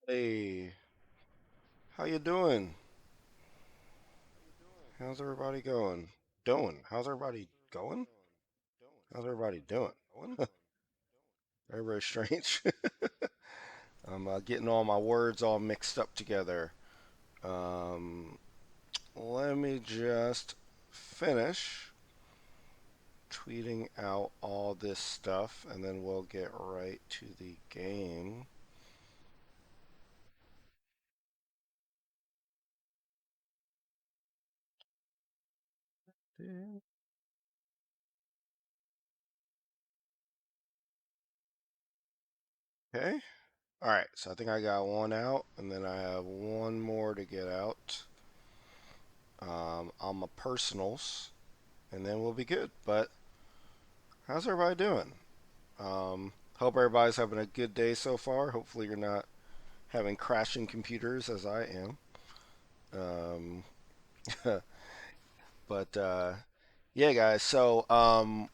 Hey, how you doing? How's everybody going? Doing? How's everybody going? How's everybody doing? Very, very strange. I'm getting all my words all mixed up together. Um, Let me just finish tweeting out all this stuff, and then we'll get right to the game. Okay. All right. So I think I got one out, and then I have one more to get out on my personals, and then we'll be good. But how's everybody doing? Hope everybody's having a good day so far. Hopefully, you're not having crashing computers as I am. Um, but yeah, guys. So on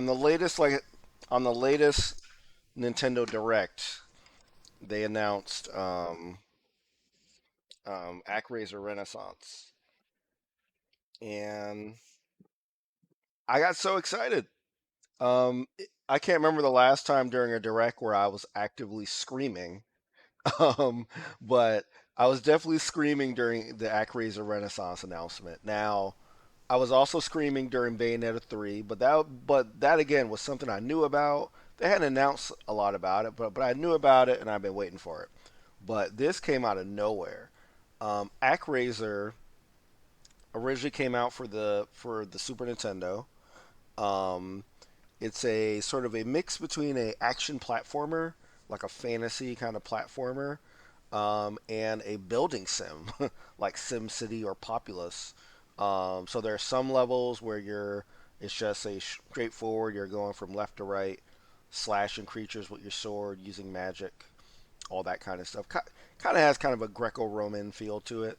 the latest, on the latest Nintendo Direct, they announced Actraiser Renaissance, and I got so excited. I can't remember the last time during a direct where I was actively screaming. Um, but I was definitely screaming during the Actraiser Renaissance announcement. Now, I was also screaming during Bayonetta 3, but that again was something I knew about. They hadn't announced a lot about it, but I knew about it and I've been waiting for it. But this came out of nowhere. Actraiser originally came out for the Super Nintendo. Um, It's a sort of a mix between a action platformer, like a fantasy kind of platformer, and a building sim, like Sim City or Populous. So there are some levels where it's just a straightforward, you're going from left to right, slashing creatures with your sword, using magic, all that kind of stuff. Kind of has kind of a Greco-Roman feel to it.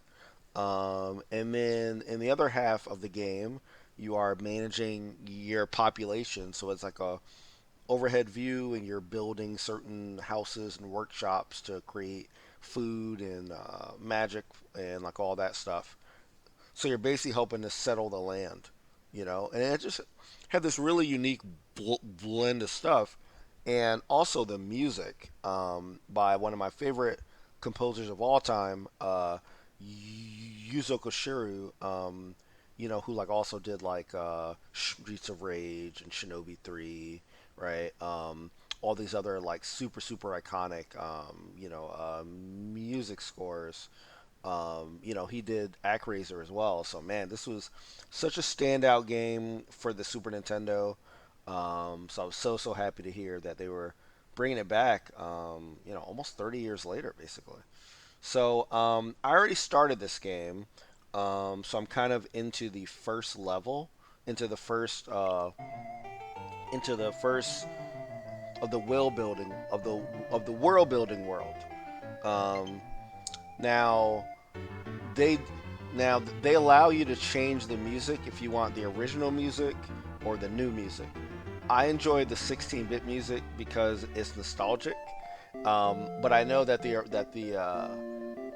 And then in the other half of the game, you are managing your population. So it's like a overhead view, and you're building certain houses and workshops to create food and magic and like all that stuff. So you're basically helping to settle the land, and it just had this really unique blend of stuff, and also the music by one of my favorite composers of all time, Yuzo Koshiro, who like also did like Streets of Rage and Shinobi 3, right? All these other like super super iconic, music scores. He did Actraiser as well. So man, this was such a standout game for the Super Nintendo. So I was so happy to hear that they were bringing it back. Almost 30 years later, basically. So I already started this game. So I'm kind of into the first level, into the first, into the first of the world building of the world building world. Um, now they now they allow you to change the music if you want the original music or the new music. I enjoy the 16-bit music because it's nostalgic, but I know that the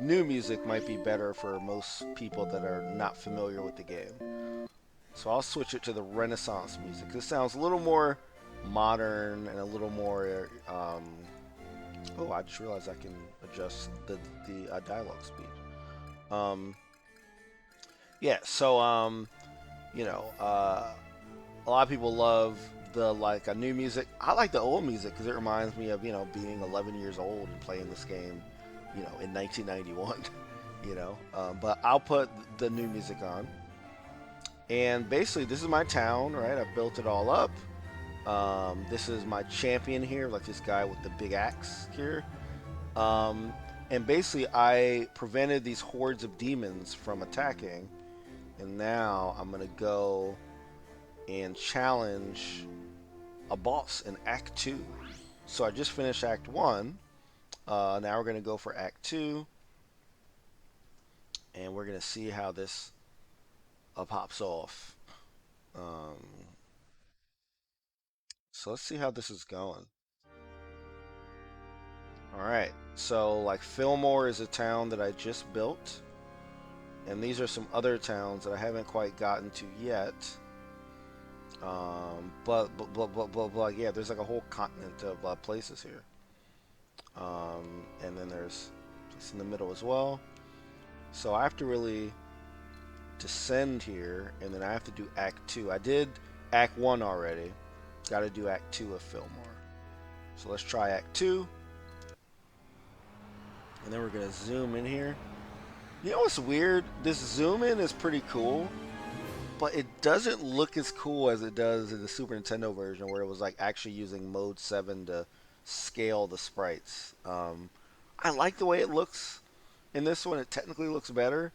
new music might be better for most people that are not familiar with the game. So I'll switch it to the Renaissance music. It sounds a little more modern and a little more. Oh, I just realized I can adjust the dialogue speed. Um, yeah. You know, a lot of people love the like a new music. I like the old music because it reminds me of being 11 years old and playing this game, in 1991. But I'll put the new music on, and basically this is my town, right? I've built it all up. This is my champion here, like this guy with the big axe here. Um, and basically, I prevented these hordes of demons from attacking, and now I'm gonna go and challenge a boss in Act 2. So I just finished Act 1. Now we're going to go for Act 2, and we're going to see how this pops off. Um, so let's see how this is going. All right. So like Fillmore is a town that I just built, and these are some other towns that I haven't quite gotten to yet. But yeah, there's like a whole continent of places here. And then there's place in the middle as well. So I have to really descend here, and then I have to do Act 2. I did Act 1 already. Got to do Act 2 of Fillmore. So let's try Act 2. And then we're going to zoom in here. You know what's weird? This zoom in is pretty cool, but it doesn't look as cool as it does in the Super Nintendo version, where it was like actually using Mode 7 to scale the sprites. I like the way it looks in this one. It technically looks better,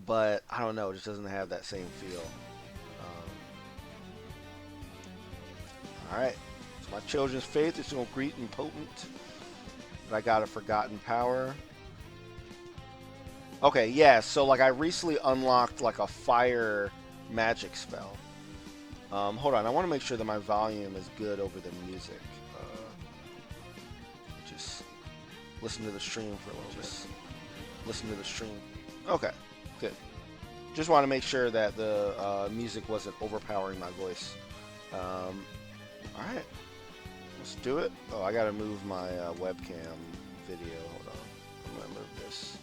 but I don't know. It just doesn't have that same feel. All right. So my children's faith is so great and potent. But I got a forgotten power. Okay, yeah. So like I recently unlocked like a fire magic spell. Hold on. I want to make sure that my volume is good over the music. Just listen to the stream for a little bit. Listen to the stream. Okay, good. Just want to make sure that the music wasn't overpowering my voice. All right, let's do it. Oh, I gotta move my webcam video. Hold on. I'm gonna move this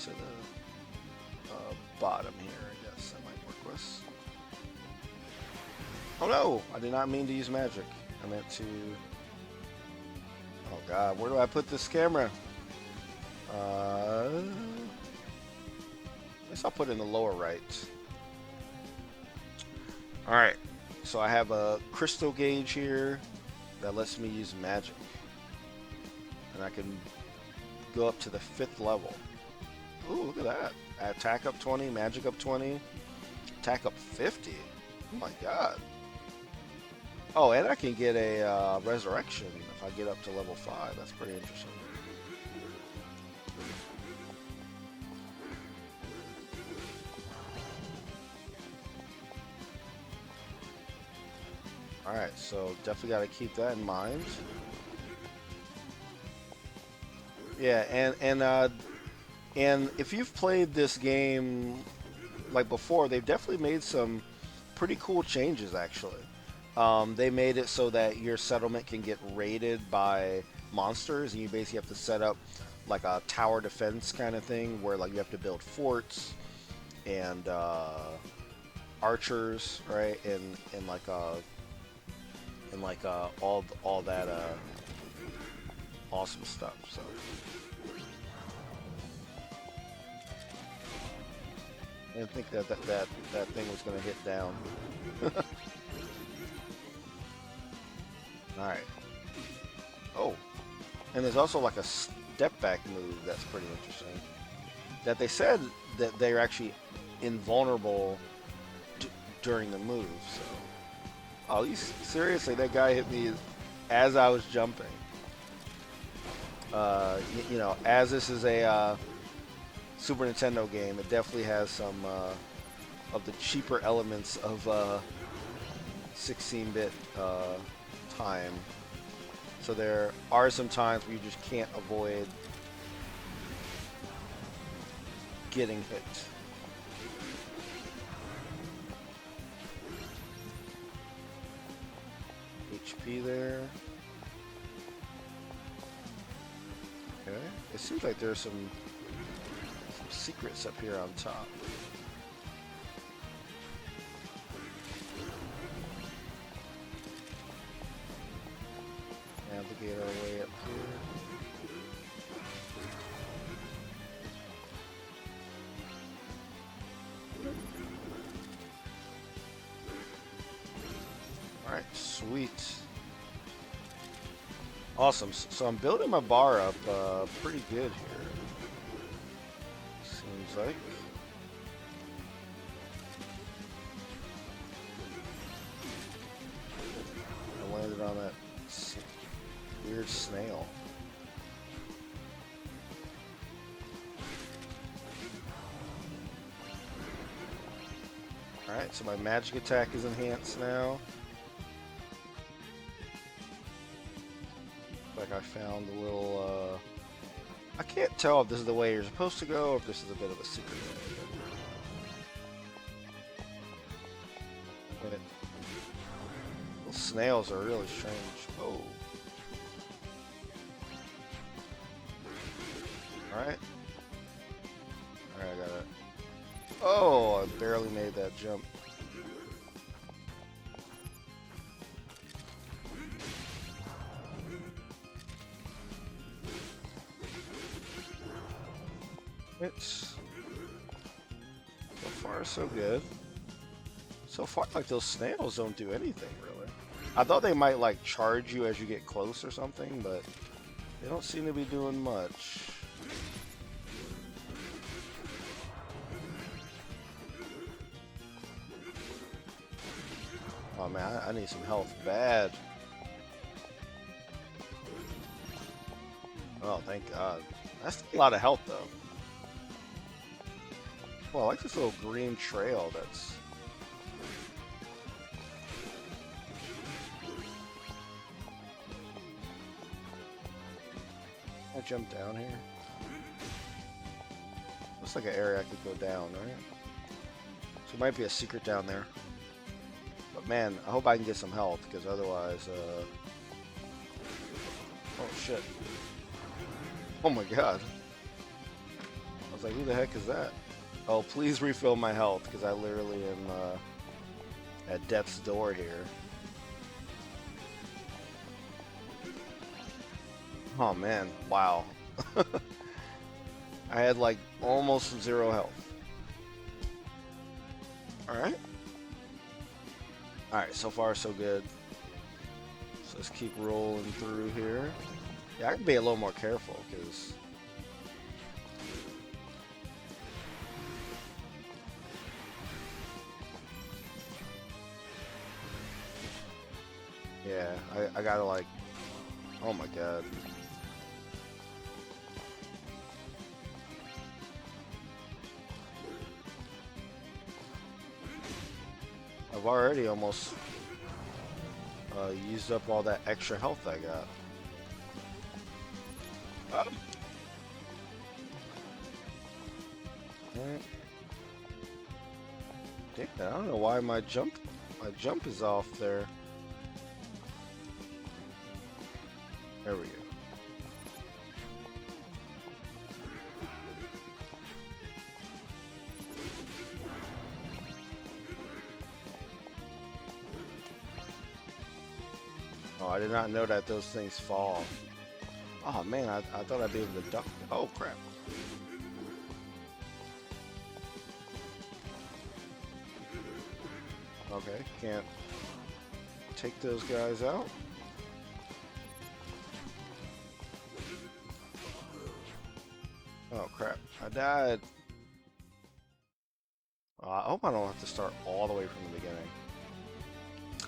to the bottom here. I guess that might work with. Oh no! I did not mean to use magic. I meant to. Oh god, where do I put this camera? I guess I'll put it in the lower right. Alright, so I have a crystal gauge here that lets me use magic. And I can go up to the 5th level. Ooh, look at that. Attack up 20, magic up 20, attack up 50. Oh my god. Oh, and I can get a resurrection if I get up to level 5. That's pretty interesting. Alright, so definitely got to keep that in mind. Yeah, and if you've played this game like before, they've definitely made some pretty cool changes actually. They made it so that your settlement can get raided by monsters, and you basically have to set up like a tower defense kind of thing, where like you have to build forts and archers, right? And all that awesome stuff. So. I didn't think that thing was gonna hit down. All right. Oh, and there's also like a step back move that's pretty interesting. That they said that they're actually invulnerable during the move. So, oh, seriously, that guy hit me as I was jumping. You know, as this is a Super Nintendo game, it definitely has some of the cheaper elements of 16-bit time. So there are some times where you just can't avoid getting hit. HP there. Okay. It seems like there's some secrets up here on top. Navigate our way up here. Alright, sweet. Awesome. So I'm building my bar up pretty good here. Seems like. I landed on that weird snail. Alright, so my magic attack is enhanced now. Like I found a little, I can't tell if this is the way you're supposed to go or if this is a bit of a secret way. But those snails are really strange. Oh. Alright. Alright, I got it. Oh, I barely made that jump. It's so far so good. So far, like those snails don't do anything really. I thought they might like charge you as you get close or something, but they don't seem to be doing much. Oh man, I need some health bad. Oh, thank God. That's a lot of health though. Well, I like this little green trail that's... Can I jump down here? Looks like an area I could go down, right? So there might be a secret down there. But man, I hope I can get some health, because otherwise, oh shit. Oh my God. I was like, who the heck is that? Oh, please refill my health, because I literally am at death's door here. Oh man, wow. I had like almost 0 health. Alright. Alright, so far so good. So let's keep rolling through here. Yeah, I can be a little more careful, because... Yeah, I gotta like... Oh my God. I've already almost used up all that extra health I got. Right. Damn, I don't know why my jump is off there. There we go. Oh, I did not know that those things fall. Oh man, I thought I'd be able to duck. Oh crap. Okay, can't take those guys out. Oh crap, I died. I hope I don't have to start all the way from the beginning.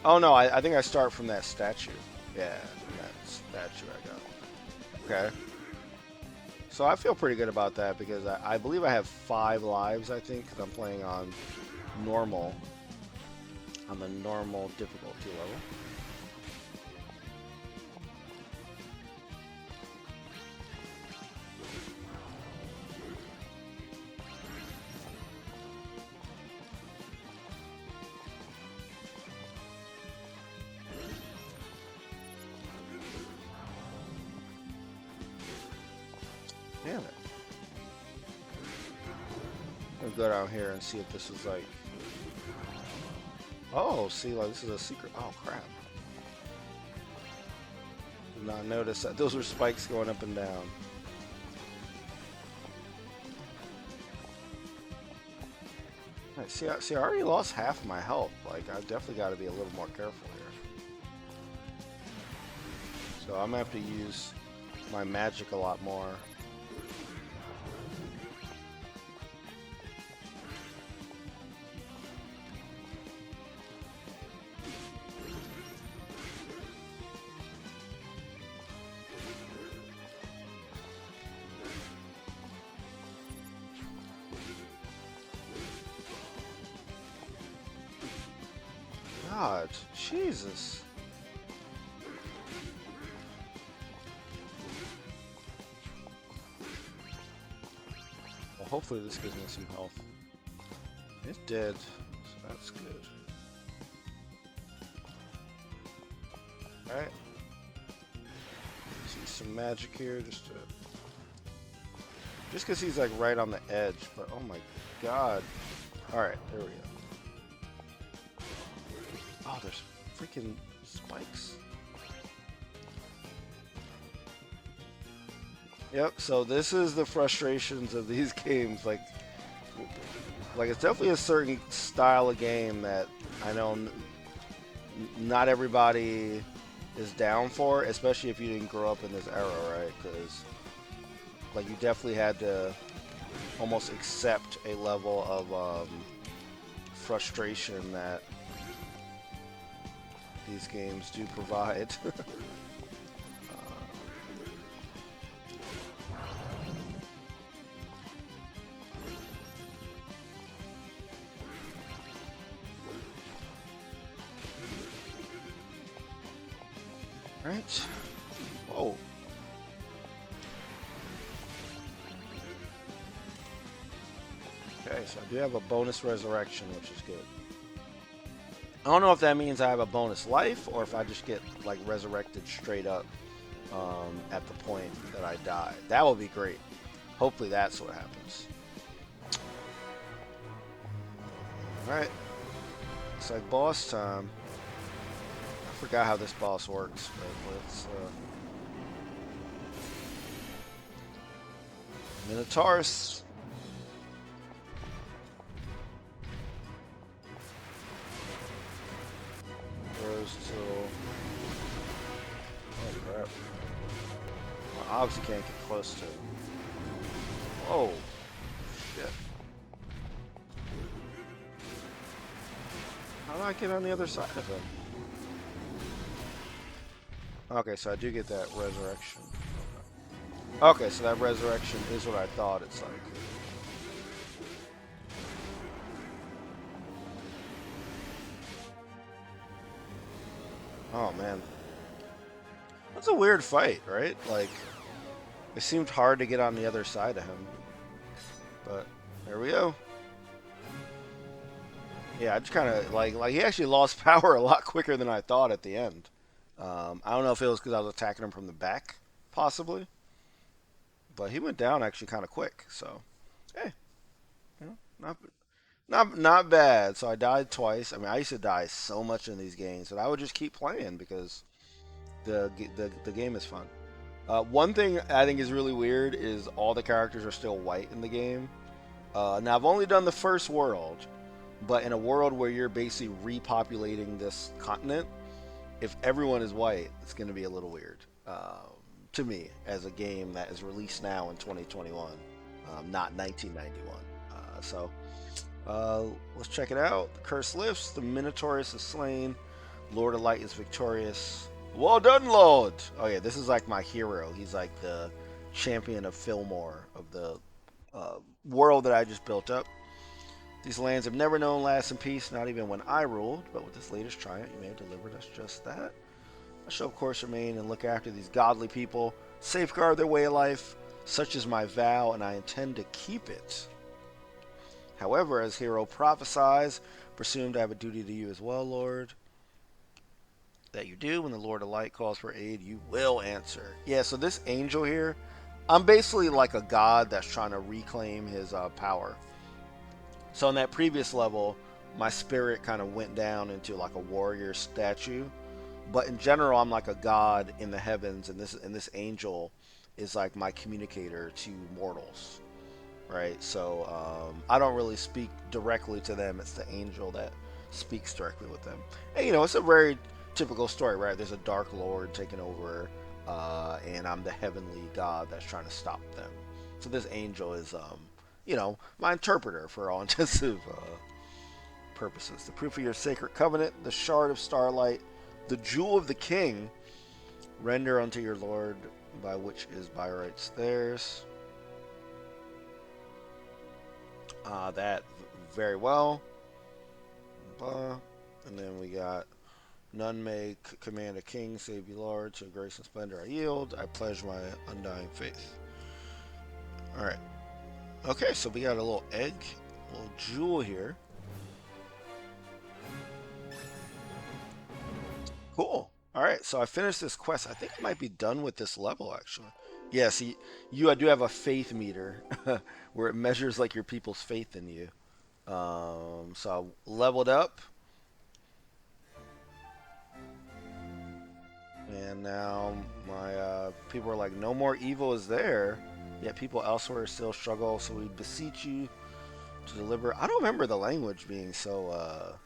Oh no, I think I start from that statue. Yeah, from that statue I got. Okay. So I feel pretty good about that because I believe I have 5 lives, I think, because I'm playing on normal. I'm a normal difficulty level. Damn it. I'm gonna go down here and see if this is like... Oh, see, like this is a secret. Oh, crap. Did not notice that those were spikes going up and down. Right, see, I already lost half of my health. Like, I've definitely got to be a little more careful here. So I'm gonna have to use my magic a lot more. God, Jesus. hopefully this gives me some health. It did, so that's good. Alright. See some magic here, just because he's like right on the edge, but oh my god. Alright, there we go. Oh, there's freaking spikes. Yep, so this is the frustrations of these games. Like it's definitely a certain style of game that I know not everybody is down for, especially if you didn't grow up in this era, right? Because like you definitely had to almost accept a level of frustration that these games do provide. Right. Whoa. Okay, so I do have a bonus resurrection, which is good. I don't know if that means I have a bonus life or if I just get like resurrected straight up at the point that I die. That would be great. Hopefully that's what happens. Alright. It's like boss time. I forgot how this boss works, but let's Minotaurus. Rose till oh crap. I obviously can't get close to it. Oh shit. How do I get on the other side of him? Okay, so I do get that resurrection. Okay, so that resurrection is what I thought it's like. Oh man. That's a weird fight, right? Like, it seemed hard to get on the other side of him. But, there we go. Yeah, I just kind of, like he actually lost power a lot quicker than I thought at the end. I don't know if it was because I was attacking him from the back, possibly. But he went down actually kind of quick, so hey, you know, not bad. So I died twice. I mean, I used to die so much in these games, but I would just keep playing because the game is fun. One thing I think is really weird is all the characters are still white in the game. Now I've only done the first world, but in a world where you're basically repopulating this continent, if everyone is white, it's going to be a little weird to me as a game that is released now in 2021, not 1991. So let's check it out. The curse lifts. The Minotaurus is slain. Lord of Light is victorious. Well done, Lord. Oh yeah, this is like my hero. He's like the champion of Fillmore of the world that I just built up. These lands have never known last in peace, not even when I ruled, but with this latest triumph, you may have delivered us just that. I shall, of course, remain and look after these godly people, safeguard their way of life. Such is my vow, and I intend to keep it. However, as Hero prophesies, presumed I have a duty to you as well, Lord. That you do. When the Lord of Light calls for aid, you will answer. Yeah, so this angel here, I'm basically like a god that's trying to reclaim his power. So in that previous level, my spirit kind of went down into like a warrior statue. But in general, I'm like a god in the heavens, and this angel is like my communicator to mortals, right? So I don't really speak directly to them. It's the angel that speaks directly with them. And you know, it's a very typical story, right? There's a dark lord taking over, and I'm the heavenly god that's trying to stop them. So this angel is, you know, my interpreter for all intensive purposes. The proof of your sacred covenant, the shard of starlight, the jewel of the king, render unto your lord by which is by rights theirs. That very well. And then we got none may command a king save you, Lord. To grace and splendor I yield. I pledge my undying faith. All right. Okay, so we got a little egg, a little jewel here. Cool. All right, so I finished this quest. I think I might be done with this level actually. Yes, I do have a faith meter where it measures like your people's faith in you. So I leveled up, and now my people are like, no more evil is there. Yet people elsewhere still struggle. So we beseech you to deliver. I don't remember the language being so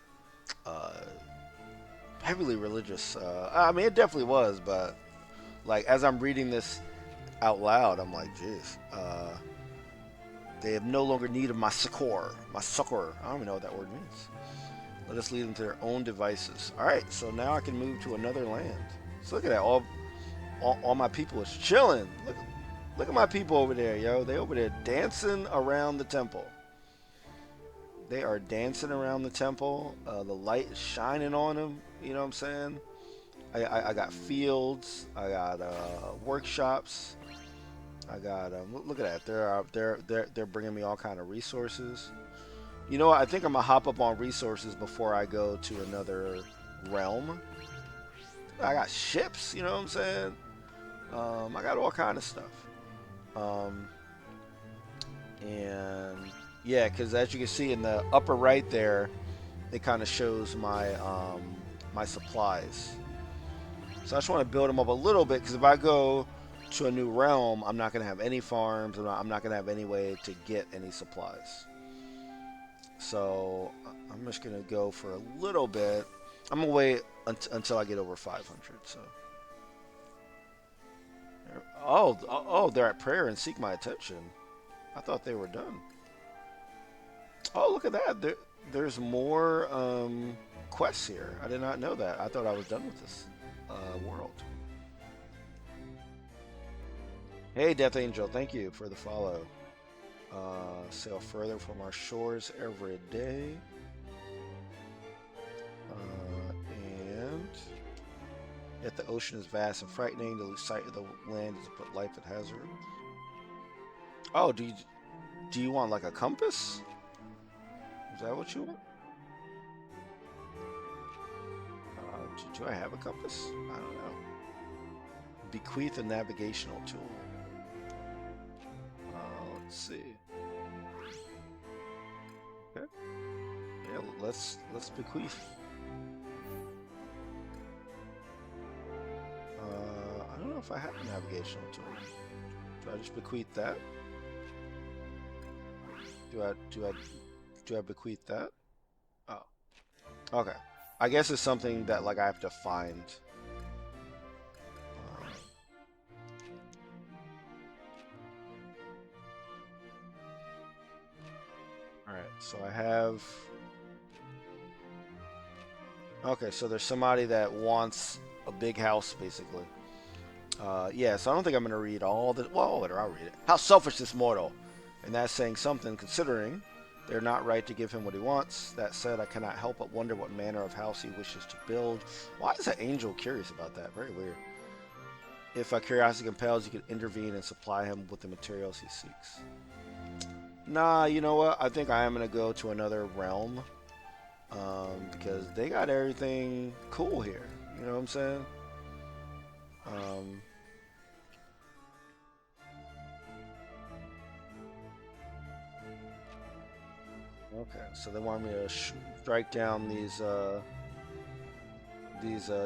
heavily religious. I mean, it definitely was, but like as I'm reading this out loud, I'm like, jeez. They have no longer need of my succor. My succor. I don't even know what that word means. Let us lead them to their own devices. All right, so now I can move to another land. So look at that. All my people is chilling. Look at my people over there, yo. They over there dancing around the temple. They are dancing around the temple. The light is shining on them. You know what I'm saying? I got fields. I got workshops. I got look at that. They're bringing me all kind of resources. You know what? I think I'm gonna hop up on resources before I go to another realm. I got ships. You know what I'm saying? I got all kind of stuff. Um, and yeah, because as you can see in the upper right there, it kind of shows my supplies. So I just want to build them up a little bit because if I go to a new realm, I'm not going to have any farms. I'm not going to have any way to get any supplies. So I'm just going to go for a little bit. I'm going to wait until I get over 500. So. Oh, they're at prayer and seek my attention. I thought they were done. Oh, look at that. There's more quests here. I did not know that. I thought I was done with this world. Hey, Death Angel, thank you for the follow. Sail further from our shores every day. And yet the ocean is vast and frightening. To lose sight of the land is to put life at hazard. Oh, do you want like a compass? Is that what you want? Do I have a compass? I don't know. Bequeath a navigational tool. Let's see. Okay. Yeah, let's bequeath. I don't know if I have a navigational tool. Do I just bequeath that? Do I bequeath that? Oh, okay. I guess it's something that like I have to find. Um, all right, so I have. Okay, so there's somebody that wants a big house, basically. Yeah, so I don't think I'm gonna read all the. Well, whatever, I'll read it. How selfish this mortal, and that's saying something, considering they're not right to give him what he wants. That said, I cannot help but wonder what manner of house he wishes to build. Why is that angel curious about that? Very weird. If curiosity compels, you could intervene and supply him with the materials he seeks. Nah, you know what? I think I am gonna go to another realm because they got everything cool here. You know what I'm saying? Um, okay, so they want me to strike down these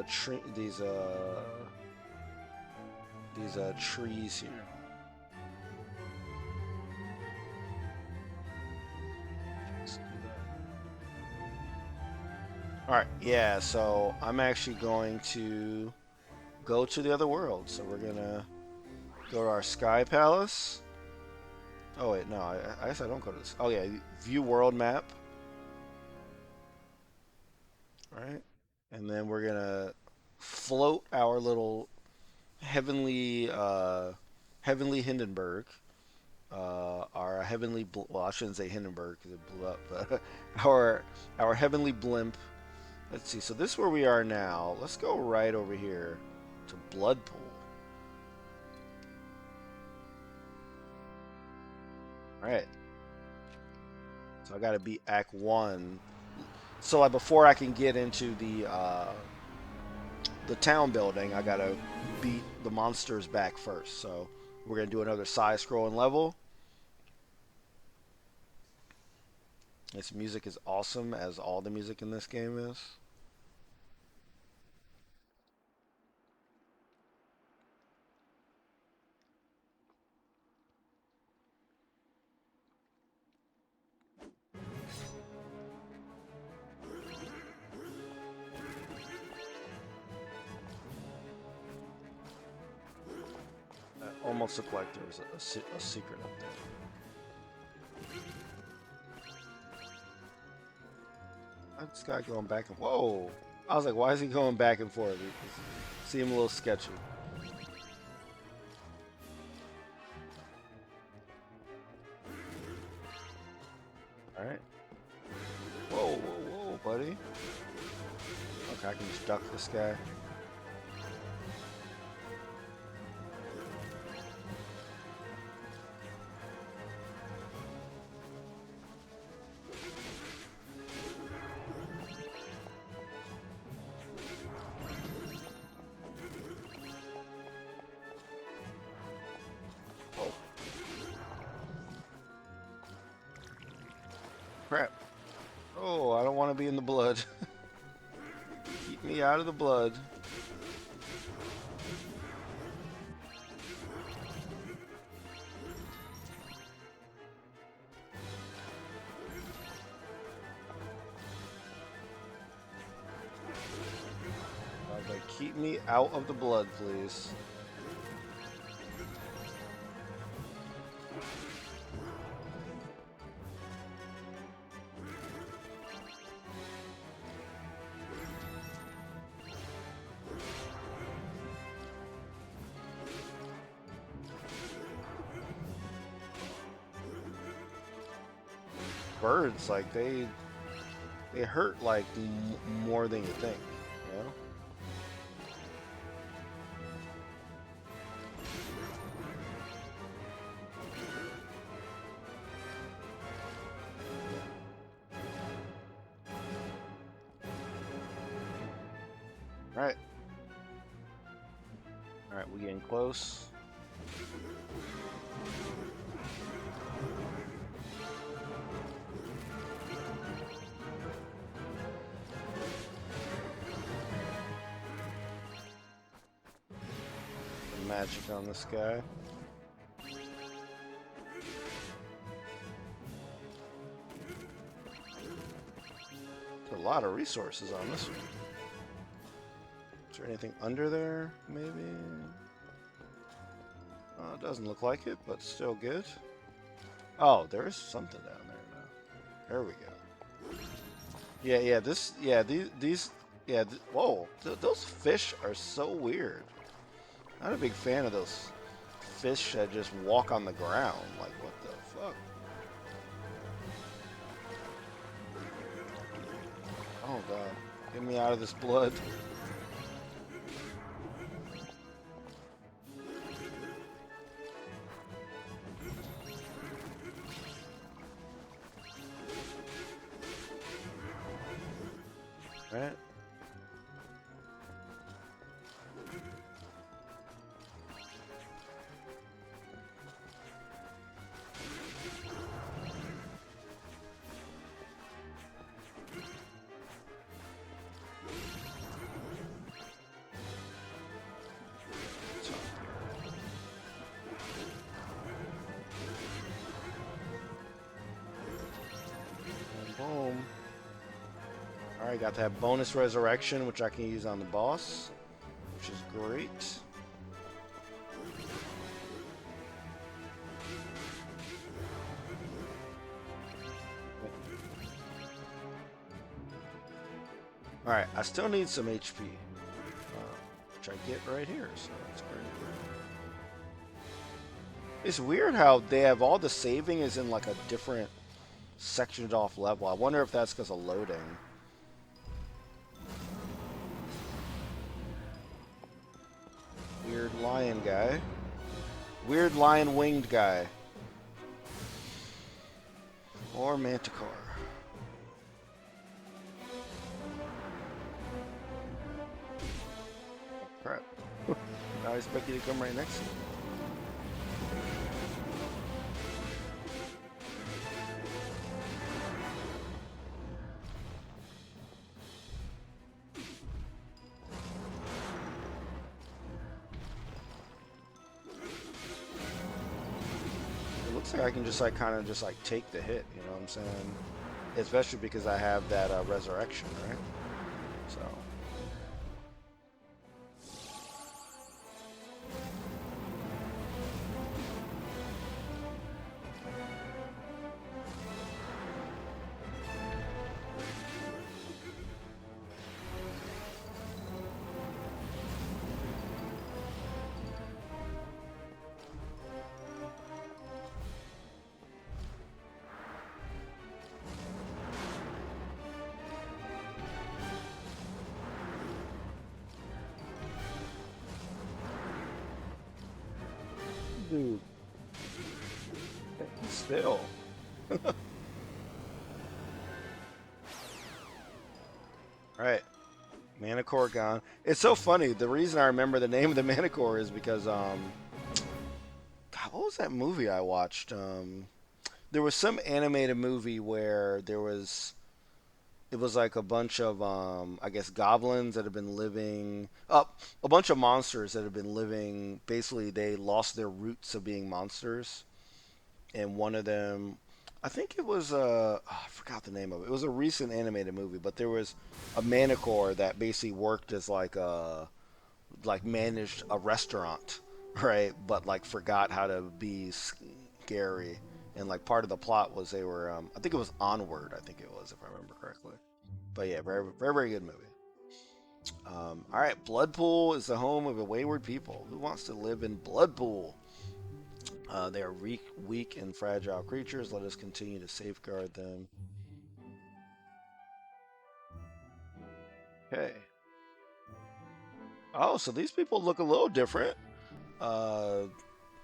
tree these trees here. Let's do that. All right, yeah. So I'm actually going to go to the other world. So we're gonna go to our Sky Palace. Oh wait, no. I guess I don't go to this. Oh yeah, view world map. All right, and then we're gonna float our little heavenly heavenly Hindenburg. Our heavenly well, I shouldn't say Hindenburg because it blew up, but our heavenly blimp. Let's see. So this is where we are now. Let's go right over here to Bloodpool. All right. So I gotta beat Act 1. So like before I can get into the town building, I gotta beat the monsters back first. So we're gonna do another side-scrolling level. Its music is awesome, as all the music in this game is. It almost looked like there was a secret up there. This guy going back and whoa! I was like, why is he going back and forth? It seemed a little sketchy. All right. Whoa, whoa, whoa, buddy. Okay, I can just duck this guy. Oh, crap. Oh, I don't want to be in the blood. Keep me out of the blood. I was like, keep me out of the blood, please. Birds, like they hurt like more than you think, you know? All right, all right, we getting close. Magic on this guy. There's a lot of resources on this one. Is there anything under there, maybe? It doesn't look like it, but still good. Oh, there is something down there now. There we go. Yeah, yeah, yeah, whoa, those fish are so weird. Not a big fan of those fish that just walk on the ground. Like, what the fuck? Oh, God. Get me out of this blood. Right? Boom. Alright, got that bonus resurrection, which I can use on the boss, which is great. Alright, I still need some HP, which I get right here, so that's great. It's weird how they have all the saving is in like a different sectioned off level. I wonder if that's because of loading. Weird lion guy. Weird lion winged guy. Or Manticore. Crap. I expect you to come right next to me. It looks like I can just like kind of just like take the hit, you know what I'm saying? Especially because I have that resurrection, right? So. Dude, still. Right. Manicore gone. It's so funny. The reason I remember the name of the Manicore is because God, what was that movie I watched? There was some animated movie where it was like a bunch of I guess goblins that have been living up a bunch of monsters that have been living basically they lost their roots of being monsters, and one of them, I think it was I forgot the name of it. It was a recent animated movie, but there was a Manicore that basically worked as like managed a restaurant, right? But like forgot how to be scary. And like part of the plot was they were, I think it was Onward. I think it was, if I remember correctly. But yeah, very, very, very good movie. All right, Bloodpool is the home of a wayward people. Who wants to live in Bloodpool? They are weak and fragile creatures. Let us continue to safeguard them. Okay. Oh, so these people look a little different. Uh,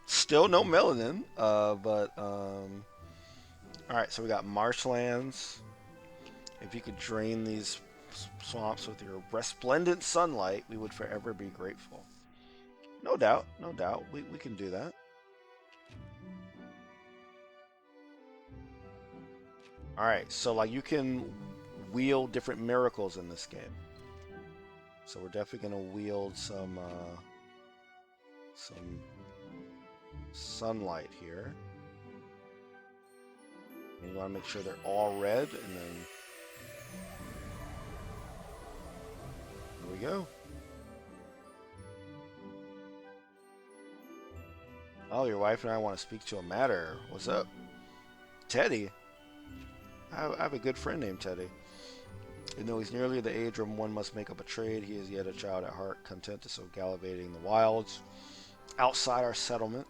Still no melanin, but all right. So we got marshlands. If you could drain these swamps with your resplendent sunlight, we would forever be grateful. No doubt, no doubt. We can do that. All right. So like you can wield different miracles in this game. So we're definitely gonna wield some sunlight here. And you want to make sure they're all red, and then here we go. Oh, your wife and I want to speak to a matter. What's up? Teddy? I have a good friend named Teddy. Even though he's nearly the age where one must make up a trade, he is yet a child at heart, content to so gallivanting the wilds outside our settlement.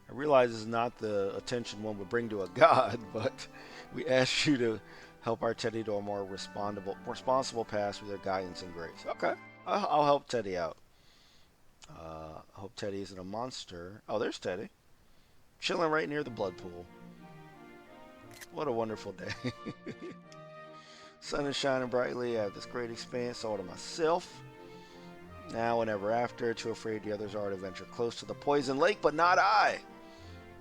I realize this is not the attention one would bring to a god, but we ask you to help our Teddy to a more responsible path with your guidance and grace. Okay, I'll help Teddy out. I hope Teddy isn't a monster. Oh, there's Teddy. Chilling right near the blood pool. What a wonderful day. Sun is shining brightly. I have this great expanse all to myself. Now and ever after, too afraid the others are to venture close to the poison lake, but not I.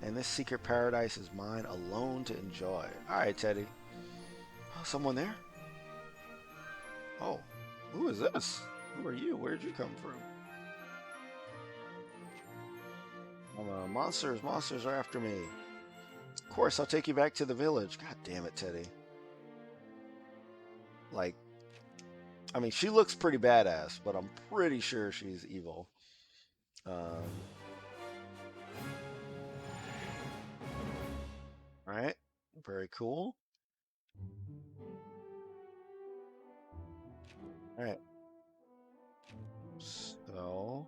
And this secret paradise is mine alone to enjoy. Alright, Teddy. Oh, someone there? Oh, who is this? Who are you? Where'd you come from? Monsters. Monsters are after me. Of course, I'll take you back to the village. God damn it, Teddy. Like, I mean, she looks pretty badass, but I'm pretty sure she's evil. Um, all right, very cool. All right, so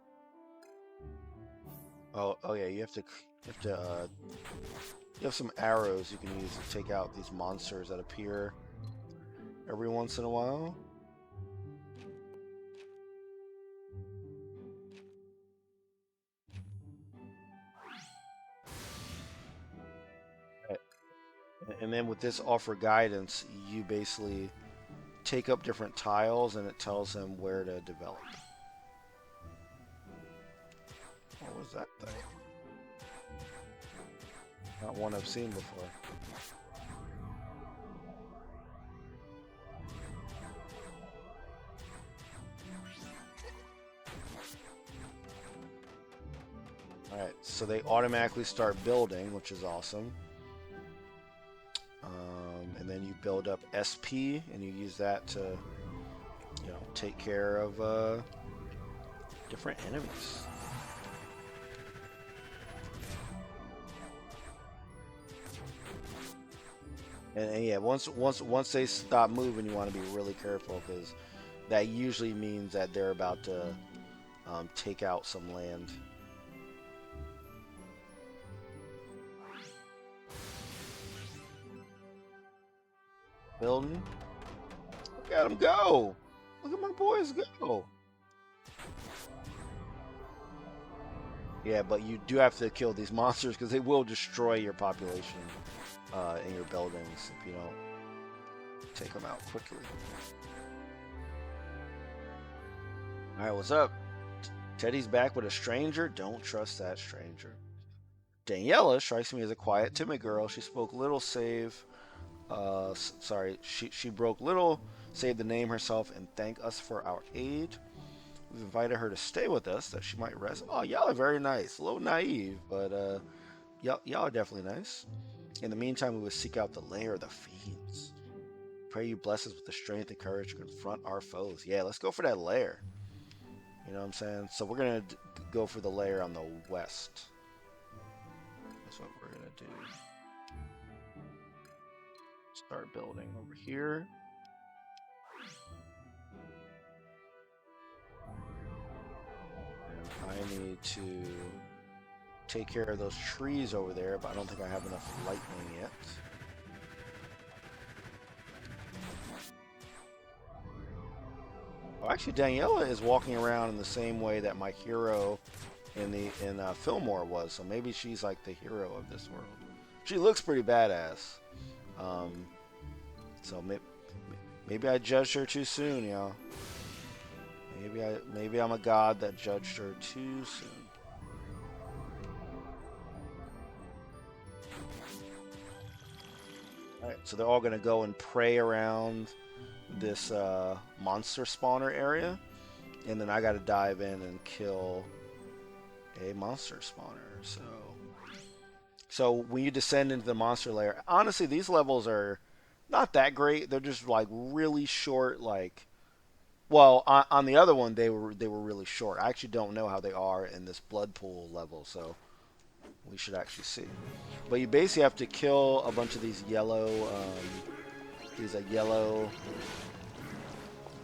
oh yeah, you have some arrows you can use to take out these monsters that appear every once in a while. Right. And then with this offer guidance, you basically take up different tiles and it tells them where to develop. What was that thing? Not one I've seen before. Alright, so they automatically start building, which is awesome. And then you build up SP, and you use that to, take care of different enemies. And yeah, once they stop moving, you want to be really careful because that usually means that they're about to take out some land. Building. Look at them go! Look at my boys go! Yeah, but you do have to kill these monsters because they will destroy your population and your buildings if you don't take them out quickly. Alright, what's up? Teddy's back with a stranger? Don't trust that stranger. Daniela strikes me as a quiet, timid girl. She spoke little save... she broke little, save the name herself, and thank us for our aid. We've invited her to stay with us that she might rest. Oh, y'all are very nice. A little naive, but y'all are definitely nice. In the meantime, we will seek out the lair of the fiends. Pray you bless us with the strength and courage to confront our foes. Yeah, let's go for that lair. You know what I'm saying? So we're going to go for the lair on the west. That's what we're going to do. Start building over here. And I need to take care of those trees over there, but I don't think I have enough lightning yet. Oh, actually, Daniela is walking around in the same way that my hero in Fillmore was, so maybe she's like the hero of this world. She looks pretty badass. So maybe I judged her too soon, y'all. Maybe I'm a god that judged her too soon. Alright, so they're all gonna go and pray around this monster spawner area, and then I gotta dive in and kill a monster spawner. So when you descend into the monster lair, honestly, these levels are not that great. They're just like really short. Like, well, on the other one, they were really short. I actually don't know how they are in this blood pool level, so we should actually see. But you basically have to kill a bunch of these yellow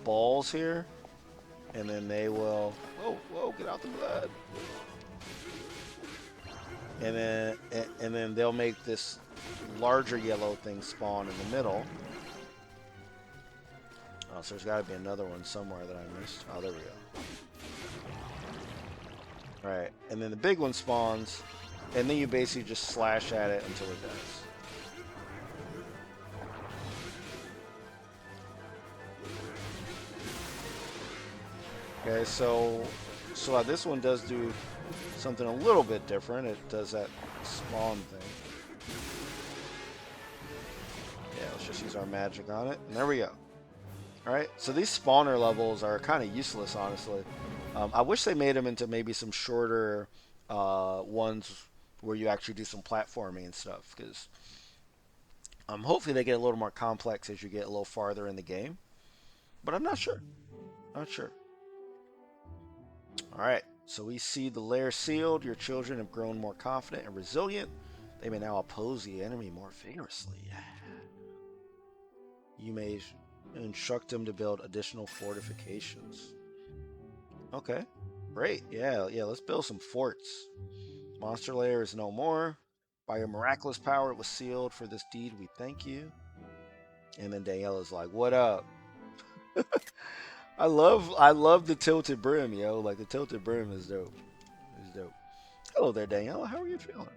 balls here, and then they will. Whoa! Get out the blood. And then they'll make this larger yellow thing spawn in the middle. Oh, so there's got to be another one somewhere that I missed. Oh, there we go. Alright, and then the big one spawns, and then you basically just slash at it until it dies. Okay, so this one does do something a little bit different. It does that spawn thing. Yeah, let's just use our magic on it. And there we go. Alright, so these spawner levels are kind of useless, honestly. I wish they made them into maybe some shorter ones where you actually do some platforming and stuff, because hopefully they get a little more complex as you get a little farther in the game. But I'm not sure. Not sure. Alright, so we see the lair sealed. Your children have grown more confident and resilient. They may now oppose the enemy more vigorously. Yeah. You may instruct them to build additional fortifications. Okay, great. Yeah, let's build some forts. Monster lair is no more. By your miraculous power, it was sealed. For this deed, we thank you. And then Daniela's like, what up? I love the tilted brim, yo. Like, the tilted brim is dope. It's dope. Hello there, Daniela. How are you feeling?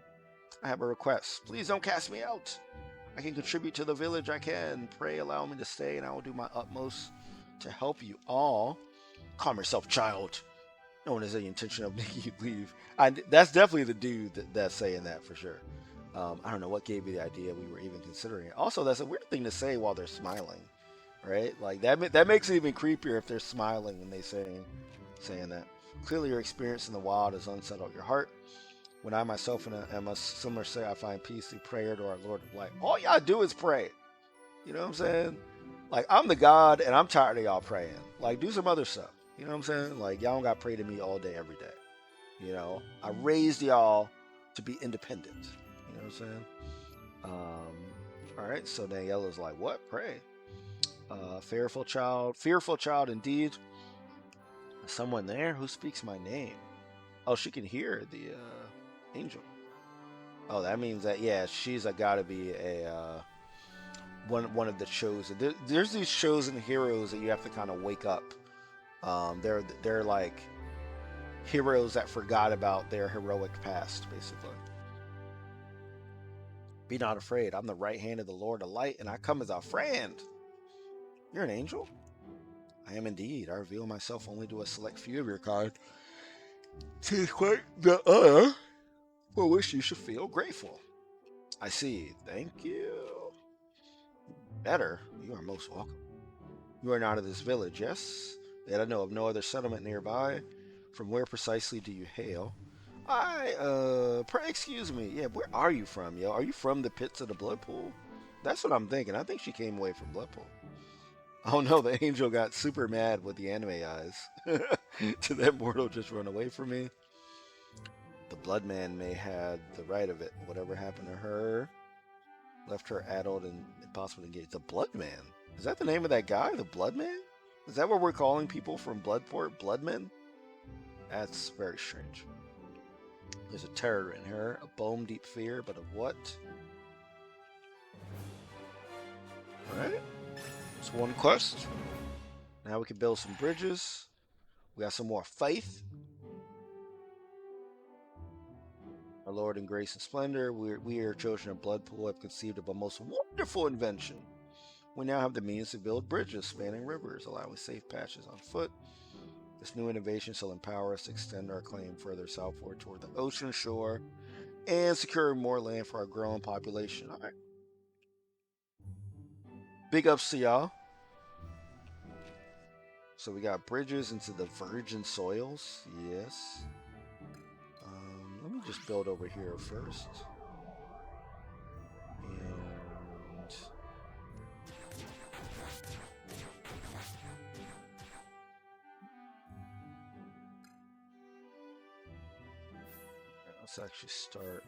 I have a request. Please don't cast me out. I can contribute to the village. I can. Pray allow me to stay, and I will do my utmost to help you all. Calm yourself, child. No one has any intention of making you leave. That's definitely the dude that's saying that for sure. I don't know what gave me the idea we were even considering it. Also, that's a weird thing to say while they're smiling, right? Like that makes it even creepier if they're smiling when they saying that. Clearly, your experience in the wild has unsettled your heart. When I myself am a similar state, I find peace through prayer to our Lord of Light. All y'all do is pray. You know what I'm saying? Like I'm the God, and I'm tired of y'all praying. Like do some other stuff. You know what I'm saying? Like y'all don't got to pray to me all day, every day. You know, I raised y'all to be independent. You know what I'm saying? All right. So Daniela's like, what? Pray. Fearful child indeed. Someone there who speaks my name. Oh, she can hear the angel. Oh, that means that yeah, she's got to be a one of the chosen. There's these chosen heroes that you have to kind of wake up. They're like heroes that forgot about their heroic past, basically. Be not afraid. I'm the right hand of the Lord of Light, and I come as a friend. You're an angel? I am indeed. I reveal myself only to a select few of your kind. Tis quite the honor for which you should feel grateful. I see. Thank you. Better. You are most welcome. You are not of this village, yes? Yet I know of no other settlement nearby. From where precisely do you hail? Pray excuse me. Yeah, where are you from, yo? Are you from the pits of the blood pool? That's what I'm thinking. I think she came away from blood pool. Oh no, the angel got super mad with the anime eyes. Did that mortal just run away from me? The blood man may had the right of it. Whatever happened to her left her addled and impossible to engage. The blood man? Is that the name of that guy? The blood man? Is that what we're calling people from Bloodport? Bloodmen? That's very strange. There's a terror in her, a bone deep fear, but of what? Alright. It's one quest. Now we can build some bridges. We got some more faith. Our Lord in grace and splendor, we are children of Bloodpool, have conceived of a most wonderful invention. We now have the means to build bridges spanning rivers, allowing safe passage on foot. This new innovation shall empower us to extend our claim further southward toward the ocean shore and secure more land for our growing population. All right. Big ups to y'all. So we got bridges into the virgin soils. Yes. Let me just build over here first. And let's actually start.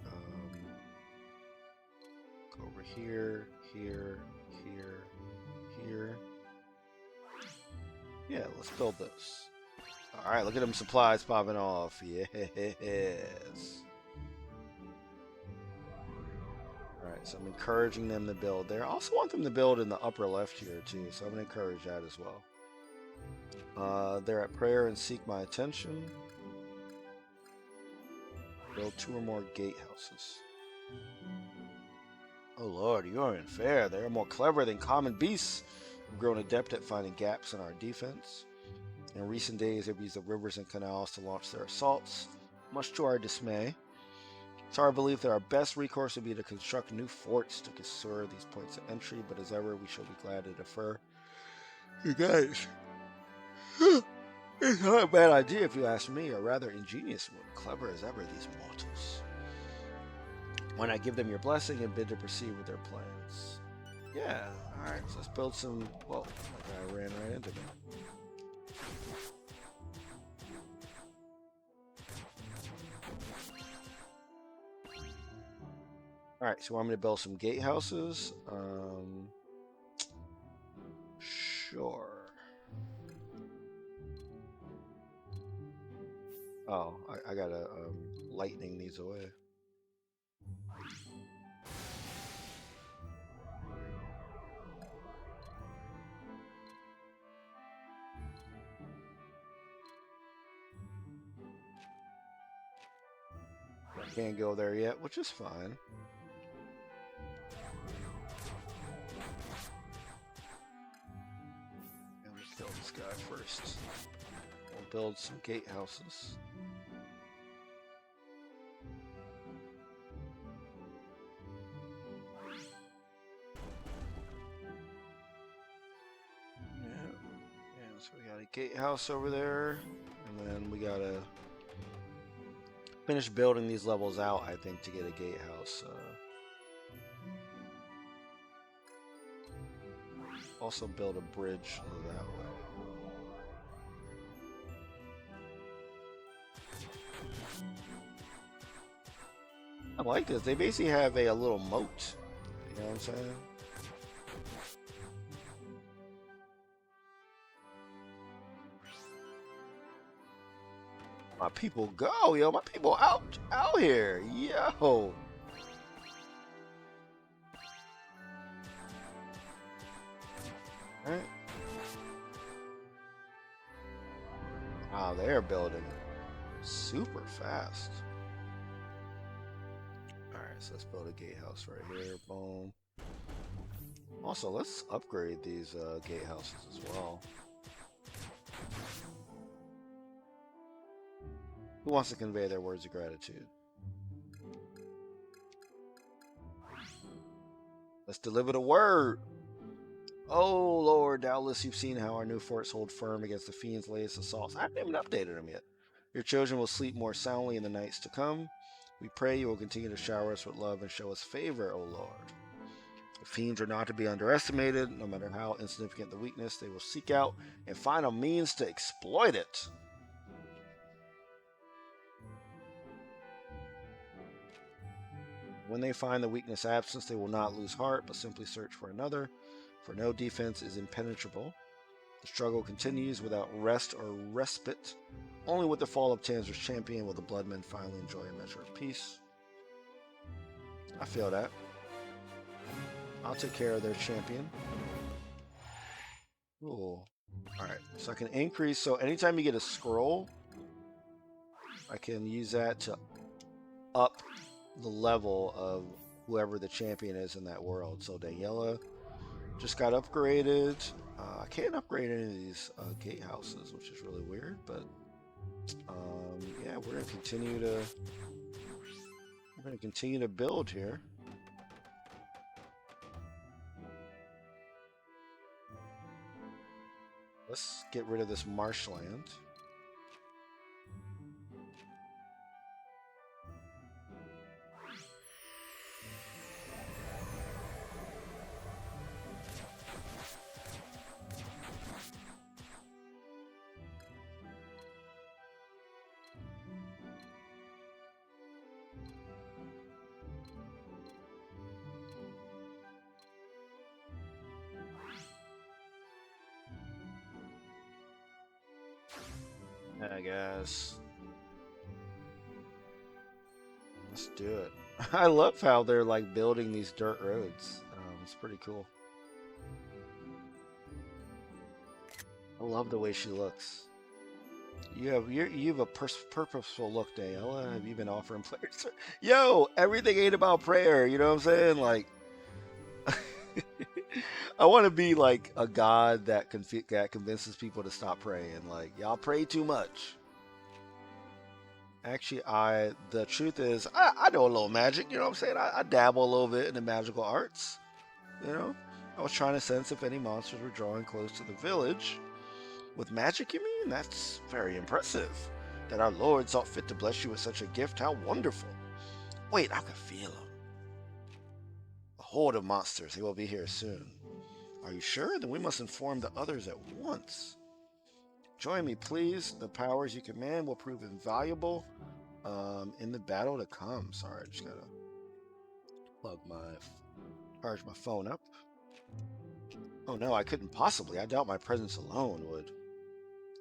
Go over here, here, here, here. Yeah, let's build this. Alright, look at them supplies popping off. Yes. Alright, so I'm encouraging them to build there. I also want them to build in the upper left here too, so I'm going to encourage that as well. They're at prayer and seek my attention. Build 2 or more gatehouses. Oh lord, you are unfair. They are more clever than common beasts. We've grown adept at finding gaps in our defense. In recent days, they've used the rivers and canals to launch their assaults, much to our dismay. It's our belief that our best recourse would be to construct new forts to secure these points of entry, but as ever, we shall be glad to defer. You guys, it's not a bad idea if you ask me, a rather ingenious one. Clever as ever, these mortals. Why not give them your blessing and bid to proceed with their plans? Yeah, alright, so let's build some. Whoa, that guy ran right into me. Alright, so I'm going to build some gatehouses. Sure. Oh, I gotta lightning these away. I can't go there yet, which is fine. first. We'll build some gatehouses. Yeah, so we got a gatehouse over there, and then we gotta finish building these levels out, I think, to get a gatehouse. Also build a bridge that way. I like this. They basically have a little moat. You know what I'm saying? My people go, yo. My people out here, yo. All right. Wow, they're building super fast. All right, so let's build a gatehouse right here. Boom. Also, let's upgrade these gatehouses as well. Who wants to convey their words of gratitude? Let's deliver the word. Oh, Lord, doubtless you've seen how our new forts hold firm against the fiend's latest assaults. I haven't even updated them yet. Your children will sleep more soundly in the nights to come. We pray you will continue to shower us with love and show us favor, O Lord. The fiends are not to be underestimated. No matter how insignificant the weakness, they will seek out and find a means to exploit it. When they find the weakness absent, they will not lose heart, but simply search for another, for no defense is impenetrable. The struggle continues without rest or respite. Only with the fall of Tanzer's champion will the Bloodmen finally enjoy a measure of peace. I feel that. I'll take care of their champion. Cool. Alright, so I can increase. So anytime you get a scroll, I can use that to up the level of whoever the champion is in that world. So Daniela just got upgraded. I can't upgrade any of these gatehouses, which is really weird, but yeah, we're gonna continue to build here. Let's get rid of this marshland. I guess. Let's do it. I love how they're like building these dirt roads. It's pretty cool. I love the way she looks. You have a purposeful look, Daniela. Have you been offering players? Yo, everything ain't about prayer. You know what I'm saying? Like, I want to be like a god that convinces people to stop praying. Like, y'all pray too much. Actually, the truth is, I know a little magic. You know what I'm saying? I dabble a little bit in the magical arts. You know, I was trying to sense if any monsters were drawing close to the village. With magic, you mean? That's very impressive. That our Lord saw fit to bless you with such a gift. How wonderful. Wait, I can feel them. A horde of monsters. They will be here soon. Are you sure? Then we must inform the others at once. Join me, please. The powers you command will prove invaluable in the battle to come. Sorry, I just gotta charge my phone up. Oh no, I couldn't possibly. I doubt my presence alone would.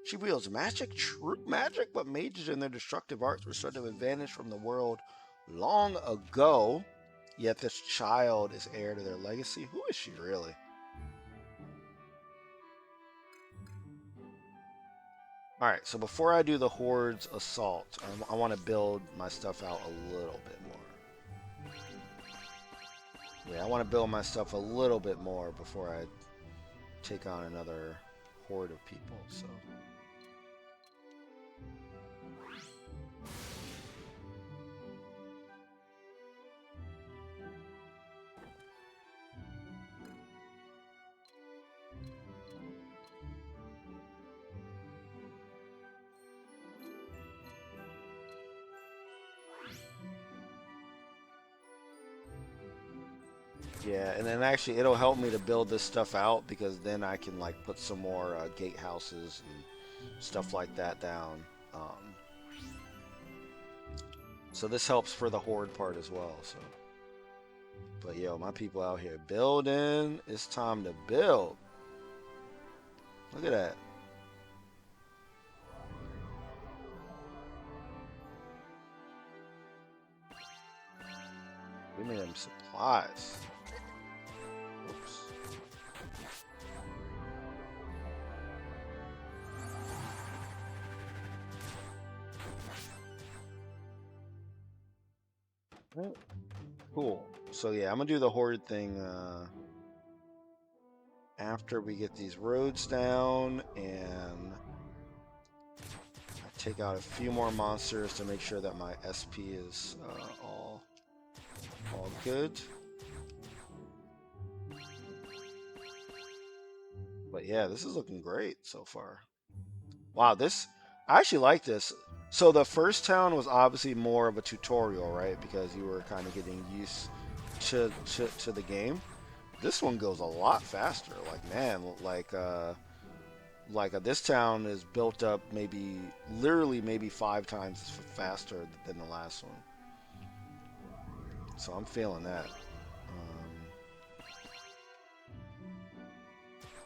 She wields magic, true magic, but mages and their destructive arts were said to have vanished from the world long ago. Yet this child is heir to their legacy. Who is she really? Alright, so before I do the Horde's assault, I want to build my stuff out a little bit more. Yeah, I want to build my stuff a little bit more before I take on another horde of people. So. Yeah, and then actually it'll help me to build this stuff out because then I can like put some more gatehouses and stuff like that down. So this helps for the horde part as well. So, but yo, my people out here building. It's time to build. Look at that. Give me them supplies. Oops. Cool. So yeah, I'm gonna do the horde thing after we get these roads down and I take out a few more monsters to make sure that my SP is all good. But yeah, this is looking great so far. Wow, I actually like this. So the first town was obviously more of a tutorial, right? Because you were kind of getting used to the game. This one goes a lot faster. Like man, this town is built up literally maybe 5 times faster than the last one. So I'm feeling that.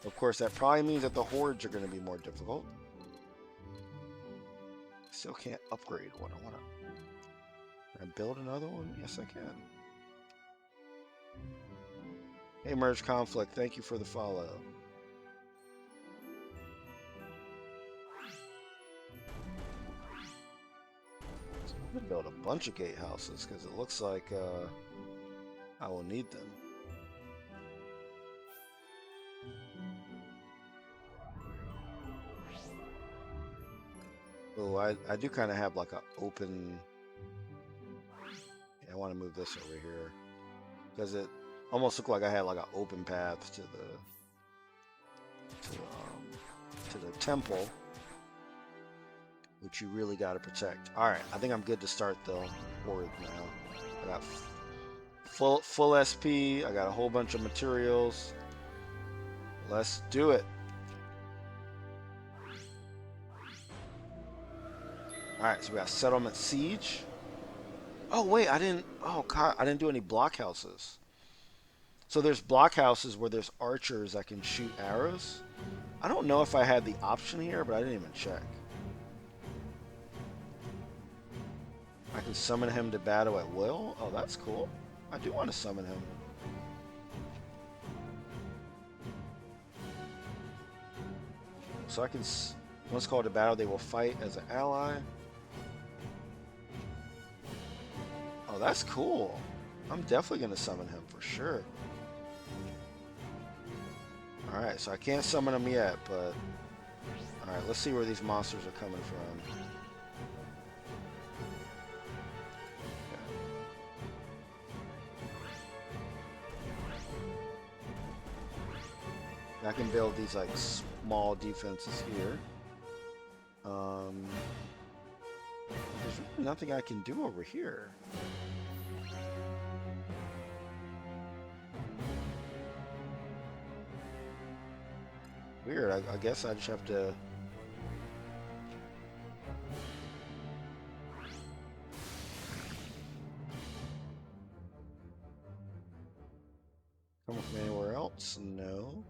Of course, that probably means that the hordes are going to be more difficult. Still can't upgrade one. Can I build another one? Yes, I can. Hey, Merge Conflict, thank you for the follow. I'm gonna build a bunch of gatehouses because it looks like I will need them. Oh, I do kind of have like an open. Yeah, I want to move this over here because it almost looked like I had like an open path to the temple, which you really got to protect. All right, I think I'm good to start the horde now. I got full SP. I got a whole bunch of materials. Let's do it. All right, so we got settlement siege. Oh wait, I didn't. Oh god, I didn't do any blockhouses. So there's blockhouses where there's archers that can shoot arrows. I don't know if I had the option here, but I didn't even check. I can summon him to battle at will. Oh, that's cool. I do want to summon him. So I can. Once called to battle, they will fight as an ally. Oh, that's cool. I'm definitely going to summon him for sure. Alright, so I can't summon him yet, but... Alright, let's see where these monsters are coming from. Okay. I can build these, like, small defenses here. There's really nothing I can do over here. Weird. I guess I just have to... Come from anywhere else? No.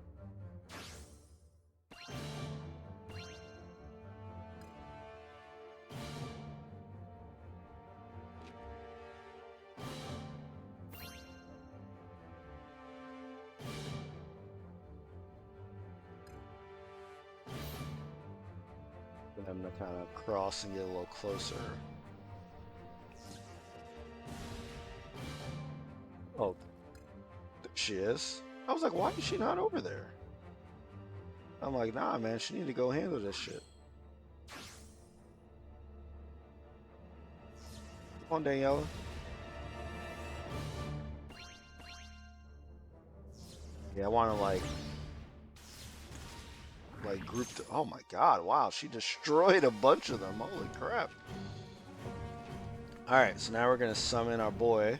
I'm gonna kind of cross and get a little closer. Oh, she is? I was like, why is she not over there? I'm like, nah, man, she need to go handle this shit. Come on, Daniela. Yeah, I want to like group. Oh my god! Wow, she destroyed a bunch of them. Holy crap! All right, so now we're gonna summon our boy.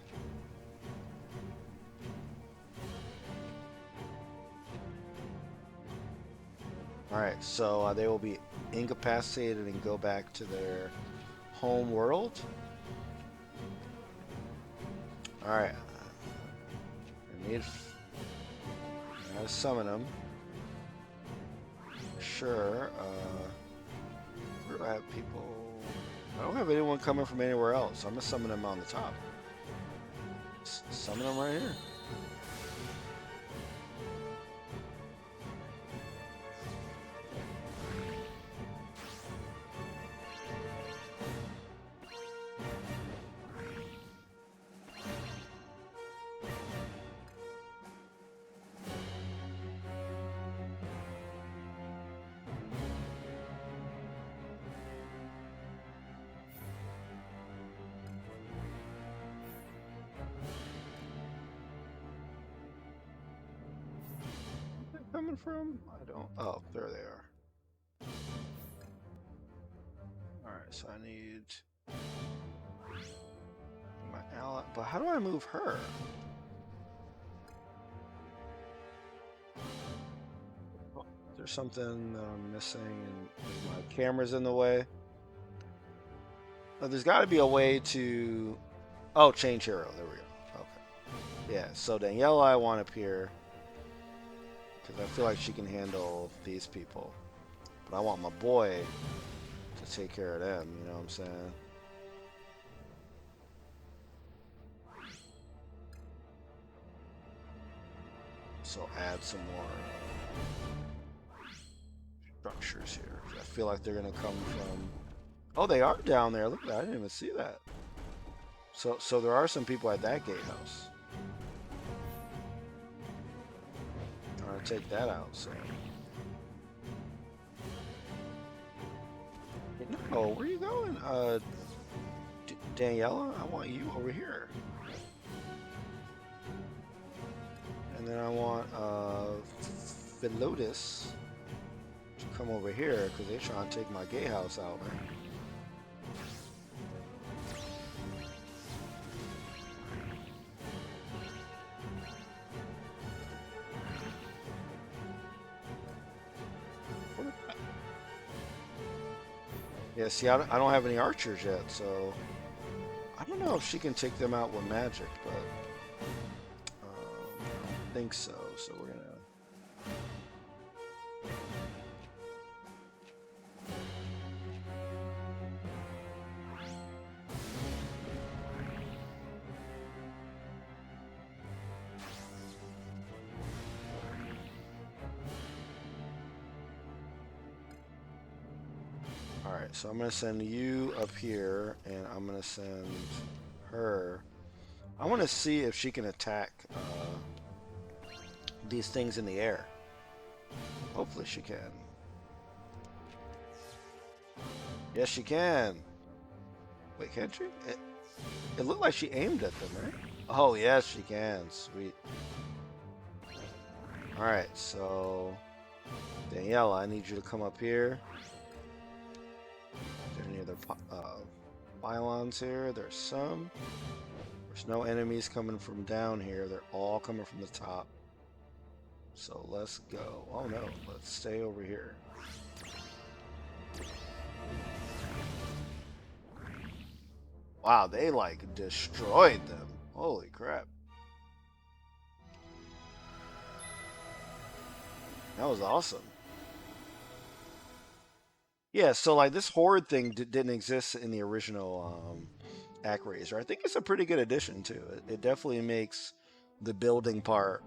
All right, so they will be incapacitated and go back to their home world. All right, I need. I gotta summon them. Sure. Where do I have people? I don't have anyone coming from anywhere else. I'm gonna summon them on the top. Summon them right here. Coming from? I don't. Oh, there they are. All right, so I need my ally. But how do I move her? Oh, there's something that I'm missing, and my camera's in the way. Oh, there's got to be a way to. Oh, change hero. There we go. Okay. Yeah. So Daniela, I want up here because I feel like she can handle these people, but I want my boy to take care of them. You know what I'm saying? So add some more structures here. I feel like they're gonna come from. Oh, they are down there. Look at that. I didn't even see that. So there are some people at that gatehouse. I'm gonna take that out. So. No, where are you going? Daniela, I want you over here. And then I want Philotis to come over here because they're trying to take my gatehouse out, man. Yeah, see, I don't have any archers yet, so I don't know if she can take them out with magic, but I don't think so. So we're gonna. Alright, so I'm going to send you up here, and I'm going to send her. I want to see if she can attack these things in the air. Hopefully she can. Yes, she can. Wait, can't she? It looked like she aimed at them, right? Oh, yes, she can. Sweet. Alright, so Daniela, I need you to come up here. Are there any other pylons here? There's some. There's no enemies coming from down here. They're all coming from the top. So let's go. Oh no, let's stay over here. Wow, they like destroyed them. Holy crap. That was awesome. Yeah, so like this horde thing didn't exist in the original Actraiser. I think it's a pretty good addition to it. It definitely makes the building part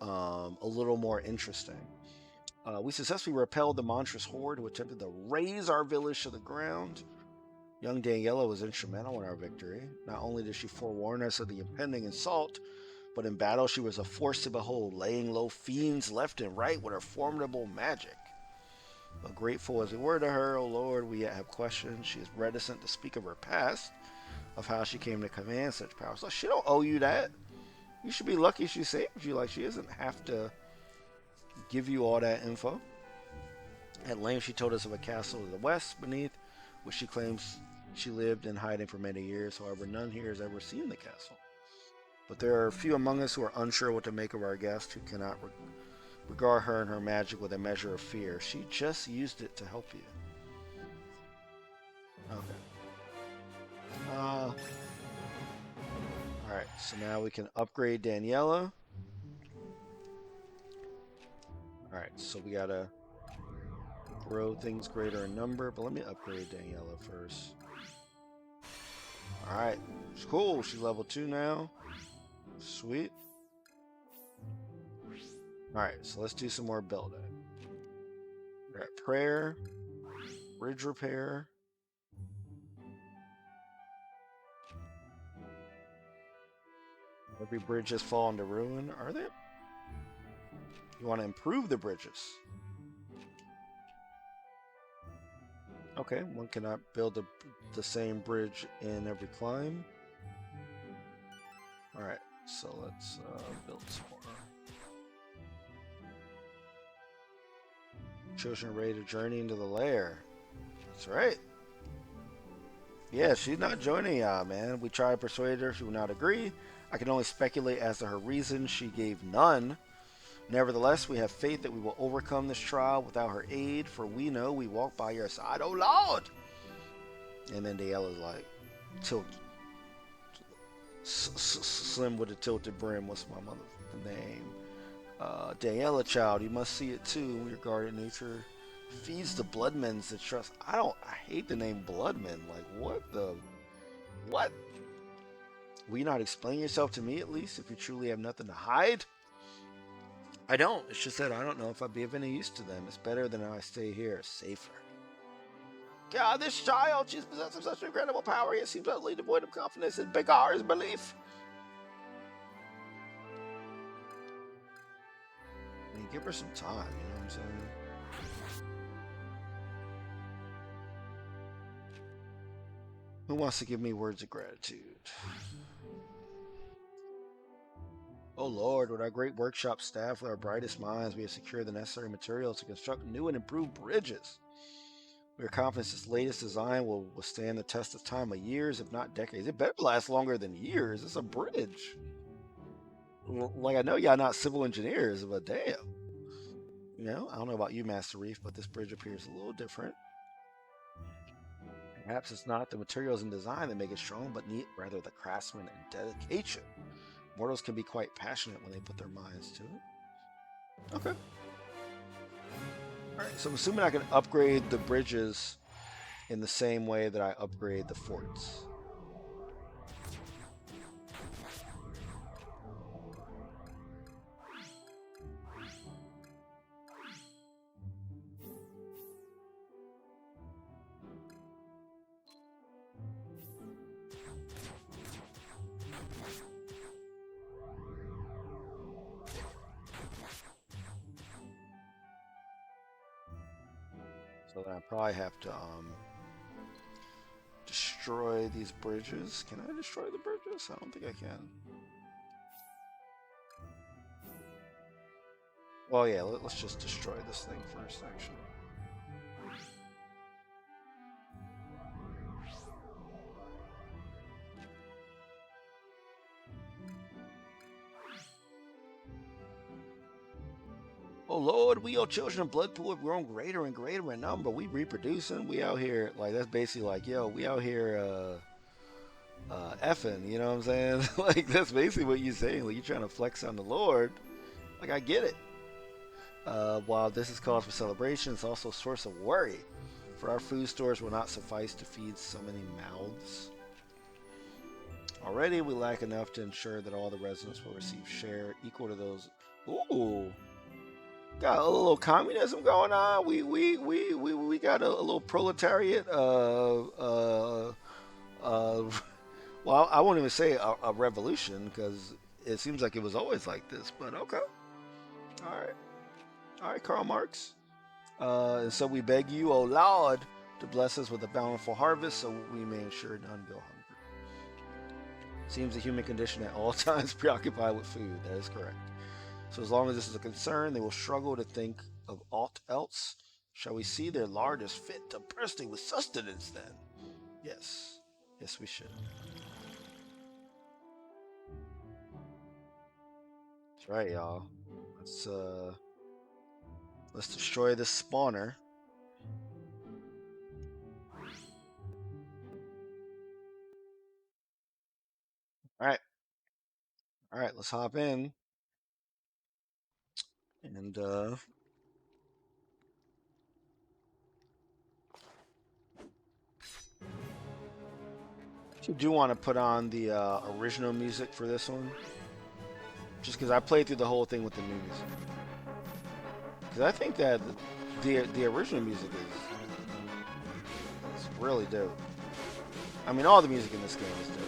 a little more interesting. We successfully repelled the monstrous horde who attempted to raze our village to the ground. Young Daniela was instrumental in our victory. Not only did she forewarn us of the impending assault, But in battle, she was a force to behold, laying low fiends left and right with her formidable magic. But grateful as we were to her, O Lord, we yet have questions. She is reticent to speak of her past, of how she came to command such power. So she don't owe you that. You should be lucky she saved you. Like, she doesn't have to give you all that info. At length, she told us of a castle to the west beneath, which she claims she lived in hiding for many years. However, none here has ever seen the castle. But there are a few among us who are unsure what to make of our guest, who cannot regard her and her magic with a measure of fear. She just used it to help you. Okay. Alright, so now we can upgrade Daniela. Alright, so we gotta grow things greater in number, but let me upgrade Daniela first. Alright, it's cool. She's level 2 now. Sweet. Alright, so let's do some more building. We're at prayer, bridge repair. Every bridge has fallen to ruin. Are they? You want to improve the bridges. Okay, one cannot build the same bridge in every climb. Alright, so let's build some more. Children ready to journey into the lair. That's right. Yeah, she's not joining y'all, man. We tried to persuade her. She would not agree. I can only speculate as to her reason. She gave none. Nevertheless, we have faith that we will overcome this trial without her aid, for we know we walk by your side, oh Lord! And then Daniela's like, slim with a tilted brim. What's my mother's name? Daniela, child, you must see it too. Your guardian nature feeds the bloodmen that trust. I hate the name bloodmen. Like, what? Will you not explain yourself to me at least if you truly have nothing to hide? I don't. It's just that I don't know if I'd be of any use to them. It's better than I stay here, safer. God, this child, she's possessed of such incredible power, yet seems utterly devoid of confidence and beggars belief. I mean, give her some time, you know what I'm saying? Who wants to give me words of gratitude? Oh Lord, with our great workshop staff, with our brightest minds, we have secured the necessary materials to construct new and improved bridges. We are confident this latest design will withstand the test of time of years, if not decades. It better last longer than years. It's a bridge. Like, I know y'all not civil engineers, but damn. You know, I don't know about you, Master Reef, but this bridge appears a little different. Perhaps it's not the materials and design that make it strong, but rather the craftsman and dedication. Mortals can be quite passionate when they put their minds to it. Okay. Alright, so I'm assuming I can upgrade the bridges in the same way that I upgrade the forts. So then I probably have to destroy these bridges. Can I destroy the bridges? I don't think I can. Well, yeah, let's just destroy this thing first, actually. Oh Lord, we your children of blood pool have grown greater and greater in number. We reproducing. We out here, like, that's basically like, yo, we out here effing, you know what I'm saying? Like, that's basically what you're saying. Like, you're trying to flex on the Lord. Like, I get it. While this is cause for celebration, it's also a source of worry. For our food stores will not suffice to feed so many mouths. Already, we lack enough to ensure that all the residents will receive share equal to those. Ooh. Got a little communism going on. We got a little proletariat. Well, I won't even say a revolution because it seems like it was always like this, but okay. All right. All right, Karl Marx. And so we beg you, O Lord, to bless us with a bountiful harvest so we may ensure none go hungry. Seems the human condition at all times preoccupied with food. That is correct. So as long as this is a concern, they will struggle to think of aught else. Shall we see their largest fit to bursting with sustenance then? Yes. Yes, we should. That's right, y'all. Let's uh let's destroy this spawner. Alright. Alright, let's hop in. And you do want to put on the original music for this one. Just because I played through the whole thing with the new music. Because I think that the original music is really dope. I mean, all the music in this game is dope.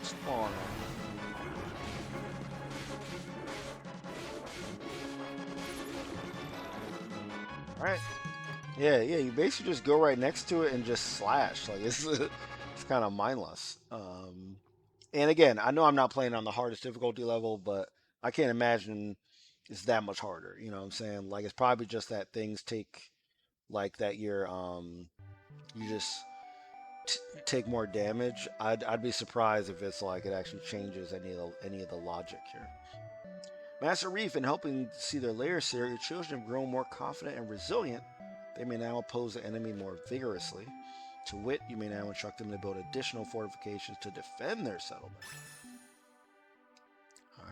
Spawner. Alright. Yeah, yeah, you basically just go right next to it and just slash. Like it's kind of mindless. And again, I know I'm not playing on the hardest difficulty level, but I can't imagine it's that much harder. You know what I'm saying? Like it's probably just that things take like that you just take more damage. I'd be surprised if it's like it actually changes any of the logic here. Master Reef, in helping see their layers here, your children have grown more confident and resilient. They may now oppose the enemy more vigorously. To wit, you may now instruct them to build additional fortifications to defend their settlement.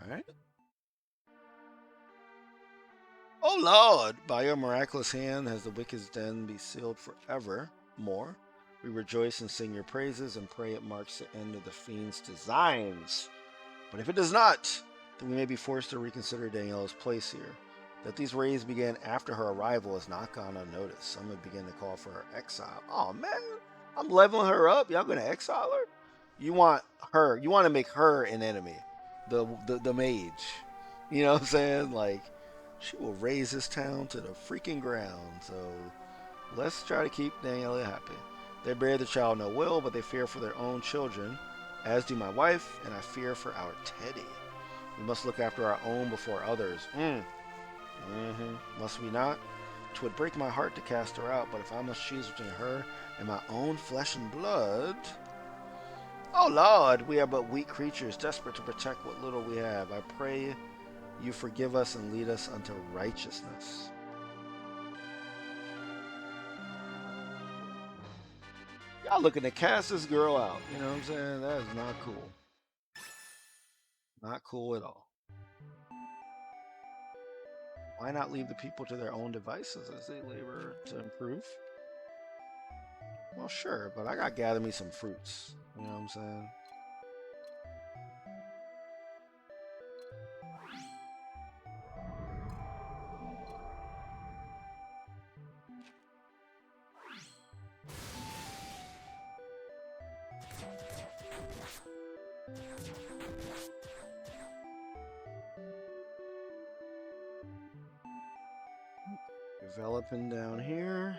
Alright. Oh Lord! By your miraculous hand has the wicked's den be sealed forever. More. We rejoice and sing your praises and pray it marks the end of the fiend's designs. But if it does not, then we may be forced to reconsider Daniela's place here. That these raids began after her arrival has not gone unnoticed. Some have begun to call for her exile. Oh man, I'm leveling her up. Y'all gonna exile her? You want her? You want to make her an enemy? The mage. You know what I'm saying? Like she will raise this town to the freaking ground. So let's try to keep Daniela happy. They bear the child no will, but they fear for their own children, as do my wife, and I fear for our Teddy. We must look after our own before others. Must we not? 'Twould break my heart to cast her out, but if I must choose between her and my own flesh and blood... Oh Lord, we are but weak creatures, desperate to protect what little we have. I pray you forgive us and lead us unto righteousness. Y'all looking to cast this girl out. You know what I'm saying? That is not cool. Not cool at all. Why not leave the people to their own devices as they labor to improve? Well, sure, but I gotta gather me some fruits. You know what I'm saying? Developing down here.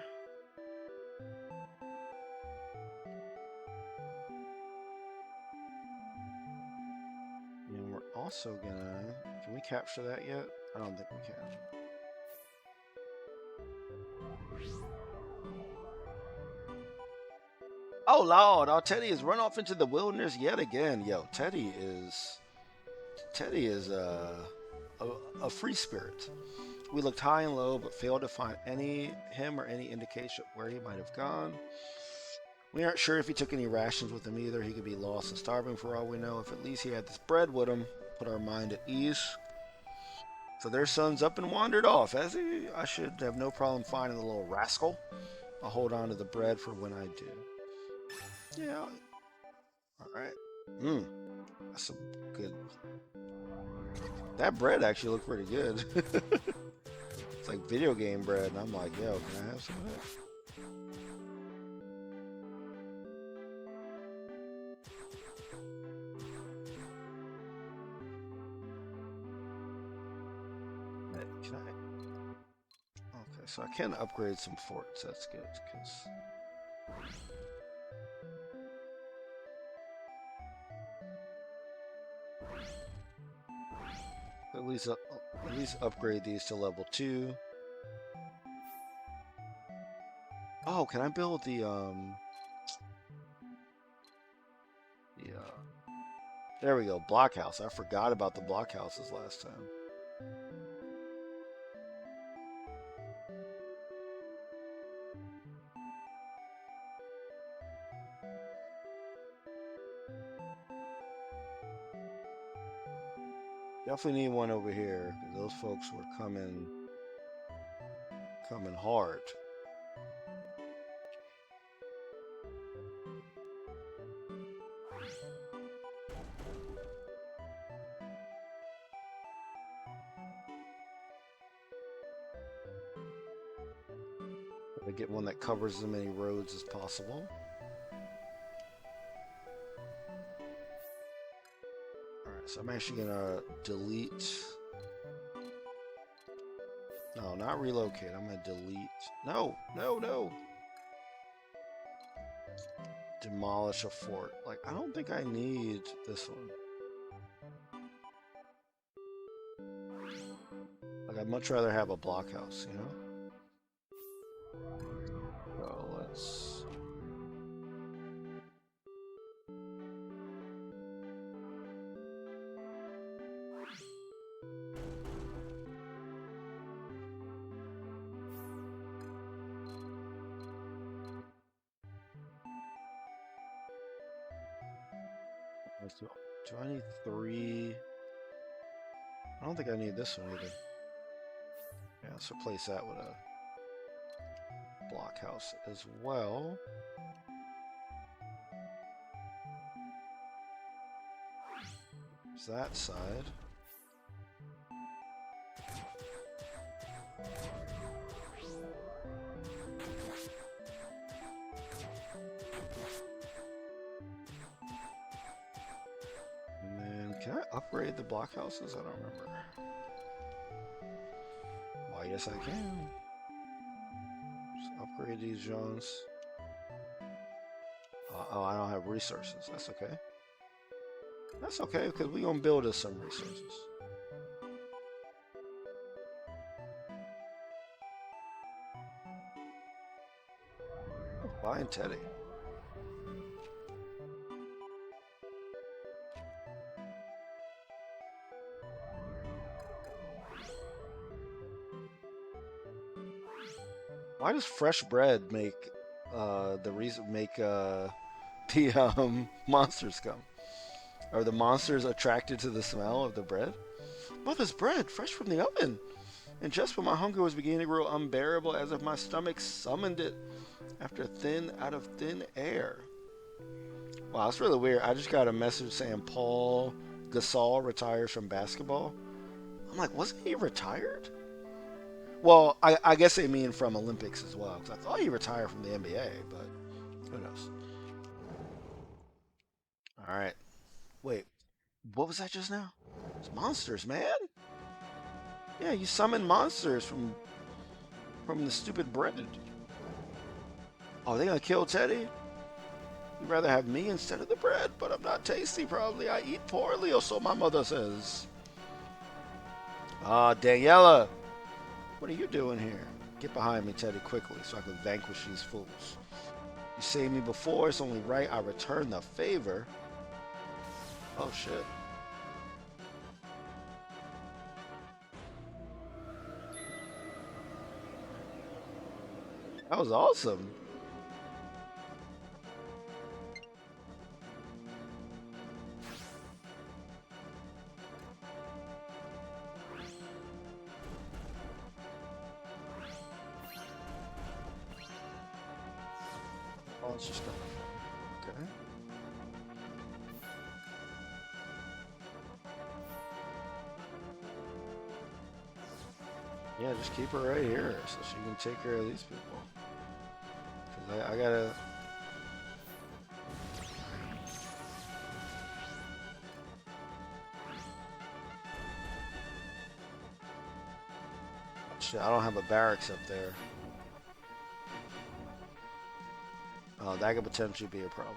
And we're also gonna... Can we capture that yet? I don't think we can. Oh Lord, our Teddy has run off into the wilderness yet again. Yo, Teddy is a free spirit. We looked high and low, but failed to find him or any indication where he might have gone. We aren't sure if he took any rations with him either. He could be lost and starving for all we know. If at least he had this bread with him. Put our mind at ease. So their son's up and wandered off, has he? I should have no problem finding the little rascal. I'll hold on to the bread for when I do. Yeah. All right. Mmm. That's some good. That bread actually looked pretty good. It's like video game bread, and I'm like, yo, can I have some of that? Can I? Okay, so I can upgrade some forts. That's good, because at least upgrade these to level 2. Oh, can I build the there we go, blockhouse. I forgot about the blockhouses last time. Definitely need one over here, because those folks were coming hard. Gotta get one that covers as many roads as possible. Alright, so I'm actually gonna delete. No, not relocate. I'm gonna delete. No, no, no. Demolish a fort. Like, I don't think I need this one. Like, I'd much rather have a blockhouse, you know? So let's. Do I need 3? I don't think I need this one either. Yeah, let's replace that with a blockhouse as well. There's that side. And then, can I upgrade the blockhouses? I don't remember. Why, yes I can. Just upgrade these Jones. Oh, I don't have resources. That's okay. That's okay, because we're going to build us some resources. Oh, buying Teddy. Why does fresh bread make the monsters come? Are the monsters attracted to the smell of the bread? Mother's bread, fresh from the oven. And just when my hunger was beginning to grow unbearable, as if my stomach summoned it out of thin air. Wow, that's really weird. I just got a message saying Paul Gasol retires from basketball. I'm like, wasn't he retired? Well, I guess they mean from Olympics as well, because I thought he retired from the NBA, but who knows? All right. Wait, what was that just now? It's monsters, man. Yeah, you summon monsters from the stupid bread. Oh, they gonna kill Teddy? You'd rather have me instead of the bread, but I'm not tasty, probably. I eat poorly, or so my mother says. Ah, Daniela, what are you doing here? Get behind me, Teddy, quickly, so I can vanquish these fools. You saved me before, it's only right I return the favor. Oh, shit. That was awesome. it's just not okay. Yeah, just keep her right here so she can take care of these people. Cause I gotta. Shit, I don't have a barracks up there. Oh, that could potentially be a problem.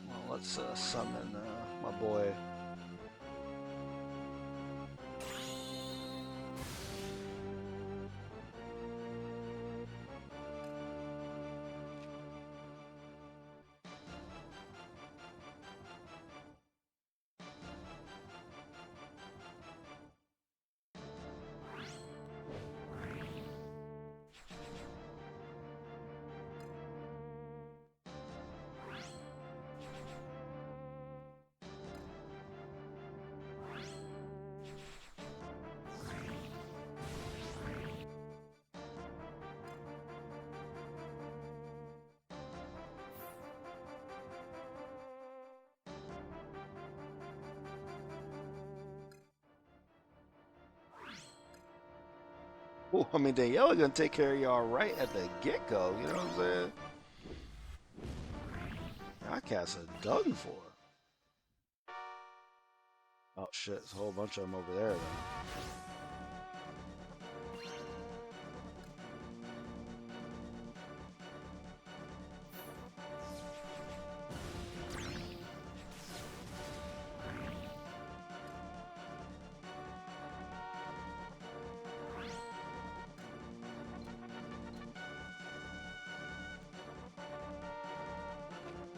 Well, let's summon my boy. Ooh, I mean, Daniela gonna take care of y'all right at the get-go. You know what I'm saying? I cast a done for. Oh shit, there's a whole bunch of them over there. Then.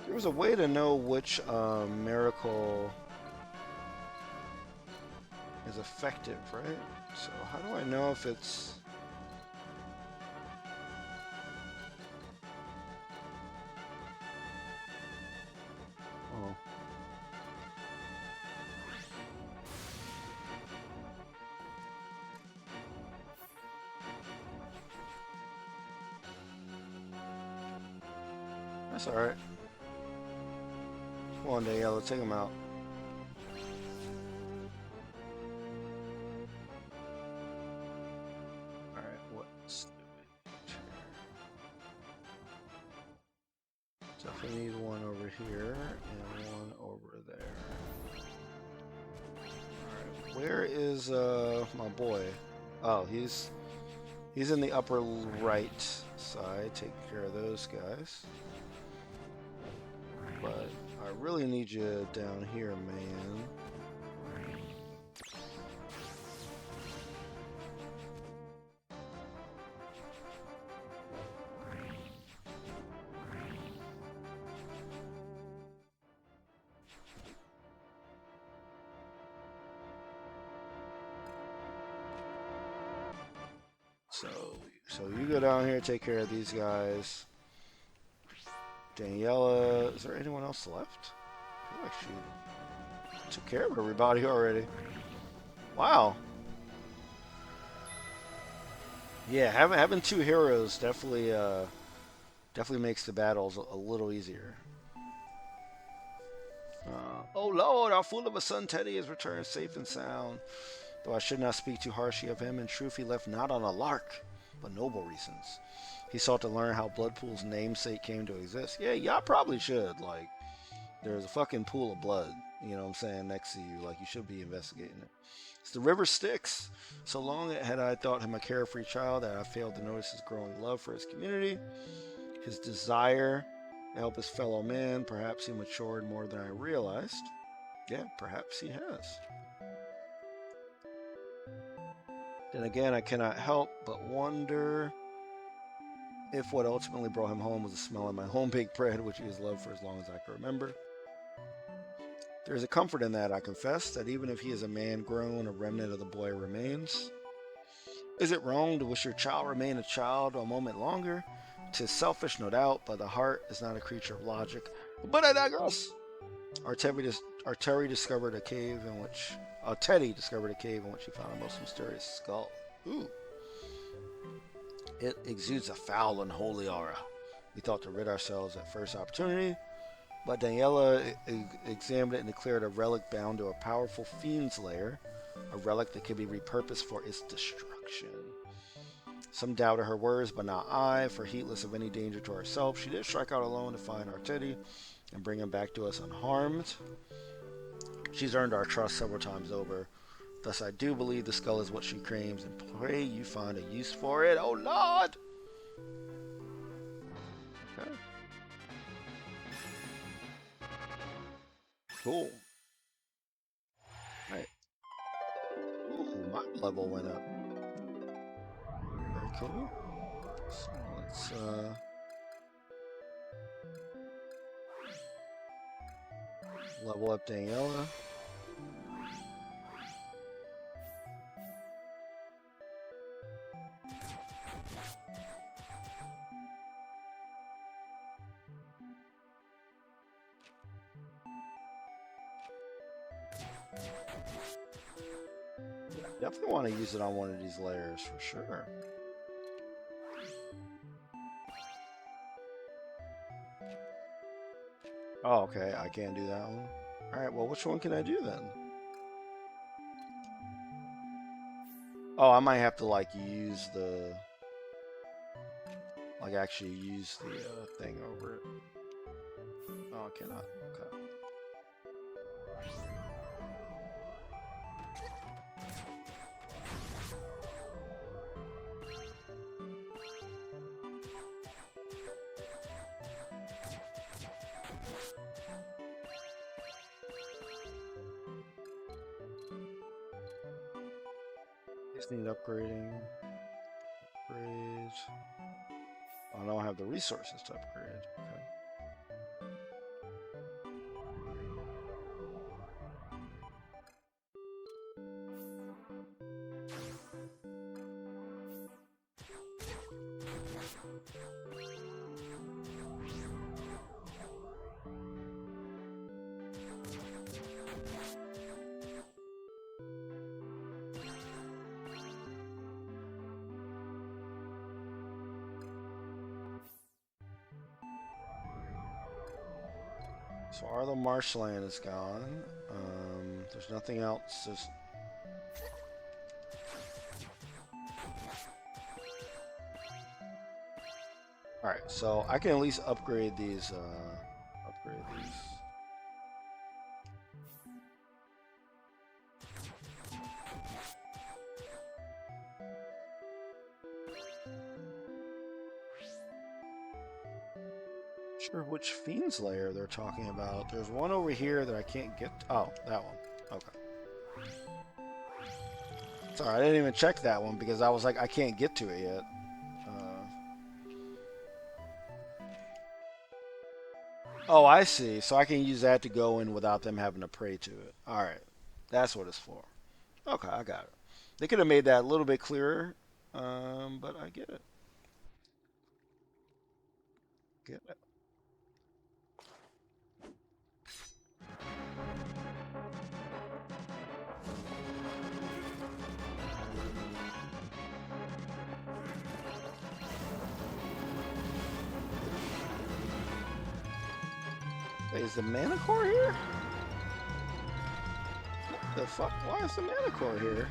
There was a way to know which miracle is effective, right? So how do I know if it's... Oh. That's alright. Come on, Daniela, take him out. Alright, what's the definitely need one over here and one over there. Alright, where is my boy? Oh, he's in the upper right side, taking care of those guys. But I really need you down here, man. So you go down here, take care of these guys. Daniela, is there anyone else left? I feel like she took care of everybody already. Wow. Yeah, having two heroes definitely makes the battles a little easier. Oh Lord, our fool of a son Teddy has returned safe and sound. Though I should not speak too harshly of him, in truth he left not on a lark, but noble reasons. He sought to learn how Bloodpool's namesake came to exist. Yeah, y'all probably should. Like, there's a fucking pool of blood, you know what I'm saying, next to you. Like, you should be investigating it. It's the river Styx. So long had I thought him a carefree child that I failed to notice his growing love for his community, his desire to help his fellow man. Perhaps he matured more than I realized. Yeah, perhaps he has. Then again, I cannot help but wonder if what ultimately brought him home was the smell of my home-baked bread, which he has loved for as long as I can remember. There is a comfort in that, I confess, that even if he is a man grown, a remnant of the boy remains. Is it wrong to wish your child remain a child a moment longer? 'Tis selfish, no doubt, but the heart is not a creature of logic. But I digress. Teddy discovered a cave in which he found a most mysterious skull. Ooh. It exudes a foul, unholy aura. We thought to rid ourselves at first opportunity, but Daniela examined it and declared a relic bound to a powerful fiend's lair, a relic that could be repurposed for its destruction. Some doubted her words, but not I, for heedless of any danger to herself, she did strike out alone to find our Teddy and bring him back to us unharmed. She's earned our trust several times over. Thus, I do believe the skull is what she claims, and pray you find a use for it. Oh, Lord! Okay. Cool. Right. Ooh, my level went up. Very cool. So let's level up Daniela. Definitely want to use it on one of these layers for sure. Oh, okay. I can't do that one. All right. Well, which one can I do then? Oh, I might have to like use the actually use the thing over it. Oh, I cannot. Okay. Just need upgrading. Upgrade. Oh, I don't have the resources to upgrade. Okay. So Arlo Marshland is gone. There's nothing else. Just... All right, so I can at least upgrade these. Upgrade these. Sure, which Fiend's Lair they're talking about. There's one over here that I can't get. Oh, that one. Okay. Sorry, I didn't even check that one because I was like, I can't get to it yet. Oh, I see. So I can use that to go in without them having to pray to it. All right. That's what it's for. Okay, I got it. They could have made that a little bit clearer, but I get it. Get it. Wait, is the mana core here? What the fuck? Why is the mana core here?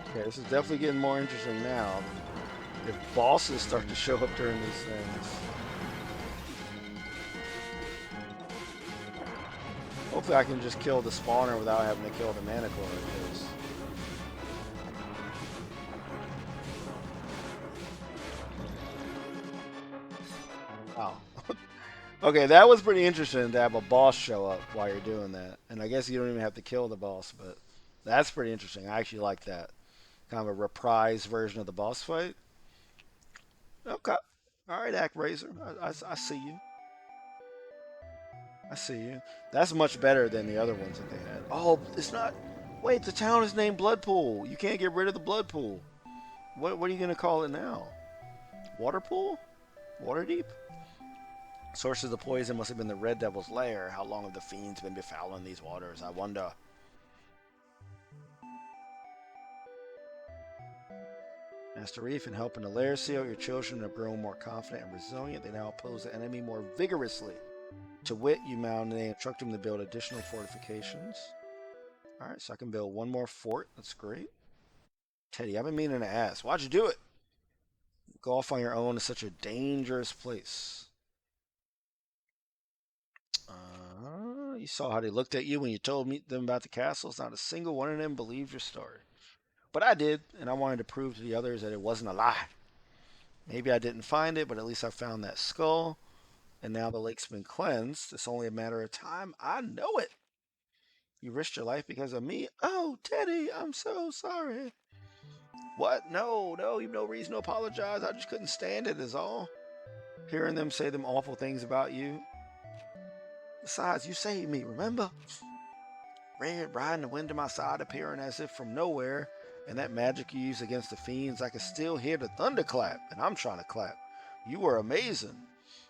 Okay, this is definitely getting more interesting now. If bosses start to show up during these things. Hopefully I can just kill the spawner without having to kill the mana core. Because... Wow. Okay, that was pretty interesting to have a boss show up while you're doing that. And I guess you don't even have to kill the boss, but that's pretty interesting. I actually like that. Kind of a reprise version of the boss fight. Okay. All right, Actraiser. I see you. I see you. That's much better than the other ones that they had. Oh, it's not. Wait, the town is named Bloodpool. You can't get rid of the Bloodpool. What are you going to call it now? Waterpool? Waterdeep? Source of the poison must have been the Red Devil's lair. How long have the fiends been befouling these waters? I wonder. Master Reef, in helping the lair seal, your children have grown more confident and resilient. They now oppose the enemy more vigorously. To wit, you now instruct them to build additional fortifications. Alright, so I can build one more fort. That's great. Teddy, I've been meaning to ask. Why'd you do it? Go off on your own is such a dangerous place. You saw how they looked at you when you told me them about the castles. Not a single one of them believed your story. But I did, and I wanted to prove to the others that it wasn't a lie. Maybe I didn't find it, but at least I found that skull. And now the lake's been cleansed. It's only a matter of time. I know it. You risked your life because of me. Oh, Teddy, I'm so sorry. What? No, no, you've no reason to apologize. I just couldn't stand it, is all. Hearing them say them awful things about you. Besides, you saved me, remember? Red riding the wind to my side, appearing as if from nowhere, and that magic you used against the fiends, I could still hear the thunderclap, and I'm trying to clap. You were amazing.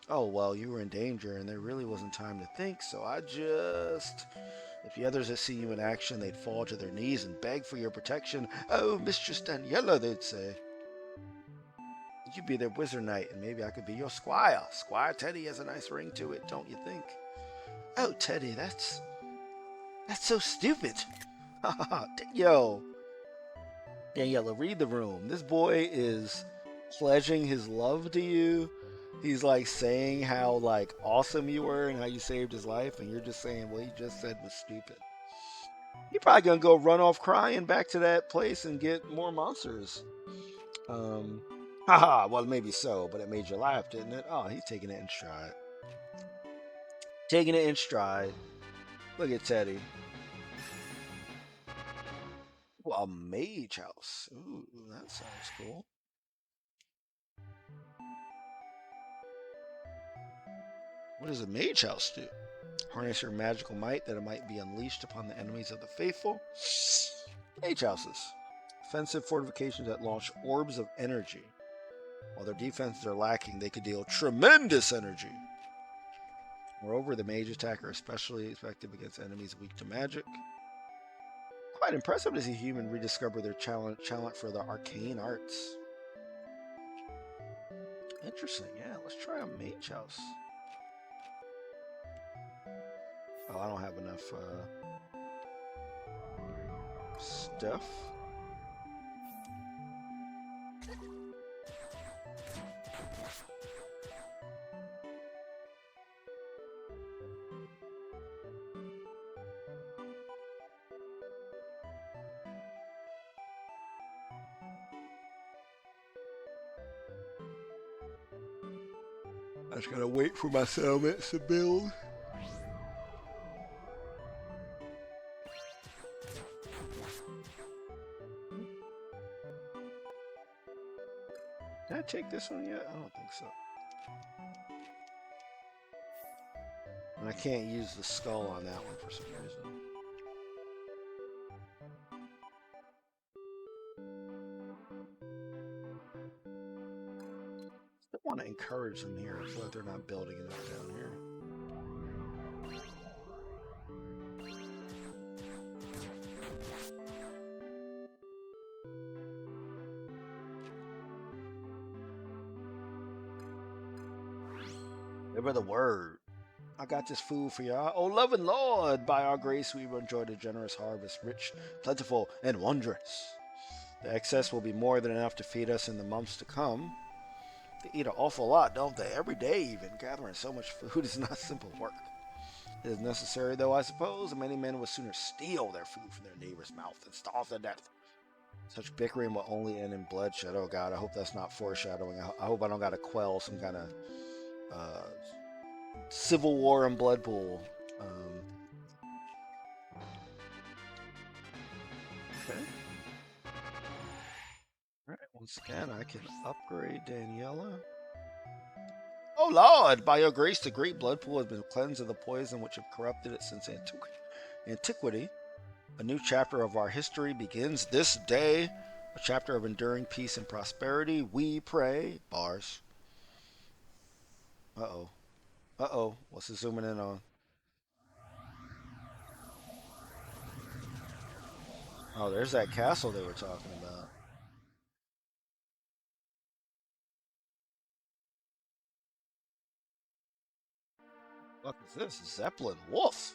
Oh, well, you were in danger, and there really wasn't time to think, so I just... If the others had seen you in action, they'd fall to their knees and beg for your protection. Oh, Mistress Daniela, they'd say. You'd be their wizard knight, and maybe I could be your squire. Squire Teddy has a nice ring to it, don't you think? Oh, Teddy, that's so stupid. Yo, Daniela, read the room. This boy is pledging his love to you. He's like saying how like awesome you were and how you saved his life, and you're just saying what he just said was stupid. You're probably gonna go run off crying back to that place and get more monsters. Um, Haha. Well, maybe so, but it made you laugh, didn't it? Oh, he's taking it in stride. Taking it in stride. Look at Teddy. Well, a mage house. Ooh, that sounds cool. What does a mage house do? Harness your magical might that it might be unleashed upon the enemies of the faithful. Mage houses. Offensive fortifications that launch orbs of energy. While their defenses are lacking, they could deal tremendous energy. Moreover, the mage attack are especially effective against enemies weak to magic. Quite impressive to see humans rediscover their talent for the arcane arts. Interesting, yeah. Let's try a mage house. Oh, I don't have enough stuff. I just gotta wait for my settlements to build. Did I take this one yet? I don't think so. And I can't use the skull on that one for some reason. I want to encourage them here. I feel like they're not building enough down here. Remember the word. I got this food for y'all. Oh, loving Lord, by our grace we will enjoy the generous harvest, rich, plentiful, and wondrous. The excess will be more than enough to feed us in the months to come. They eat an awful lot, don't they? Every day, even. Gathering so much food is not simple work. It is necessary, though, I suppose, and many men would sooner steal their food from their neighbor's mouth than starve to death. Such bickering will only end in bloodshed. Oh, God, I hope that's not foreshadowing. I hope I don't got to quell some kind of uh, civil war and blood pool. Okay. Alright, once again, I can upgrade Daniela. Oh Lord, by your grace, the great blood pool has been cleansed of the poison which have corrupted it since antiquity. A new chapter of our history begins this day. A chapter of enduring peace and prosperity. We pray. Bars. Uh-oh. Uh-oh. What's it zooming in on? Oh, there's that castle they were talking about. What is this? Zeppelin Wolf.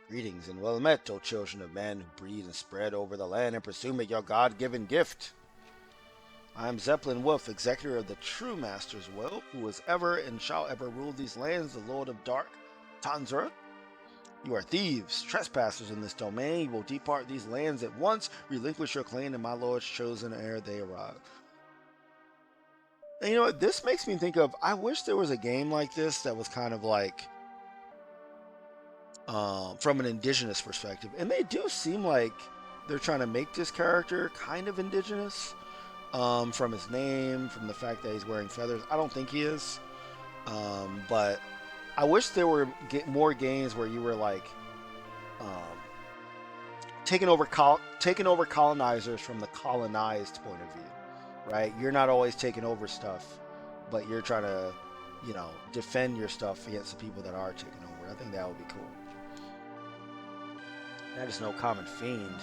Greetings and well met, O children of men who breed and spread over the land and presume it your God-given gift. I am Zeppelin Wolf, executor of the true Master's will, who has ever and shall ever rule these lands, the Lord of Dark, Tanzra. You are thieves, trespassers in this domain. You will depart these lands at once, relinquish your claim to my lord's chosen ere they arrive. And you know what? This makes me think of. I wish there was a game like this that was kind of like, from an indigenous perspective. And they do seem like they're trying to make this character kind of indigenous, from his name, from the fact that he's wearing feathers. I don't think he is. But I wish there were more games where you were like, um, taking over colonizers from the colonized point of view, right? You're not always taking over stuff, but you're trying to, defend your stuff against the people that are taking over. I think that would be cool. That is no common fiend.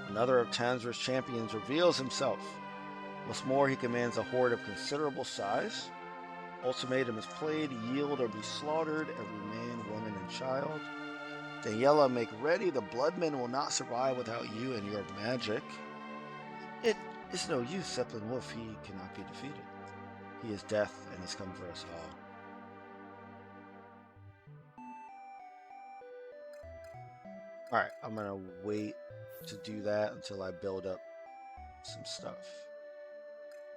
Another of Tanzra's champions reveals himself. What's more, he commands a horde of considerable size. Ultimatum is played, yield or be slaughtered, every man, woman, and child. Daniela, make ready, the Bloodmen will not survive without you and your magic. It is no use, Zeppelin Wolf, he cannot be defeated. He is death and has come for us all. Alright, I'm gonna wait to do that until I build up some stuff.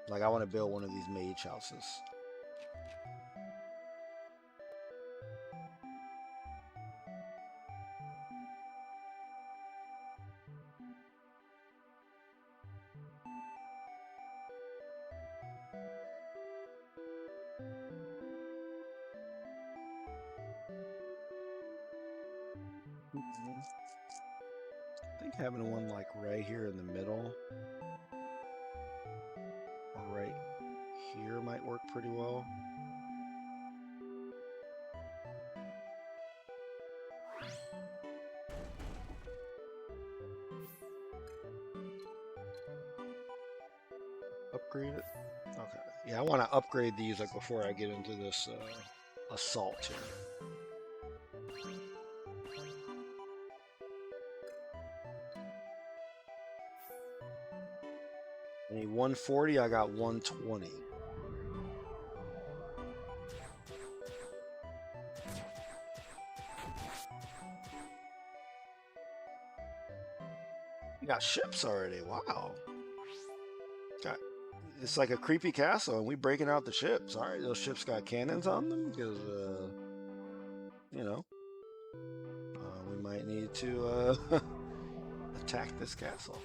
Like, I want to build one of these mage houses. I think having one like right here in the middle or right here might work pretty well. Upgrade it. Okay. Yeah, I want to upgrade these like before I get into this assault here. I need 140. I got 120. We got ships already. Wow. Got, it's like a creepy castle, and we breaking out the ships. All right, those ships got cannons on them because, you know, we might need to attack this castle.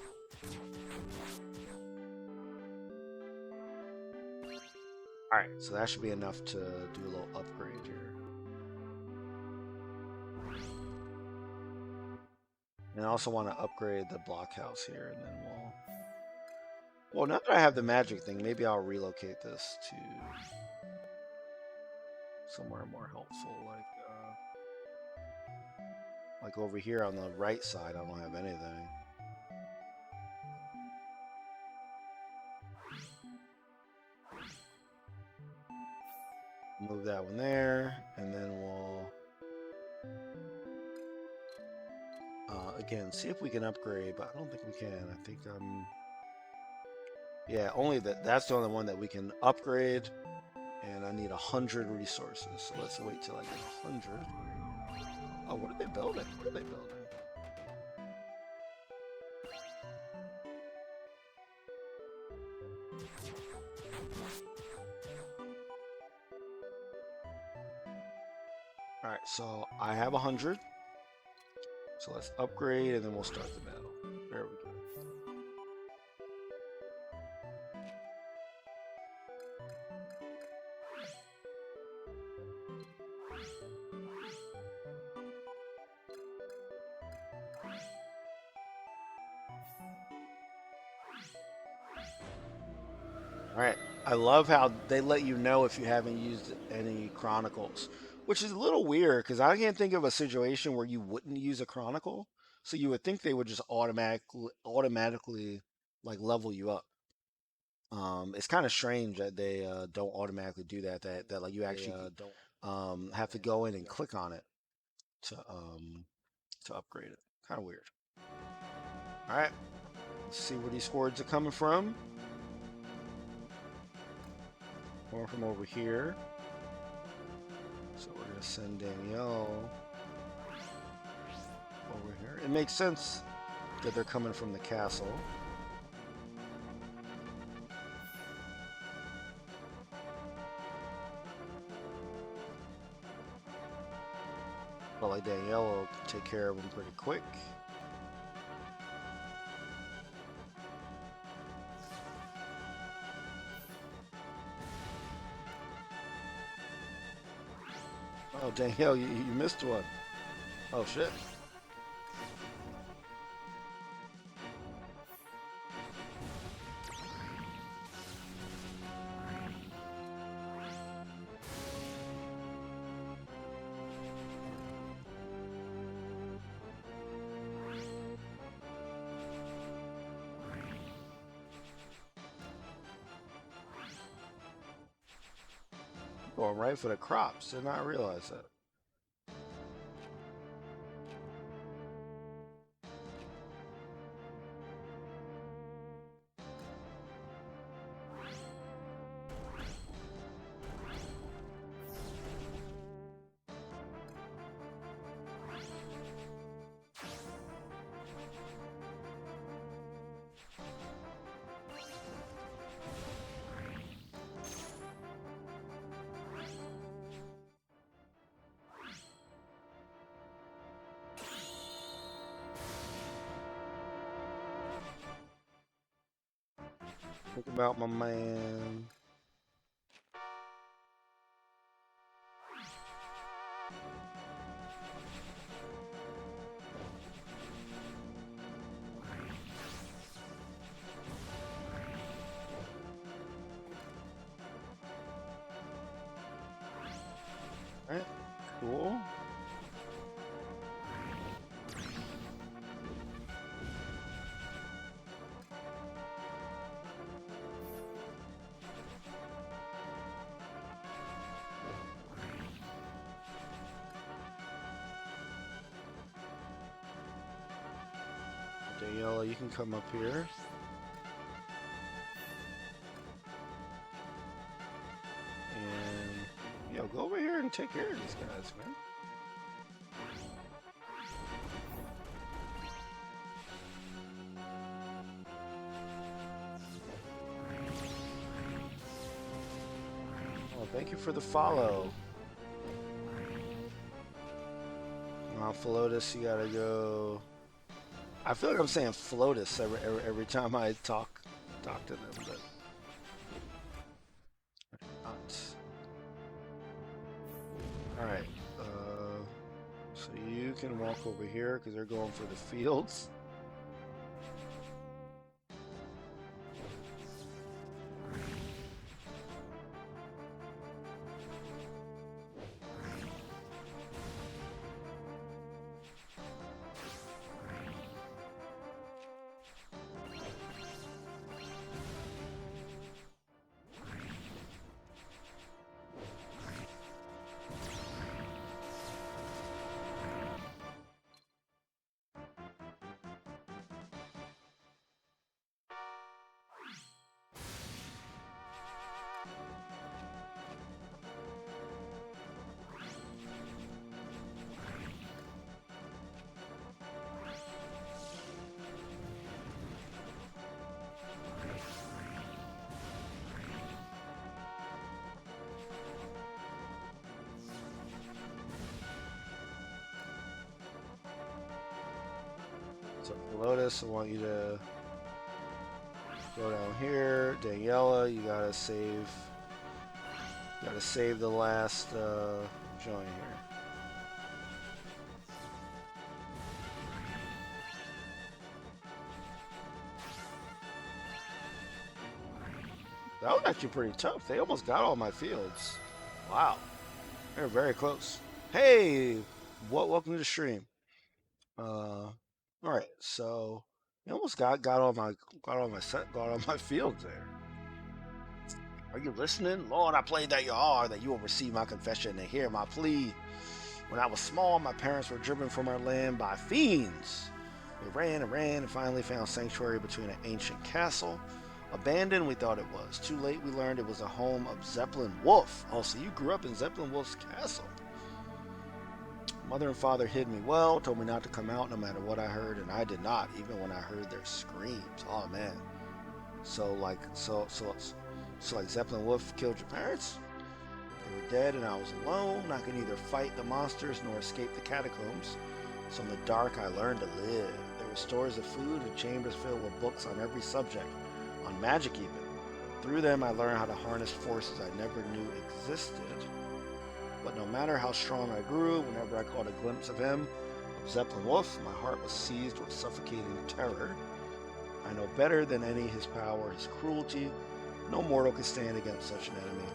All right, so that should be enough to do a little upgrade here. And I also want to upgrade the blockhouse here, and then we'll. Well, now that I have the magic thing, maybe I'll relocate this to somewhere more helpful, like over here on the right side. I don't have anything. Move that one there, and then we'll again see if we can upgrade, but I don't think we can. I think yeah, only that's the only one that we can upgrade, and I need 100 resources. So let's wait till I get 100. Oh, what are they building? What are they building? All right, so I have 100. So let's upgrade, and then we'll start the battle. There we go. All right. I love how they let you know if you haven't used any chronicles. Which is a little weird because I can't think of a situation where you wouldn't use a Chronicle. So you would think they would just automatically like level you up. It's kind of strange that they don't automatically do that. That like you actually have to go in and click on it to upgrade it. Kind of weird. All right, let's see where these swords are coming from. More from over here. So we're gonna send Danielle over here. It makes sense that they're coming from the castle. But like Danielle will take care of them pretty quick. Oh, Danielle, you missed one. Oh, shit. Going right for the crops. Did not realize that. Think about my man. Alright, cool. Daniela, you can come up here. And, yo, go over here and take care of these guys, man. Oh, thank you for the follow. Flotus, you gotta go. I feel like I'm saying Flotus every time I talk to them, but not. All right. So you can walk over here because they're going for the fields. So Lotus, I want you to go down here. Daniela, you gotta save. You gotta save the last joint here. That was actually pretty tough. They almost got all my fields. Wow. They're very close. Hey, welcome to the stream. All right, so you almost got all my fields there. Are you listening? Lord, I pray that you are, that you will receive my confession and hear my plea. When I was small, my parents were driven from our land by fiends. We ran and ran and finally found sanctuary between an ancient castle. Abandoned, we thought it was. Too late, we learned it was a home of Zeppelin Wolf. Oh, so you grew up in Zeppelin Wolf's castle. Mother and father hid me well, told me not to come out no matter what I heard, and I did not, even when I heard their screams. Oh man. So like Zeppelin Wolf killed your parents? They were dead and I was alone. I could neither fight the monsters nor escape the catacombs. So in the dark I learned to live. There were stores of food and chambers filled with books on every subject, on magic even. Through them I learned how to harness forces I never knew existed. But no matter how strong I grew, whenever I caught a glimpse of him, of Zeppelin Wolf, my heart was seized with suffocating terror. I know better than any his power, his cruelty. No mortal can stand against such an enemy.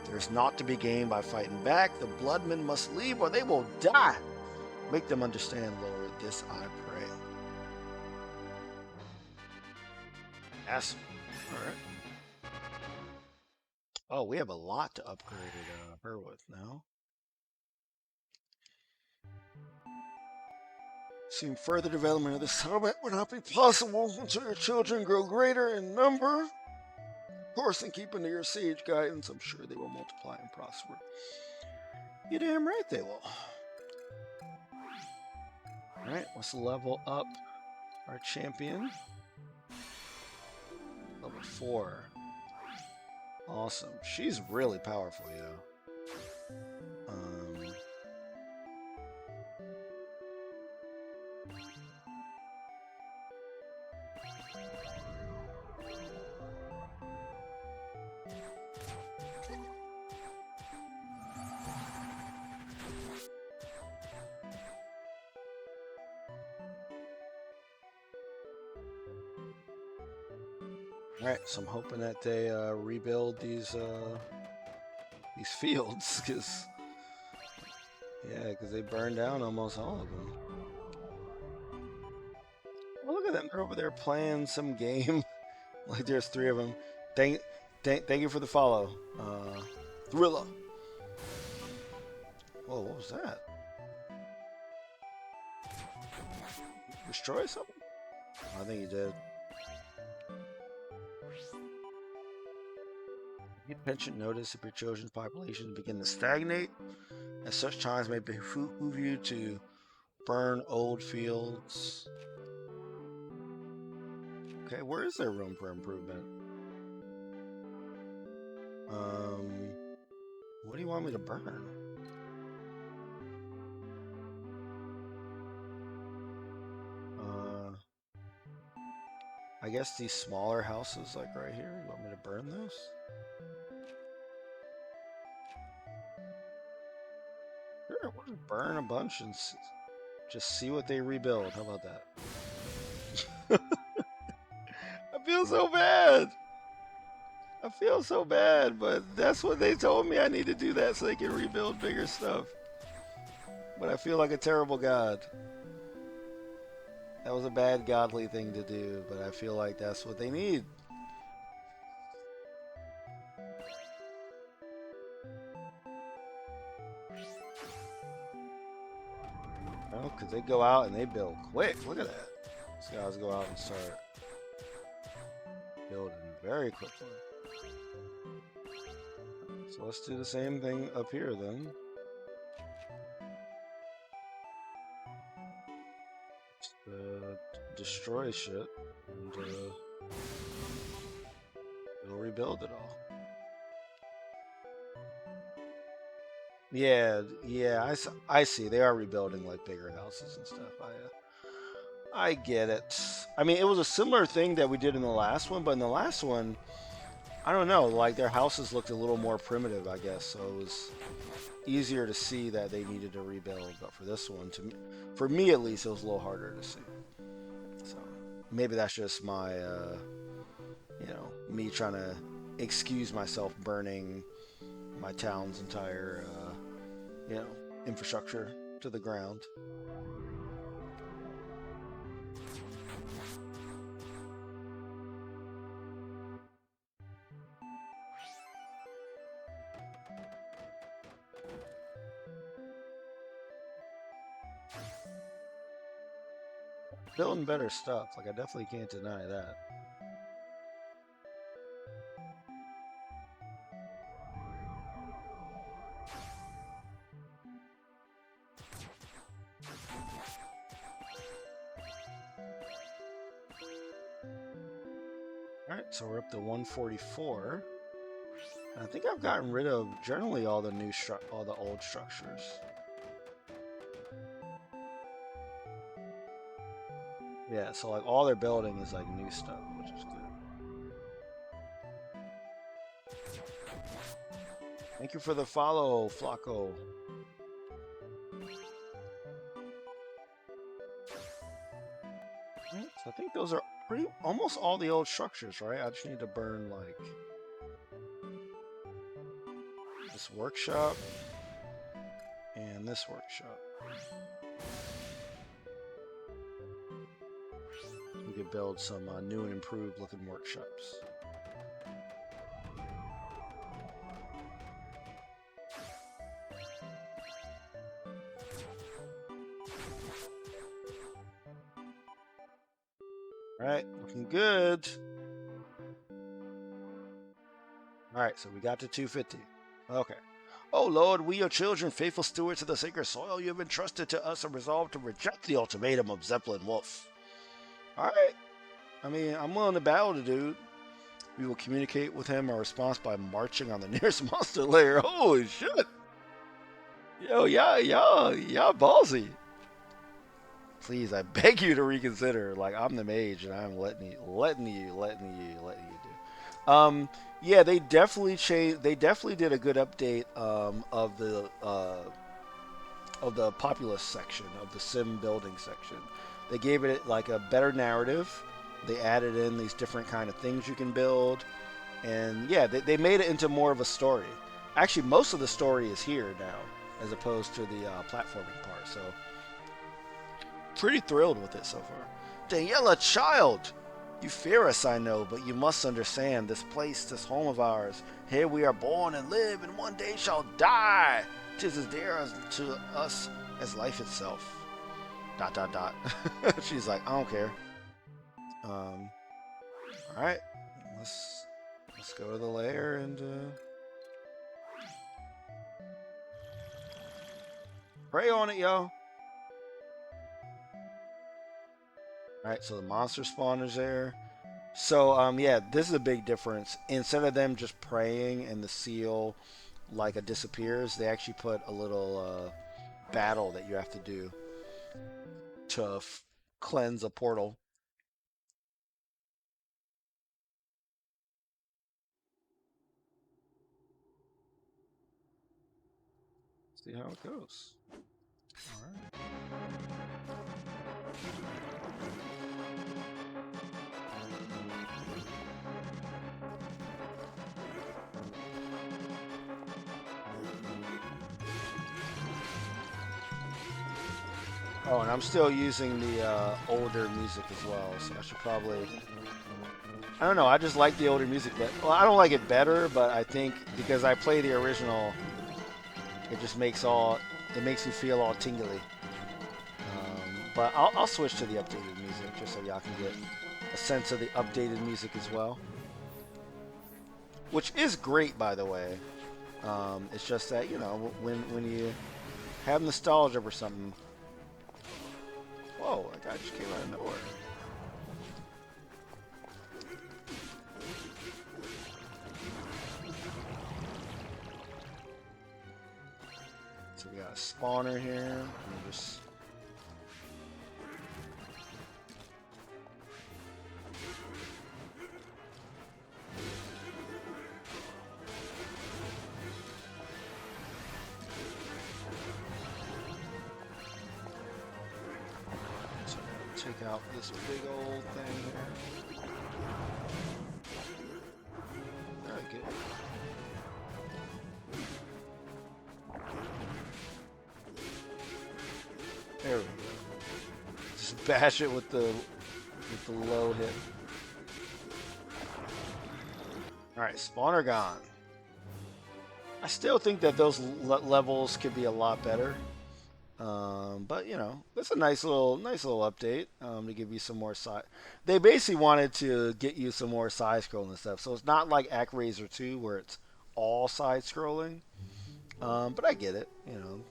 There is naught to be gained by fighting back. The bloodmen must leave or they will die. Make them understand, Lord, this I pray. Awesome. All right. Oh, we have a lot to upgrade her with now. Seem further development of the settlement would not be possible until your children grow greater in number. Of course, in keeping to your sage guidance, I'm sure they will multiply and prosper. You're damn right they will. Alright, let's level up our champion. Level 4. Awesome. She's really powerful, you know. Alright, so I'm hoping that they rebuild these fields, because they burned down almost all of them. Oh, look at them! They're over there playing some game. Like there's 3 of them. Thank you for the follow, Thrilla. Whoa, what was that? Destroy something? I think he did. Get pension notice if your children's population begin to stagnate. At such times may behoove you to burn old fields. Okay, where is there room for improvement? What do you want me to burn? I guess these smaller houses, like right here. You want me to burn those? Sure, we'll just burn a bunch and just see what they rebuild. How about that? I feel so bad. I feel so bad, but that's what they told me. I need to do that so they can rebuild bigger stuff. But I feel like a terrible god. That was a bad godly thing to do, but I feel like that's what they need. Oh, because they go out and they build quick. Look at that. These guys go out and start building very quickly. So let's do the same thing up here then. Destroy shit and it'll rebuild it all. Yeah, I see. They are rebuilding like bigger houses and stuff. I get it. I mean, it was a similar thing that we did in the last one, but in the last one, I don't know, like their houses looked a little more primitive, I guess. So it was easier to see that they needed to rebuild. But for this one, for me at least, it was a little harder to see. So maybe that's just my, me trying to excuse myself burning my town's entire, you know, infrastructure to the ground. Building better stuff. Like, I definitely can't deny that. Alright, so we're up to 144. And I think I've gotten rid of generally all the all the old structures. Yeah, so like all they're building is like new stuff, which is good. Thank you for the follow, Flacco. So I think those are almost all the old structures, right? I just need to burn like this workshop and this workshop. We could build some new and improved looking workshops. All right, looking good. All right, so we got to 250. Okay. Oh Lord, we your children, faithful stewards of the sacred soil you have entrusted to us, are resolved to reject the ultimatum of Zeppelin Wolf. All right. I mean, I'm willing to battle the dude. We will communicate with him our response by marching on the nearest monster lair. Holy shit! Yo, y'all ballsy. Please, I beg you to reconsider. Like, I'm the mage, and I'm letting you do. Yeah, they definitely changed. They definitely did a good update of the populous section of the sim building section. They gave it like a better narrative. They added in these different kind of things you can build, and yeah, they made it into more of a story. Actually, most of the story is here now, as opposed to the platforming part. So, pretty thrilled with it so far. Daniela, child, you fear us, I know, but you must understand this place, this home of ours. Here we are born and live, and one day shall die. 'Tis as dear to us as life itself. ... She's like, I don't care. All right, let's go to the lair and pray on it, yo. All right, so the monster spawner's there. So yeah, this is a big difference. Instead of them just praying and the seal like it disappears, they actually put a little battle that you have to do to cleanse a portal. See how it goes. All right. Oh, and I'm still using the older music as well, so I should probably... I don't know, I just like the older music. Well, I don't like it better, but I think because I play the original, it just makes me feel all tingly. But I'll switch to the updated music just so y'all can get a sense of the updated music as well. Which is great, by the way. It's just that, you know, when you have nostalgia for something... Whoa, that guy just came out of nowhere. So we got a spawner here. And just... Take out this big old thing here. Very good. bash it with the low hit. All right, spawner gone. I still think that those levels could be a lot better. But you know, that's a nice little update to give you some more side. They basically wanted to get you some more side scrolling stuff, so it's not like Actraiser 2 where it's all side scrolling. But I get it. You know,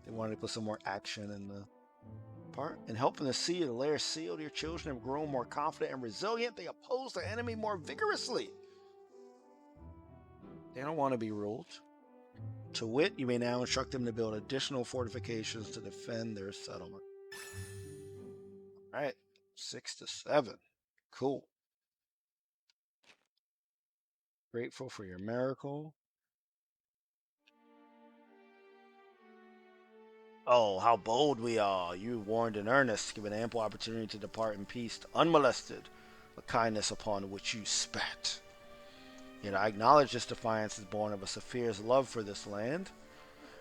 they wanted to put some more action in the part. And helping the sea, the layer sealed, your children have grown more confident and resilient. They oppose the enemy more vigorously. They don't want to be ruled. To wit, you may now instruct them to build additional fortifications to defend their settlement. All right, 6 to 7. Cool. Grateful for your miracle. Oh, how bold we are. You warned in earnest, given ample opportunity to depart in peace, unmolested, a kindness upon which you spat. Yet I acknowledge this defiance is born of a Saphir's love for this land.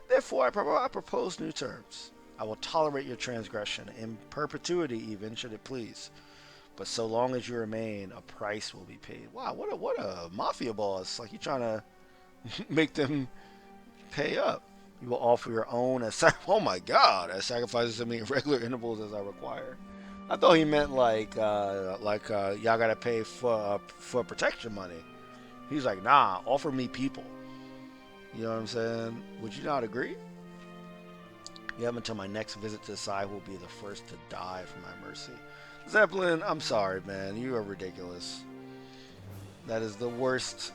Therefore, I propose new terms. I will tolerate your transgression, in perpetuity even, should it please. But so long as you remain, a price will be paid. Wow, what a mafia boss! Like, you trying to make them pay up. You will offer your own as oh my god, as sacrifices to me in regular intervals as I require. I thought he meant y'all gotta pay for protection money. He's like, nah, offer me people. You know what I'm saying? Would you not agree? You have until my next visit to the side will be the first to die for my mercy. Zeppelin, I'm sorry, man. You are ridiculous. That is the worst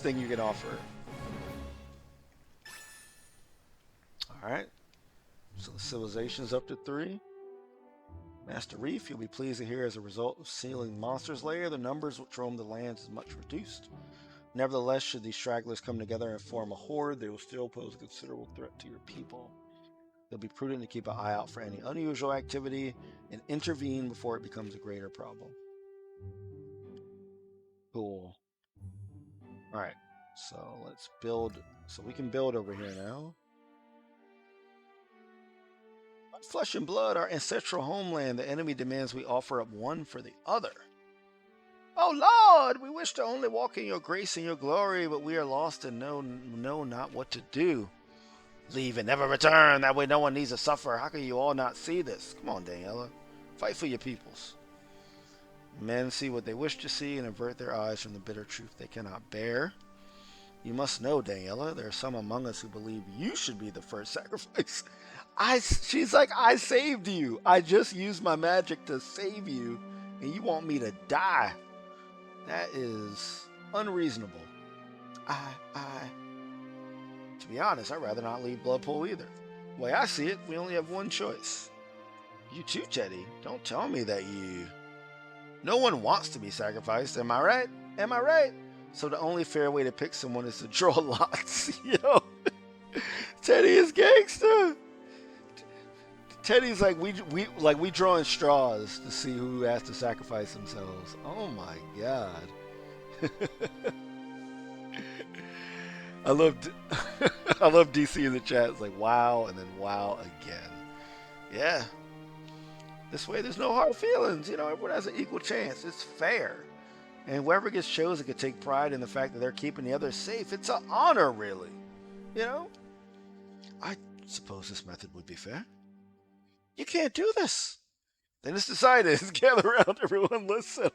thing you can offer. Alright. So the civilization's up to 3. Master Reef, you'll be pleased to hear as a result of sealing Monster's Lair, the numbers which roam the lands is much reduced. Nevertheless, should these stragglers come together and form a horde, they will still pose a considerable threat to your people. It'll be prudent to keep an eye out for any unusual activity and intervene before it becomes a greater problem. Cool. Alright, so let's build. So we can build over here now. Flesh and blood, our ancestral homeland, the enemy demands we offer up one for the other. Oh Lord, we wish to only walk in your grace and your glory, but we are lost and know not what to do. Leave and never return, that way no one needs to suffer. How can you all not see this? Come on, Daniela. Fight for your peoples. Men see what they wish to see and avert their eyes from the bitter truth they cannot bear. You must know, Daniela, there are some among us who believe you should be the first sacrifice. She's like, I saved you. I just used my magic to save you, and you want me to die. That is unreasonable. To be honest, I'd rather not leave Bloodpool either. The way I see it, we only have one choice. You too, Teddy. Don't tell me that you... No one wants to be sacrificed, am I right? Am I right? So the only fair way to pick someone is to draw lots. Yo, Teddy is gangster. Teddy's like we drawing straws to see who has to sacrifice themselves. Oh my god. I love DC in the chat. It's like wow and then wow again. Yeah. This way there's no hard feelings. You know, everyone has an equal chance. It's fair. And whoever gets chosen can take pride in the fact that they're keeping the others safe. It's an honor, really. You know? I suppose this method would be fair. You can't do this. Then it's decided. Gather around, everyone. Listen.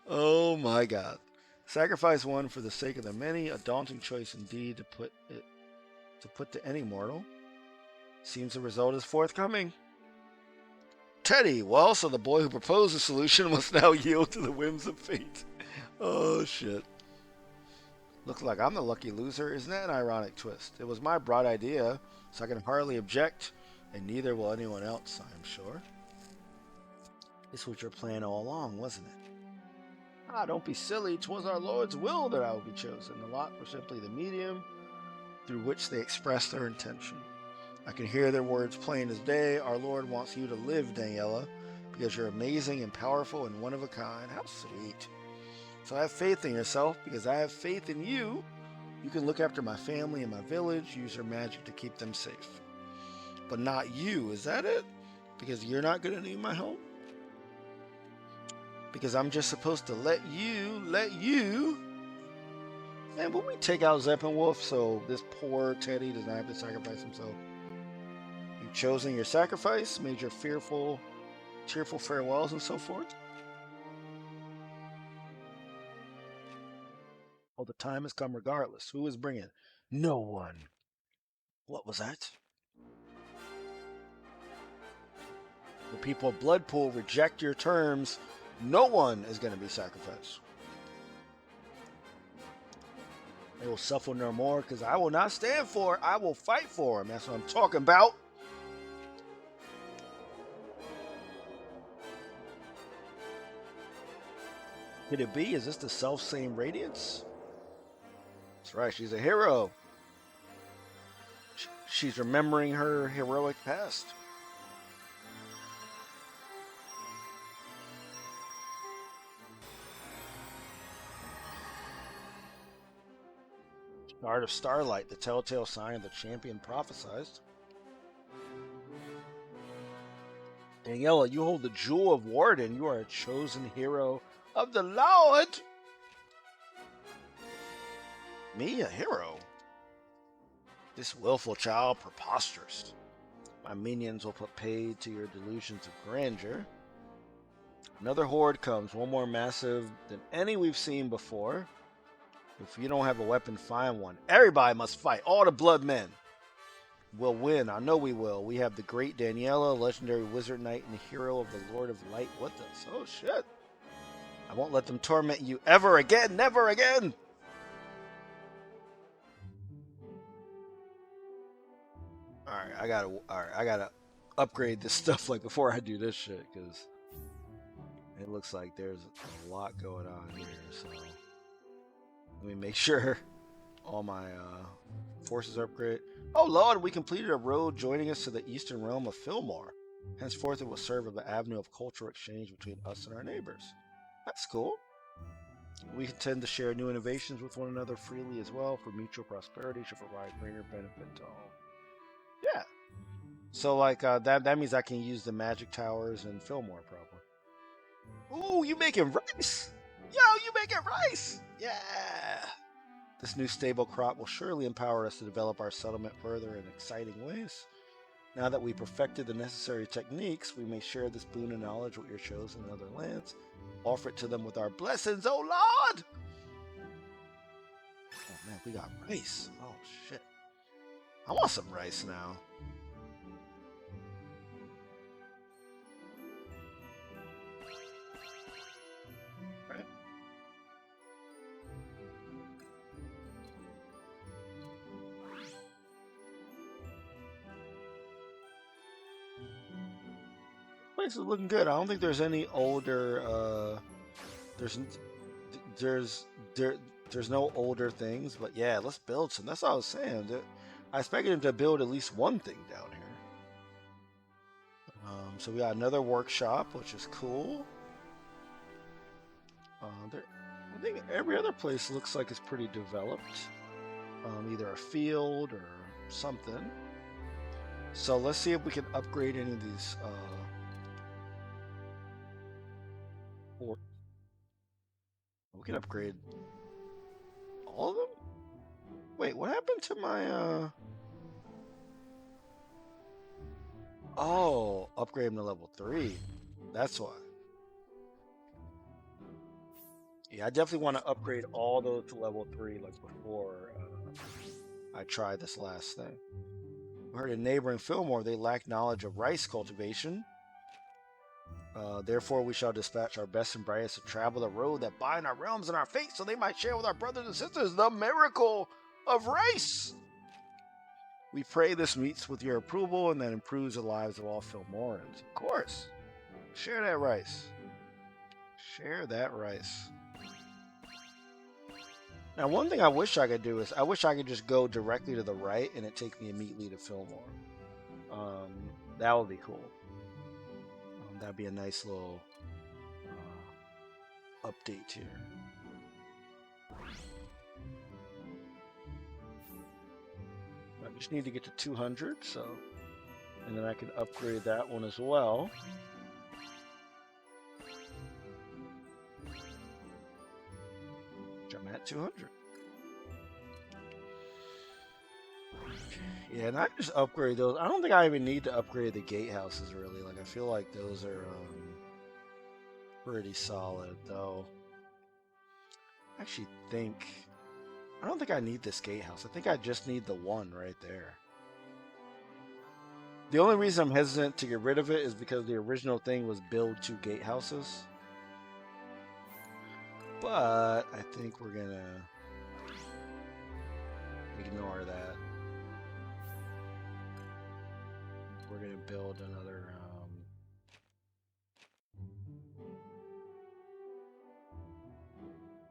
Oh my god. Sacrifice one for the sake of the many. A daunting choice indeed to put to any mortal. Seems the result is forthcoming. Teddy, well, so the boy who proposed the solution must now yield to the whims of fate. Oh, shit. Looks like I'm the lucky loser. Isn't that an ironic twist? It was my bright idea, so I can hardly object, and neither will anyone else, I am sure. This was your plan all along, wasn't it? Ah, don't be silly. 'Twas our Lord's will that I would be chosen. The lot was simply the medium through which they expressed their intention. I can hear their words plain as day. Our Lord wants you to live, Daniela, because you're amazing and powerful and one of a kind. How sweet. So I have faith in yourself because I have faith in you. You can look after my family and my village, use your magic to keep them safe. but not you. Is that it? Because you're not going to need my help? Because I'm just supposed to let you. Man, will we take out Zeppenwolf so this poor Teddy does not have to sacrifice himself? You've chosen your sacrifice, made your tearful farewells and so forth. Oh, the time has come regardless. Who is bringing? No one. What was that? The people of Bloodpool reject your terms. No one is going to be sacrificed. They will suffer no more because I will not stand for it. I will fight for them. That's what I'm talking about. Could it be? Is this the self-same Radiance? That's right. She's a hero. She's remembering her heroic past. Art of Starlight, the telltale sign of the champion prophesized. Daniela, you hold the Jewel of Warden. You are a chosen hero of the Lord. Me, a hero? This willful child, preposterous. My minions will put paid to your delusions of grandeur. Another horde comes, one more massive than any we've seen before. If you don't have a weapon, find one. Everybody must fight. All the blood men will win. I know we will. We have the great Daniela, legendary wizard knight, and the hero of the Lord of Light with us. Oh, shit. I won't let them torment you ever again. Never again. Alright, I gotta upgrade this stuff like before I do this shit, because it looks like there's a lot going on here, so let me make sure all my forces are upgraded. Oh Lord, we completed a road joining us to the eastern realm of Fillmore. Henceforth it will serve as an avenue of cultural exchange between us and our neighbors. That's cool. We intend to share new innovations with one another freely as well, for mutual prosperity should provide greater benefit to all. Yeah. So like that means I can use the magic towers in Fillmore probably. Ooh, you making rice? Yo, you making rice? Yeah. This new stable crop will surely empower us to develop our settlement further in exciting ways. Now that we perfected the necessary techniques, we may share this boon of knowledge with your chosen in other lands. Offer it to them with our blessings, oh Lord! Oh man, we got rice. Oh shit. I want some rice now. Right. Place is looking good. I don't think there's any older there's there's there's no older things, but yeah, let's build some. That's what I was saying. I expected him to build at least one thing down here. So we got another workshop, which is cool. I think every other place looks like it's pretty developed. Either a field or something. So let's see if we can upgrade any of these. We can upgrade all of them? Wait, what happened to my Oh, upgrade them to level 3. That's why. Yeah, I definitely want to upgrade all those to level 3 like before I try this last thing. We heard in neighboring Fillmore they lack knowledge of rice cultivation. Therefore, we shall dispatch our best and brightest to travel the road that bind our realms and our fate, so they might share with our brothers and sisters the miracle of rice. We pray this meets with your approval and that improves the lives of all Fillmorans. Of course. Share that rice. Share that rice. Now, one thing I wish I could do is I wish I could just go directly to the right and it take me immediately to Fillmore. That would be cool. That'd be a nice little update here. I just need to get to 200, so, And then I can upgrade that one as well. Which I'm at 200. Yeah, and I just upgrade those. I don't think I even need to upgrade the gatehouses really. Like I feel like those are pretty solid though. I actually think I don't think I need this gatehouse. I think I just need the one right there. The only reason I'm hesitant to get rid of it is because the original thing was build 2 gatehouses. But I think we're gonna ignore that. We're gonna build another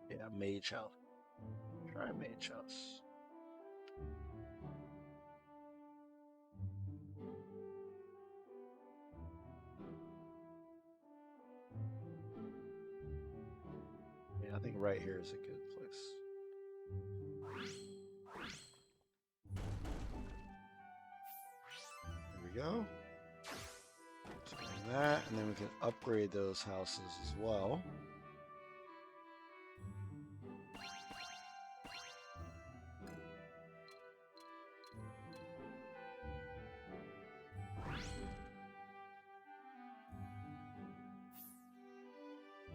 yeah, mage house. Try mage house. Yeah, I think right here is a good place. There we go. So that, and then we can upgrade those houses as well.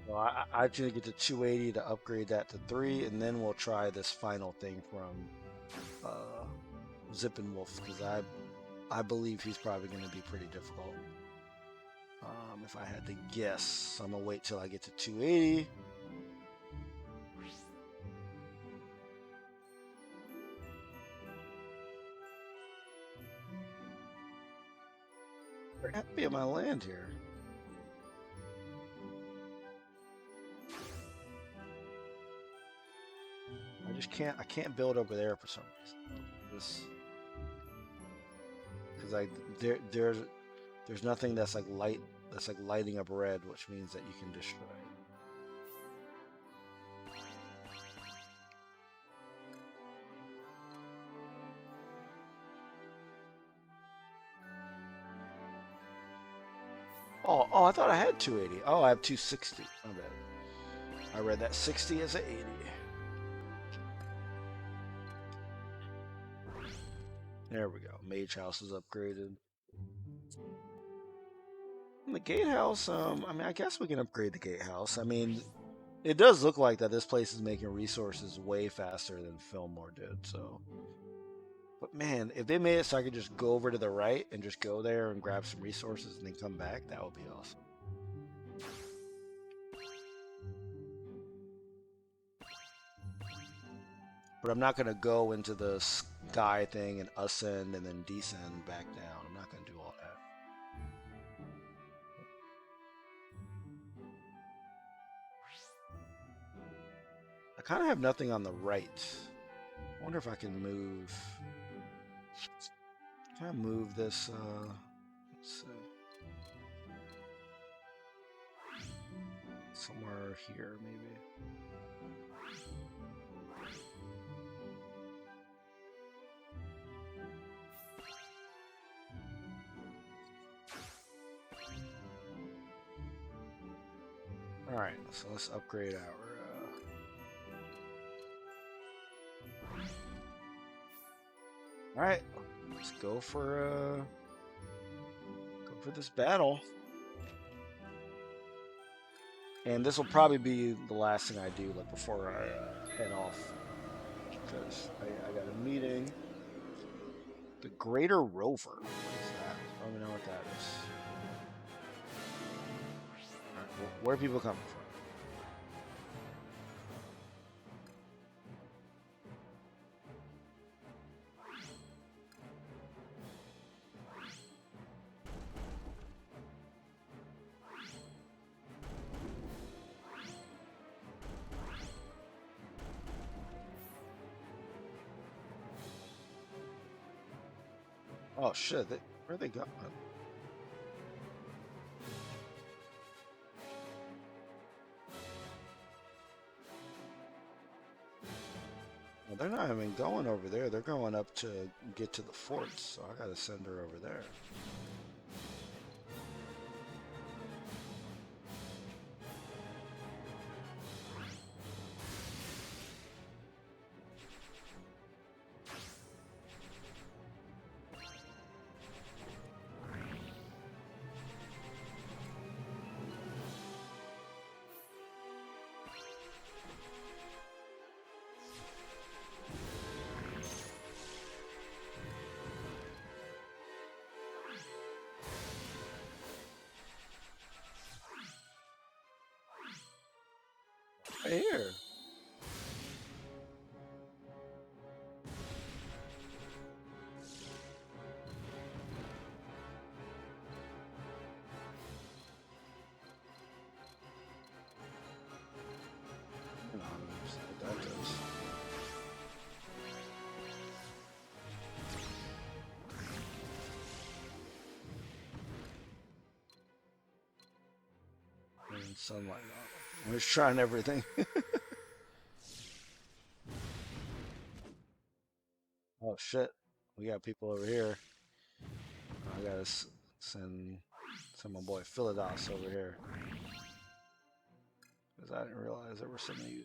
So I actually get to 280 to upgrade that to 3, and then we'll try this final thing from Zippin' Wolf, because I believe he's probably going to be pretty difficult. If I had to guess, I'm going to wait till I get to 280. They're happy at my land here. I can't build over there for some reason. This, because there's nothing that's like lighting up red, which means that you can destroy. Oh, I thought I had 280. Oh, I have 260. My bad. I read that 60 as an 80. There we go. Mage house is upgraded. And the gatehouse, I mean, I guess we can upgrade the gatehouse. I mean, it does look like that this place is making resources way faster than Fillmore did, so. But man, if they made it so I could just go over to the right and just go there and grab some resources and then come back, that would be awesome. But I'm not going to go into the sky thing and ascend and then descend back down. I'm not going to do all that. I kind of have nothing on the right. I wonder if I can move. Can I move this? Let's see. Somewhere here, maybe. All right, so let's upgrade our. All right, let's go for this battle. And this will probably be the last thing I do, like before I head off, because I got a meeting. The Greater Rover. What is that? I don't even know what that is. Right, where are people coming from? Oh shit! Where are they going? Well, they're not even going over there. They're going up to get to the forts, so I gotta send her over there. Right here. You know, just what that does. And sunlight. We're just trying everything. Oh shit. We got people over here. I gotta send my boy Philados over here. Because I didn't realize there were so many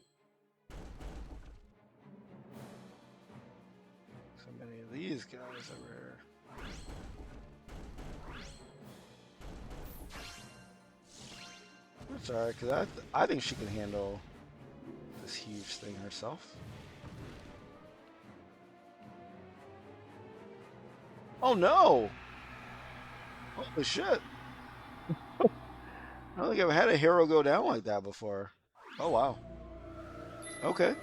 of these guys over here. That's alright, because I think she can handle this huge thing herself. Oh no! Holy shit! I don't think I've had a hero go down like that before. Oh wow. Okay.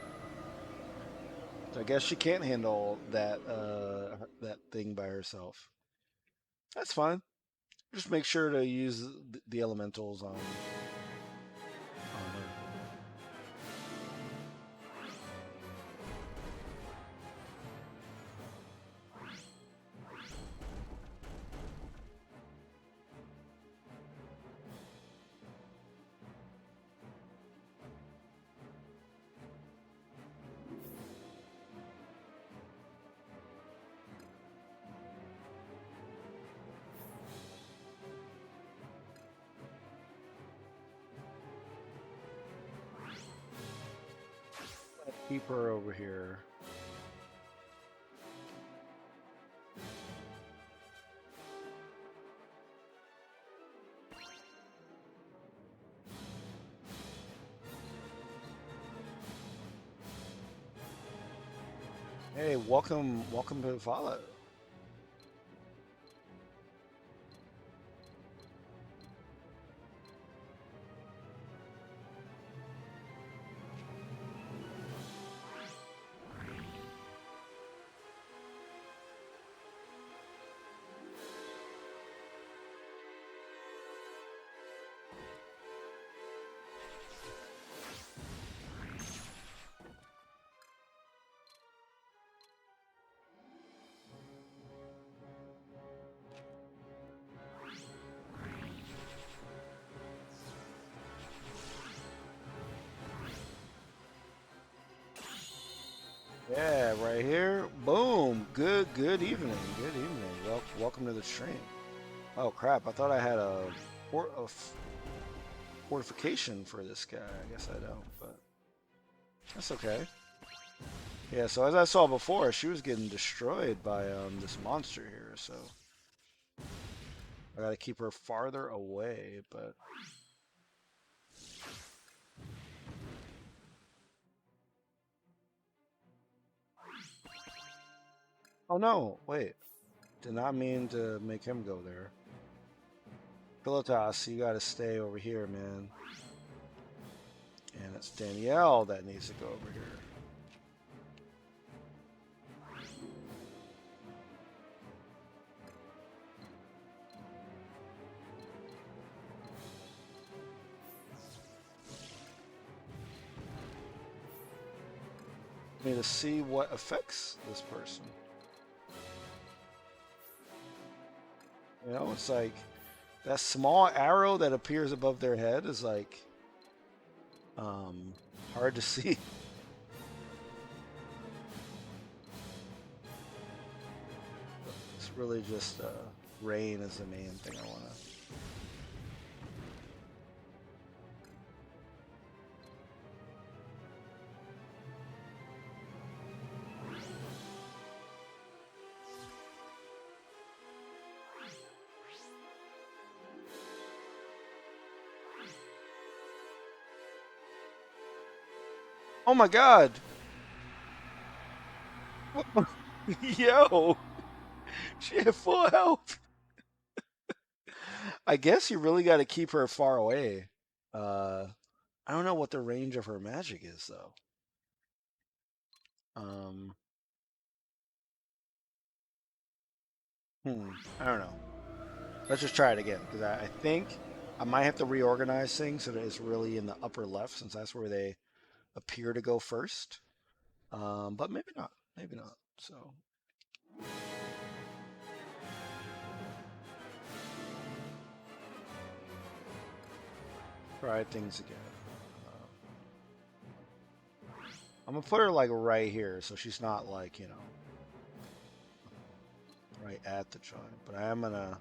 So I guess she can't handle that thing by herself. That's fine. Just make sure to use the elementals on her. Keep her over here. Hey, welcome to the follow. Yeah, right here. Boom. Good evening. Good evening. Welcome to the stream. Oh crap! I thought I had a fortification for this guy. I guess I don't, but that's okay. Yeah. So as I saw before, she was getting destroyed by this monster here. So I got to keep her farther away. But oh no! Wait. Did not mean to make him go there. Pilotas, you got to stay over here, man. And it's Danielle that needs to go over here. Need to see what affects this person. You know, it's like that small arrow that appears above their head is like hard to see. It's really just rain is the main thing I want to. Oh my god! Yo! She had full health! I guess you really got to keep her far away. Uh, I don't know what the range of her magic is though. Um, I don't know. Let's just try it again because I think I might have to reorganize things so that it's really in the upper left since that's where they appear to go first. But maybe not. Maybe not. So try things again. I'm gonna put her like right here so she's not like right at the joint. But I am gonna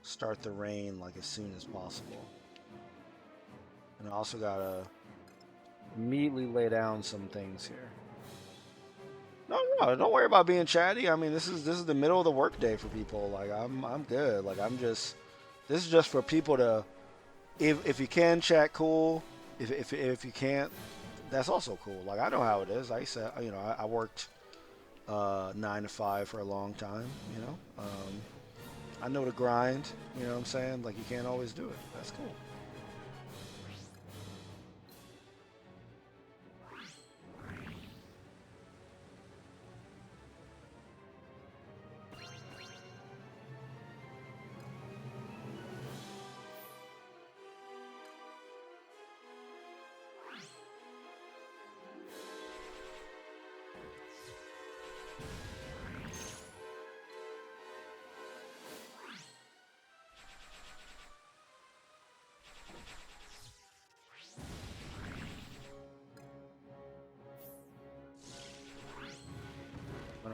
start the rain like as soon as possible. And I also gotta immediately lay down some things here. No, no, don't worry about being chatty. I mean, this is the middle of the workday for people. Like I'm good. Like I'm just this is just for people to if you can chat, cool. If you can't, that's also cool. Like I know how it is. I said I worked 9 to 5 for a long time. I know the grind. You know what I'm saying? Like you can't always do it. That's cool.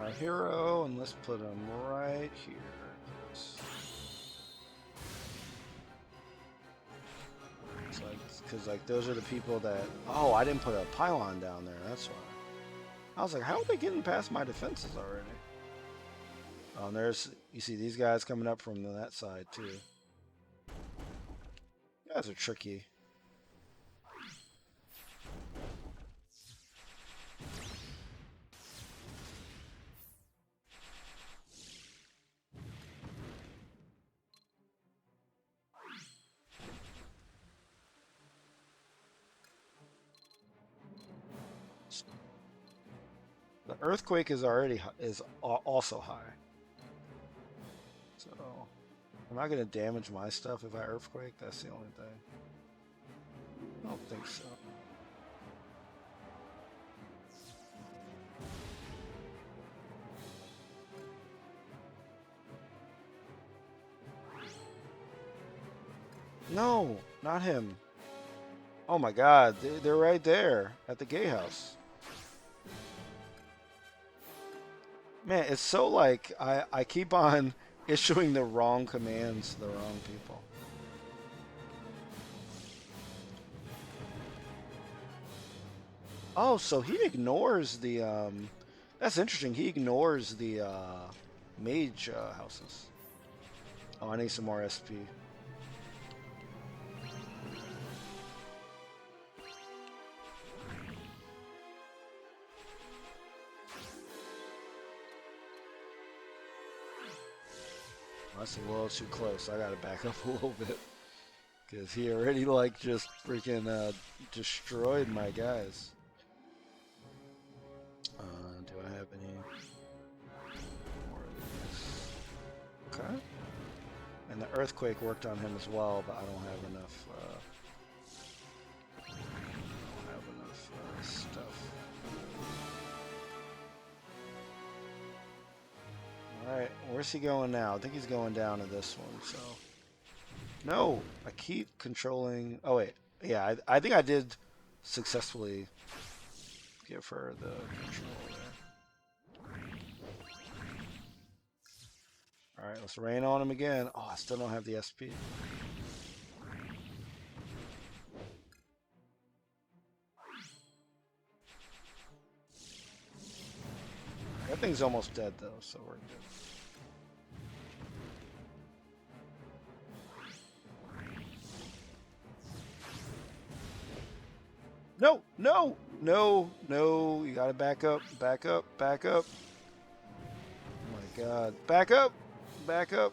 Our hero, and let's put him right here. It's like, because like those are the people that. Oh, I didn't put a pylon down there. That's why. I was like, how are they getting past my defenses already? Oh, and there's you see these guys coming up from that side too. You guys are tricky. The earthquake is also high. So am I gonna damage my stuff if I earthquake? That's the only thing. I don't think so. No, not him. Oh my God, they're right there at the gay house. Man, it's so like I keep on issuing the wrong commands to the wrong people. Oh, so he ignores the that's interesting. He ignores the mage houses. Oh, I need some more SP. That's a little too close. I gotta back up a little bit. Because he already, like, just freaking destroyed my guys. Do I have any more of these? Okay. And the earthquake worked on him as well, but I don't have enough, stuff. Alright, where's he going now? I think he's going down to this one, so... No! I keep controlling... Oh, wait. Yeah, I think I did successfully give her the control there. Alright, let's rain on him again. Oh, I still don't have the SP. That thing's almost dead, though, so we're good. No, no, no, no. You gotta back up, back up, back up. Oh my God. Back up, back up.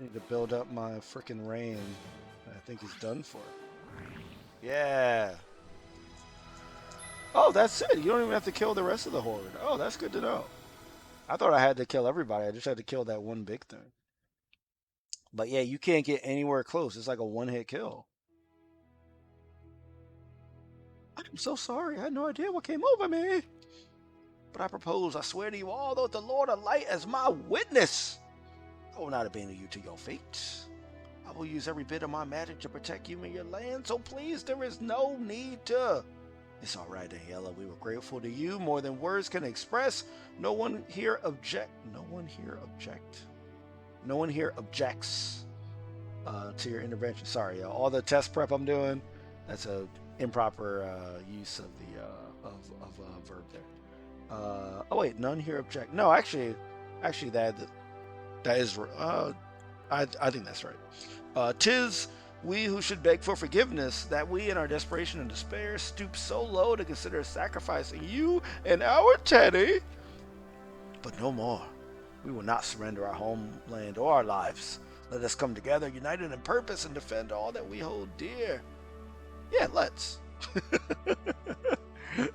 Need to build up my freaking rain. I think he's done for. Yeah. Oh, that's it. You don't even have to kill the rest of the horde. Oh, that's good to know. I thought I had to kill everybody. I just had to kill that one big thing. But yeah, you can't get anywhere close. It's like a one-hit kill. I'm so sorry. I had no idea what came over me. But I propose, I swear to you all, though the Lord of Light as my witness, I will not abandon you to your fate. I will use every bit of my magic to protect you and your land, so please, there is no need to. It's all right, Daniela. We were grateful to you more than words can express. No one here object. No one here object. No one here objects to your intervention. Sorry, all the test prep I'm doing, that's a improper use of the verb there. Oh wait, none here object. No, actually, that is. I think that's right. 'Tis we who should beg for forgiveness, that we in our desperation and despair stoop so low to consider sacrificing you and our Teddy. But no more. We will not surrender our homeland or our lives. Let us come together, united in purpose, and defend all that we hold dear. Yeah, let's.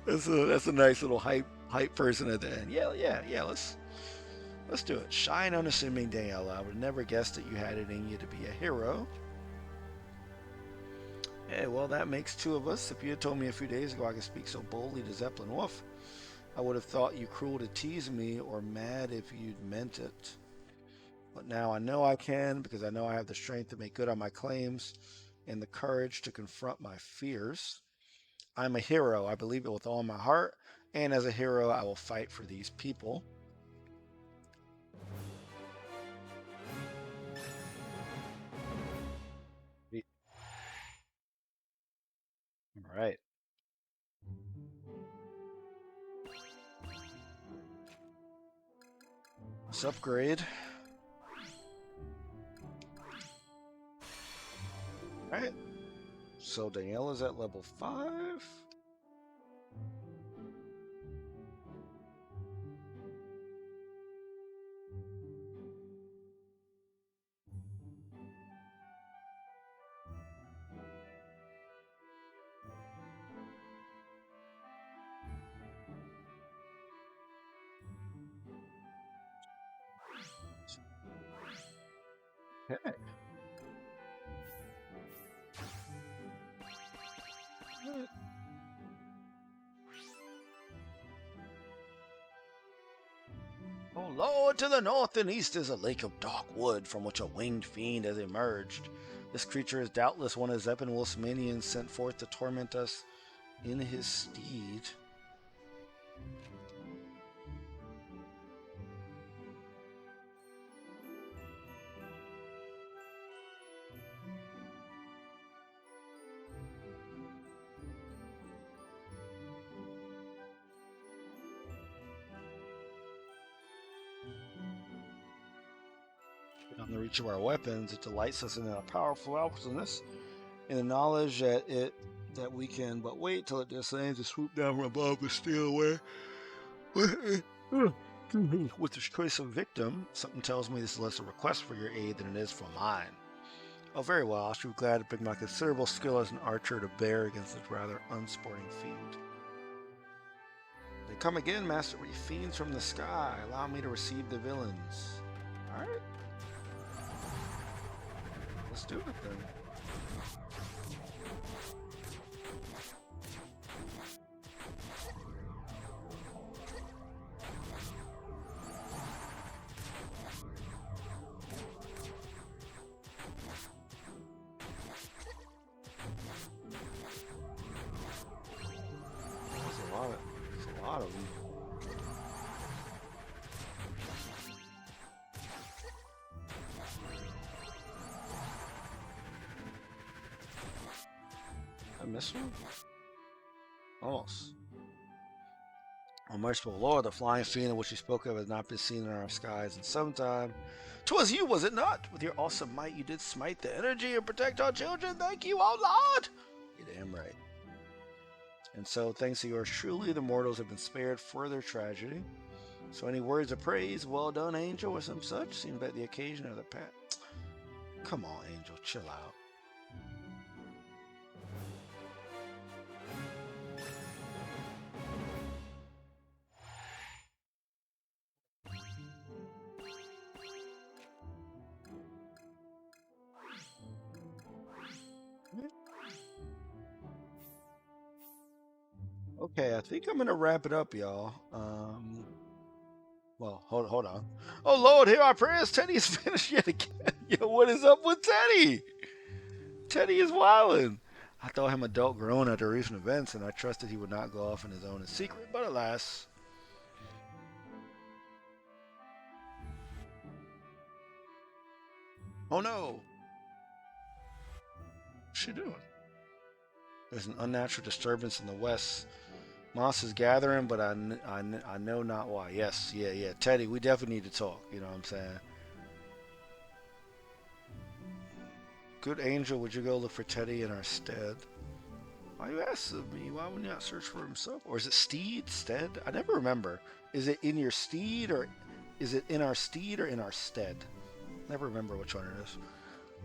That's a nice little hype person at the end. Yeah. Let's do it. Shy and unassuming Daniela. I would never guess that you had it in you to be a hero. Hey, well, that makes two of us. If you had told me a few days ago I could speak so boldly to Zeppelin Wolf, I would have thought you cruel to tease me or mad if you'd meant it. But now I know I can, because I know I have the strength to make good on my claims and the courage to confront my fears. I'm a hero. I believe it with all my heart, and as a hero, I will fight for these people. All right. Let's upgrade. All right. So Daniela's at level 5. Okay. Oh Lord, to the north and east is a lake of dark wood from which a winged fiend has emerged. This creature is doubtless one of Zeppenwolf's minions sent forth to torment us in his steed. Beyond the reach of our weapons, it delights us in our powerful helplessness, in the knowledge that we can but wait till it disdains to swoop down from above to steal away. With the choice of victim, something tells me this is less a request for your aid than it is for mine. Oh, very well. I should be glad to bring my considerable skill as an archer to bear against this rather unsporting fiend. They come again, Master. We fiends from the sky. Allow me to receive the villains. Alright. Let's do it then. There's a lot of them. I missed one? Almost. O merciful Lord, the flying fiend of which you spoke of has not been seen in our skies in some time. 'Twas you, was it not? With your awesome might you did smite the energy and protect our children. Thank you, O Lord! You're damn right. And so, thanks to yours truly, the mortals have been spared further tragedy. So any words of praise, well done, angel, or some such, seem but the occasion of the past. Come on, Angel, chill out. Okay, I think I'm gonna wrap it up, y'all. Well, hold on. Oh Lord, here our prayers. Teddy's finished yet again. Yo, what is up with Teddy? Teddy is wildin'. I thought him adult grown at the recent events, and I trusted he would not go off on his own in secret, but alas. Oh no! What's she doing? There's an unnatural disturbance in the west. Moss is gathering, but I know not why. Yes, yeah. Teddy, we definitely need to talk. You know what I'm saying? Good angel, would you go look for Teddy in our stead? Why you asking me? Why would you not search for himself? Or is it steed, stead? I never remember. Is it in your steed, or is it in our steed, or in our stead? Never remember which one it is.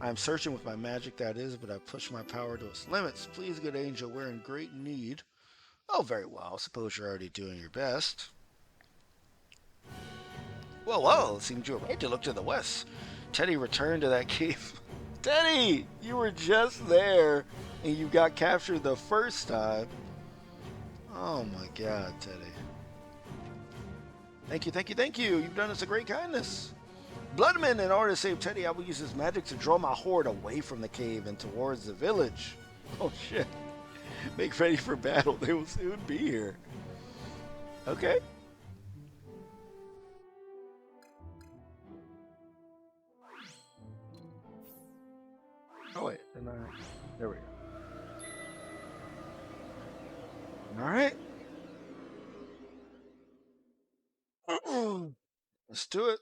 I'm searching with my magic, that is, but I've pushed my power to its limits. Please, good angel, we're in great need. Oh, very well. Suppose you're already doing your best. Well, it seems you were right to look to the west. Teddy returned to that cave. Teddy, you were just there, and you got captured the first time. Oh my God, Teddy. Thank you. You've done us a great kindness. Bloodman, in order to save Teddy, I will use his magic to draw my horde away from the cave and towards the village. Oh shit. Make ready for battle. They will soon be here. Okay. Oh wait, there we go. All right. Let's do it.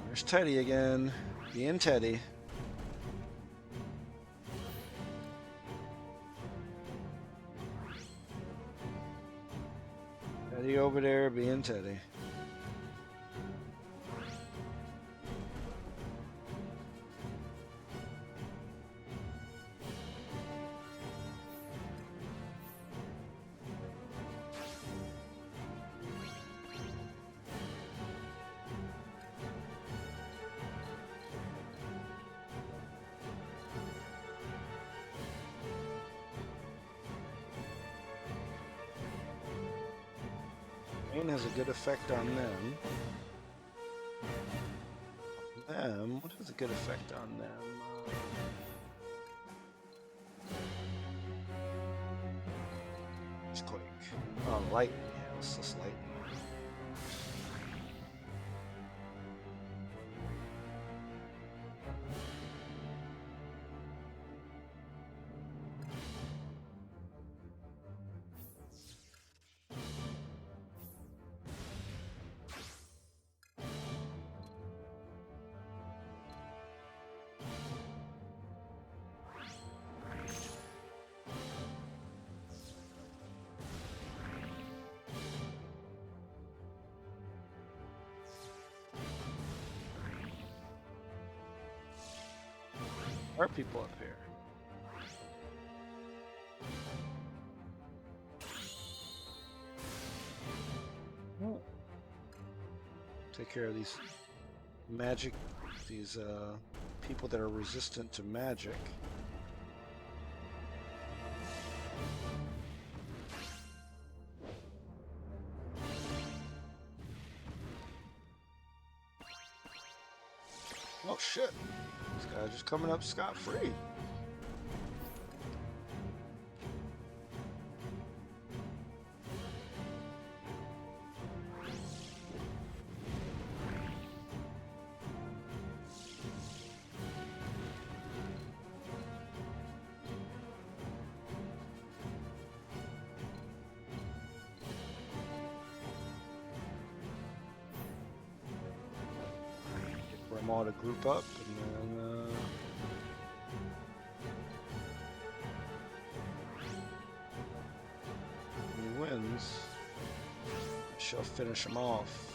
There's Teddy again, being Teddy. Teddy over there being Teddy. Rain has a good effect on them. What has a good effect on them? It's quake. Oh, lightning. Yeah, it's just lightning. There are people up here. Take care of these magic, these people that are resistant to magic. Oh shit! This guy's just coming up scot-free. For them all to group up, and then when he wins, I shall finish him off.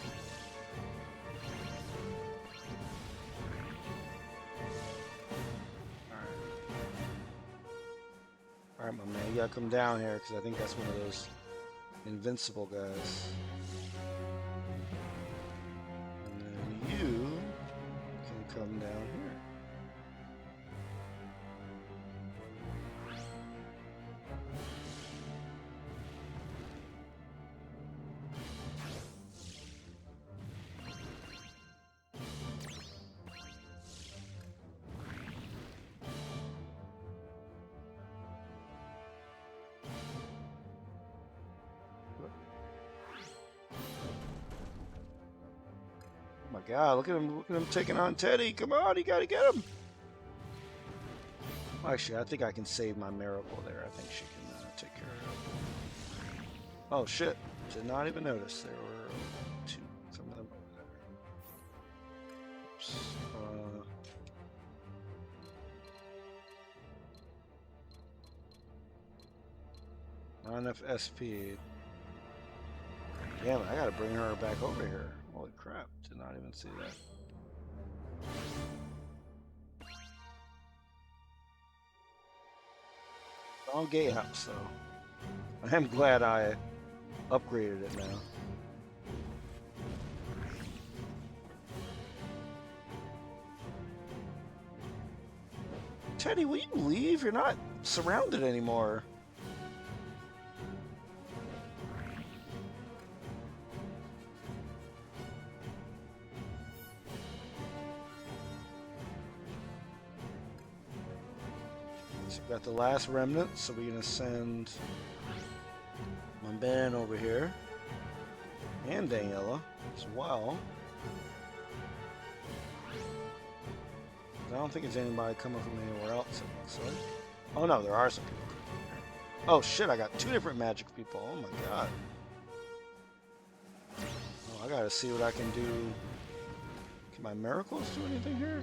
you gotta come down here because I think that's one of those invincible guys. And then you can come down here. Oh my God, look at him taking on Teddy. Come on, you gotta get him. Actually, I think I can save my miracle there. I think she can take care of it. Oh shit, did not even notice there were two, some of them over there. Oops. 9 enough SP. Damn it, I gotta bring her back over here. Holy crap, did not even see that. Wrong gatehouse, though. I am glad I upgraded it now. Teddy, will you leave? You're not surrounded anymore. So we've got the last remnant, so we're gonna send my man over here and Daniela as well. I don't think there's anybody coming from anywhere else, it looks like. Oh no, there are some people coming here. Oh shit, I got 2 different magic people. Oh my god. Oh, I gotta see what I can do. Can my miracles do anything here?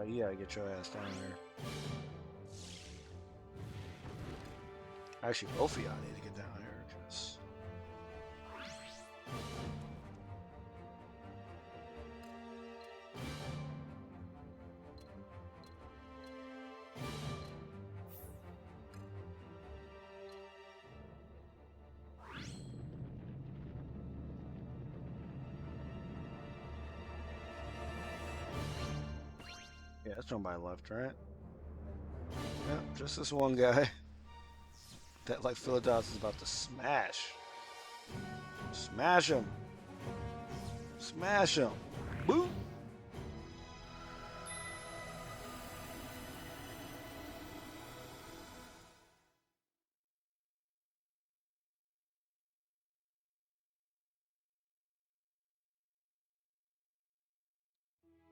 You gotta get your ass down there. Actually, both of y'all need to get down here, because... Yeah, that's nobody left, right? Yeah, just this one guy. That, like, Philadelphia is about to smash. Smash him. Smash him. Boom.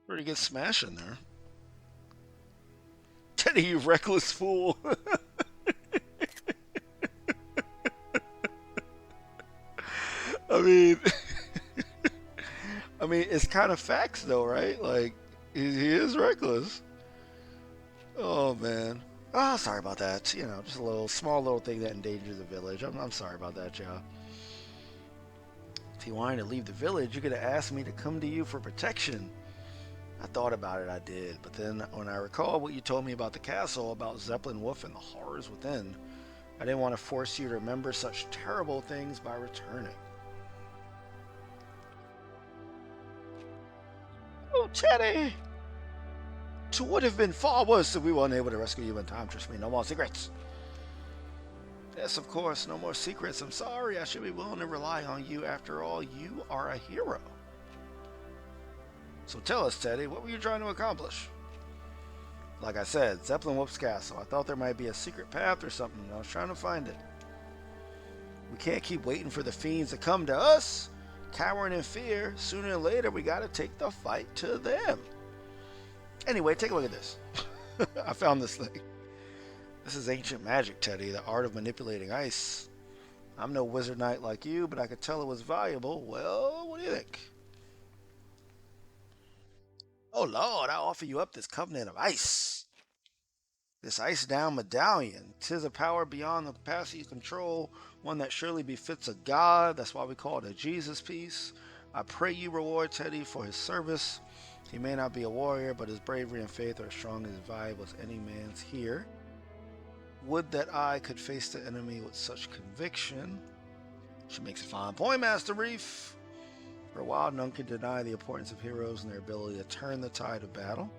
Pretty good smash in there. Teddy, you reckless fool. I mean, it's kind of facts though, right? Like, he is reckless. Oh man. Oh, sorry about that. You know, just a little small little thing that endangers the village. I'm sorry about that, y'all. If you wanted to leave the village, you could have asked me to come to you for protection. I thought about it, I did, but then when I recall what you told me about the castle, about Zeppelin Wolf and the horrors within, I didn't want to force you to remember such terrible things by returning. Oh, Teddy! It would have been far worse if we weren't able to rescue you in time. Trust me, no more secrets. Yes, of course, no more secrets. I'm sorry, I should be willing to rely on you. After all, you are a hero. So tell us, Teddy, what were you trying to accomplish? Like I said, Zeppelin Wolf's castle. I thought there might be a secret path or something. I was trying to find it. We can't keep waiting for the fiends to come to us. Cowering in fear. Sooner or later, we gotta take the fight to them. Anyway, take a look at this. I found this thing. This is ancient magic, Teddy, the art of manipulating ice. I'm no wizard knight like you, but I could tell it was valuable. Well, what do you think? Oh, Lord, I offer you up this covenant of ice. This ice down medallion. 'Tis a power beyond the capacity to control, one that surely befits a god. That's why we call it a Jesus piece. I pray you reward Teddy for his service. He may not be a warrior, but his bravery and faith are as strong and as valuable as any man's here. Would that I could face the enemy with such conviction. She makes a fine point, Master Reef. For a while, none can deny the importance of heroes and their ability to turn the tide of battle.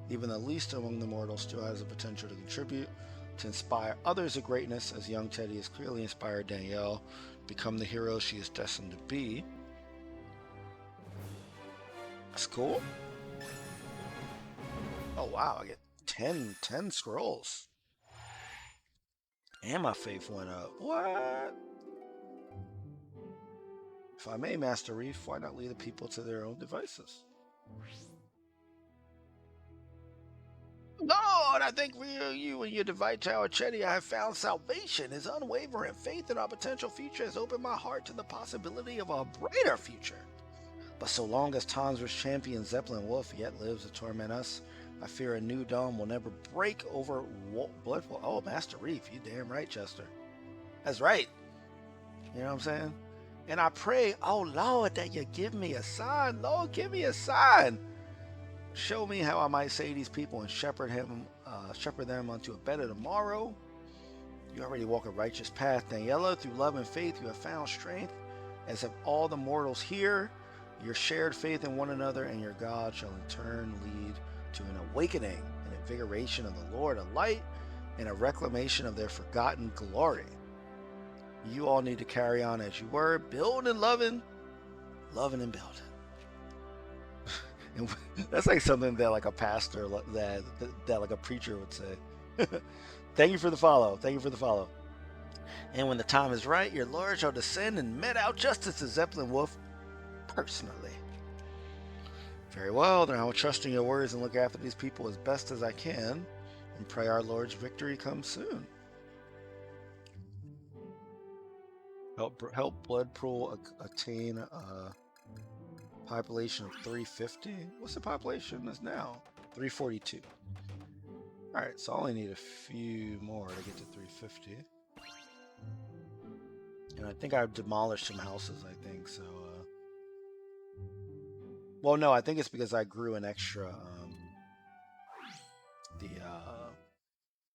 Even the least among the mortals still has the potential to contribute, to inspire others of greatness, as young Teddy has clearly inspired Danielle to become the hero she is destined to be. That's cool. Oh wow, I get 10 scrolls. And my faith went up. What? If I may, Master Reef, why not leave the people to their own devices? Lord, I think for you and your divine tower, Chetty, I have found salvation. His unwavering faith in our potential future has opened my heart to the possibility of a brighter future. But so long as Tonsver's champion Zeppelin Wolf yet lives to torment us, I fear a new dawn will never break over Bloodful. Oh, Master Reef, you damn right, Chester. That's right. You know what I'm saying? And I pray, oh Lord, that you give me a sign. Lord, give me a sign. Show me how I might save these people and shepherd them unto a better tomorrow. You already walk a righteous path, Daniela. Through love and faith, you have found strength, as have all the mortals here. Your shared faith in one another and your God shall in turn lead to an awakening, an invigoration of the Lord of light, and a reclamation of their forgotten glory. You all need to carry on as you were, building, loving and building. And that's like something that like a pastor that like a preacher would say. Thank you for the follow. Thank you for the follow. And when the time is right, your Lord shall descend and mete out justice to Zeppelin Wolf personally. Very well, then I will trust in your words and look after these people as best as I can, and pray our Lord's victory comes soon. Help Bloodpool attain a population of 350. What's the population that's now? 342. Alright, so I only need a few more to get to 350. And I think I've demolished some houses, I think, so... Well, no, I think it's because I grew an extra,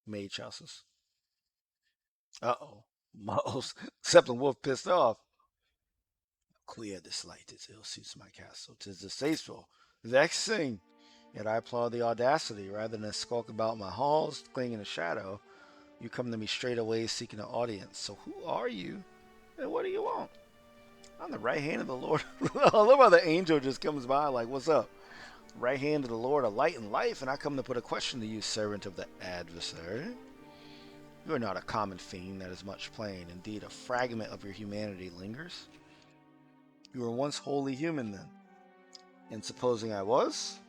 mage houses. Uh-oh. Zeppelin Wolf pissed off. Clear this light, this ill suits my castle. 'Tis distasteful, vexing. Yet I applaud the audacity. Rather than skulk about my halls, clinging in shadow, you come to me straight away seeking an audience. So who are you, and what do you want? I'm the right hand of the Lord. I love how the angel just comes by like, what's up? Right hand of the Lord of light and life, and I come to put a question to you, servant of the adversary. You are not a common fiend that is much plain. Indeed, a fragment of your humanity lingers. You were once wholly human then. And supposing I was,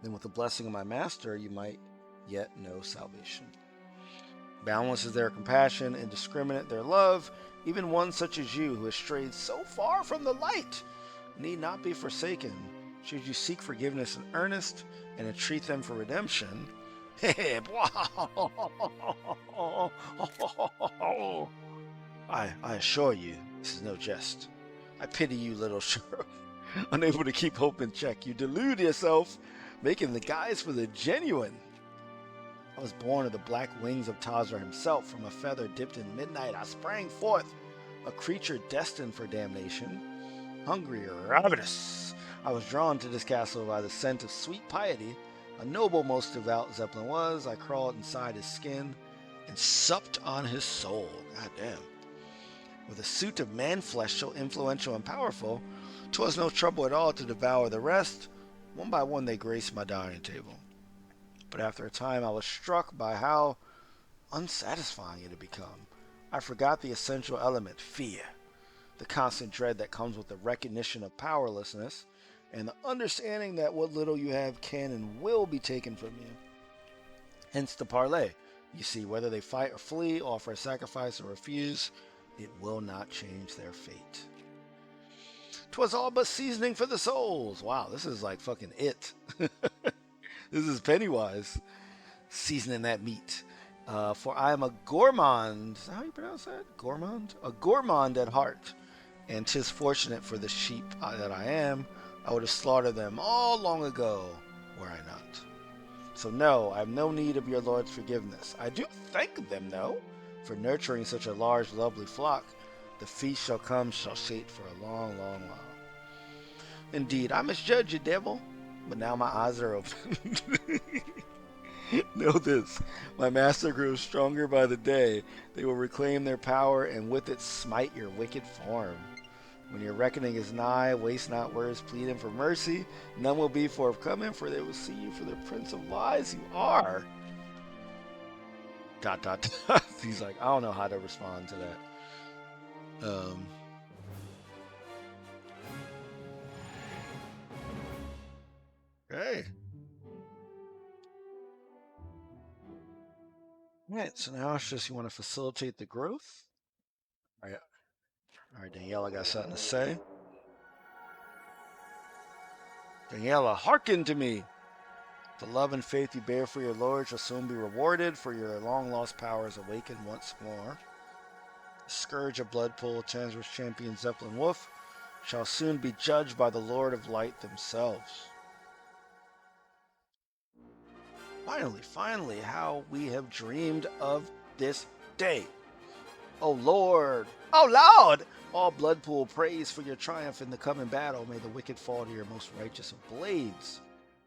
then with the blessing of my master, you might yet know salvation. Boundless is their compassion, indiscriminate their love. Even one such as you, who has strayed so far from the light, need not be forsaken. Should you seek forgiveness in earnest and entreat them for redemption, I assure you, this is no jest. I pity you, little Shareef. Unable to keep hope in check, you delude yourself, making the guise for the genuine. I was born of the black wings of Tazra himself. From a feather dipped in midnight, I sprang forth, a creature destined for damnation. Hungry, ravenous, I was drawn to this castle by the scent of sweet piety. A noble, most devout Zeppelin was. I crawled inside his skin and supped on his soul. God damn. With a suit of man flesh so influential and powerful, 'twas no trouble at all to devour the rest. One by one they graced my dining table. But after a time I was struck by how unsatisfying it had become. I forgot the essential element, fear, the constant dread that comes with the recognition of powerlessness, and the understanding that what little you have can and will be taken from you. Hence the parlay. You see, whether they fight or flee, offer a sacrifice or refuse, it will not change their fate. 'Twas all but seasoning for the souls. Wow, this is like fucking it. This is Pennywise seasoning that meat. For I am a gourmand. Is that how you pronounce that? Gourmand? A gourmand at heart. And 'tis fortunate for the sheep that I am, I would have slaughtered them all long ago, were I not. So no, I have no need of your Lord's forgiveness. I do thank them, though, for nurturing such a large, lovely flock. The feast shall come, shall shade for a long, long while. Indeed, I misjudged you, devil, but now my eyes are open. Know this, my master grows stronger by the day. They will reclaim their power and with it smite your wicked form. When your reckoning is nigh, waste not words pleading for mercy. None will be forthcoming, for they will see you for the prince of lies you are. ... He's like, I don't know how to respond to that. Okay. Alright, so now it's just you want to facilitate the growth. Alright, Daniela got something to say. Daniela, hearken to me. The love and faith you bear for your Lord shall soon be rewarded, for your long-lost powers awaken once more. The scourge of Bloodpool, Chancellor's champion Zeppelin Wolf, shall soon be judged by the Lord of Light themselves. Finally, how we have dreamed of this day. O Lord, all Bloodpool praise for your triumph in the coming battle. May the wicked fall to your most righteous of blades.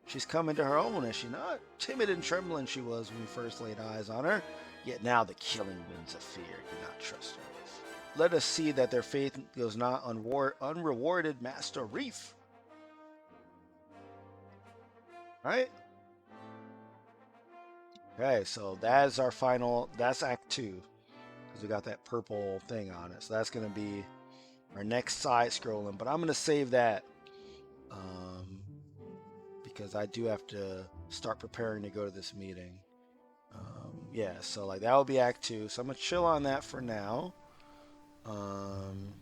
She's come into her own, is she not? Timid and trembling she was when we first laid eyes on her, yet now the killing winds of fear do not trust her. Let us see that their faith goes not unrewarded, Master Reef. Right? Okay, so that's our final, that's Act 2. Because we got that purple thing on it. So that's going to be our next side scrolling. But I'm going to save that. Because I do have to start preparing to go to this meeting. Yeah, so like that will be Act 2. So I'm going to chill on that for now. And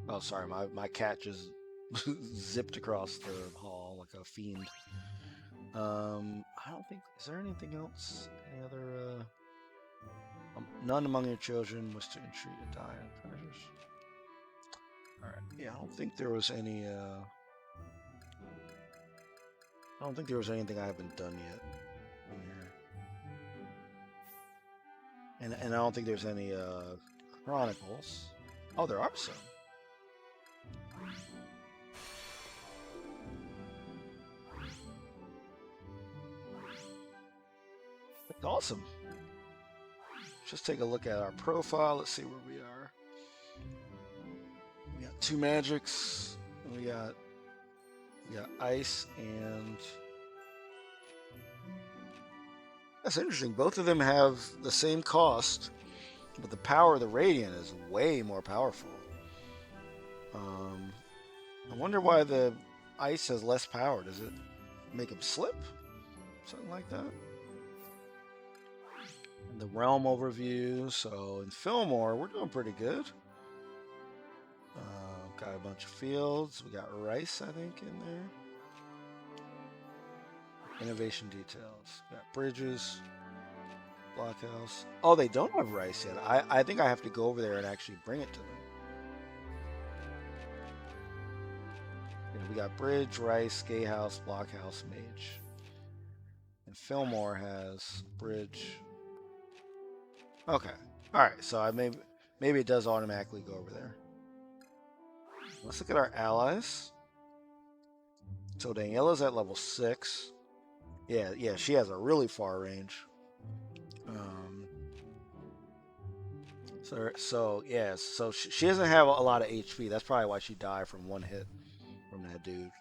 oh, sorry, my cat just zipped across the hall like a fiend. I don't think, is there anything else? Any other? None among your children was to entreat a dying treasures. All right, yeah, I don't think there was any. I don't think there was anything I haven't done yet in here. And I don't think there's any chronicles. Oh, there are some. That's awesome. Just take a look at our profile. Let's see where we are. We got 2 magics. We got ice and that's interesting. Both of them have the same cost, but the power of the Radiant is way more powerful. I wonder why the ice has less power. Does it make him slip? Something like that. And the realm overview. So in Fillmore, we're doing pretty good. Got a bunch of fields. We got rice, I think, in there. Innovation details. Got bridges. Blockhouse. Oh, they don't have rice yet. I think I have to go over there and actually bring it to them. Yeah, we got bridge, rice, gay house, blockhouse, mage. And Fillmore has bridge. Okay. Alright, so maybe it does automatically go over there. Let's look at our allies. So Daniela's at level 6. Yeah, she has a really far range. So she doesn't have a lot of HP. That's probably why she died from one hit from that dude.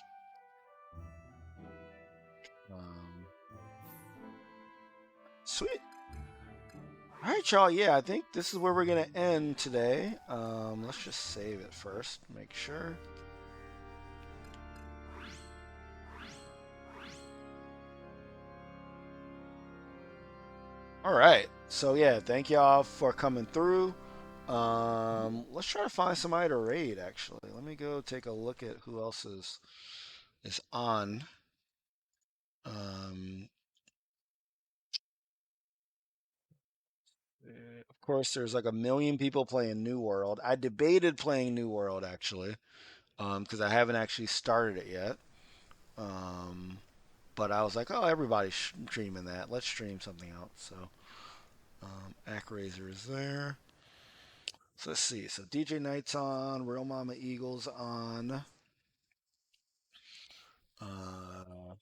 Sweet. Alright, y'all. Yeah, I think this is where we're going to end today. Let's just save it first. Make sure. All right. So yeah, thank y'all for coming through. Let's try to find somebody to raid. Actually, let me go take a look at who else is on. Um, of course, there's like a million people playing New World. I debated playing New World actually, because I haven't actually started it yet. Um, but I was like, oh, everybody's streaming that. Let's stream something else. So, Actraiser is there. So let's see. So DJ Knight's on, Real Mama Eagle's on, uh,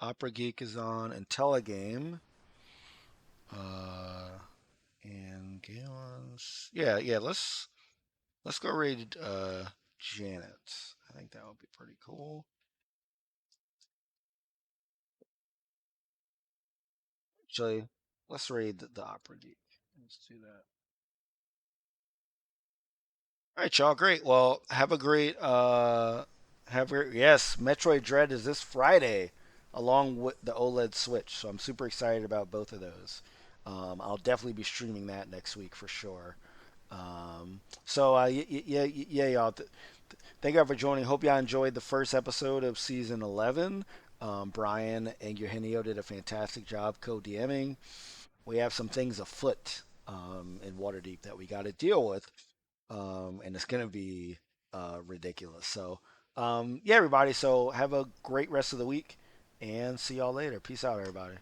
Opera Geek is on, and Telegame, uh, and Galen's. Yeah, yeah. Let's go raid Janet. I think that would be pretty cool. Actually, let's raid the Opera Geek. Let's do that. All right, y'all. Great. Well, yes. Metroid Dread is this Friday, along with the OLED Switch. So I'm super excited about both of those. I'll definitely be streaming that next week for sure. Yeah, y'all. Thank y'all for joining. Hope y'all enjoyed the first episode of season 11. Brian and Eugenio did a fantastic job co-DMing. We have some things afoot in Waterdeep that we got to deal with, and it's gonna be ridiculous. So, yeah, everybody. So have a great rest of the week, and see y'all later. Peace out, everybody.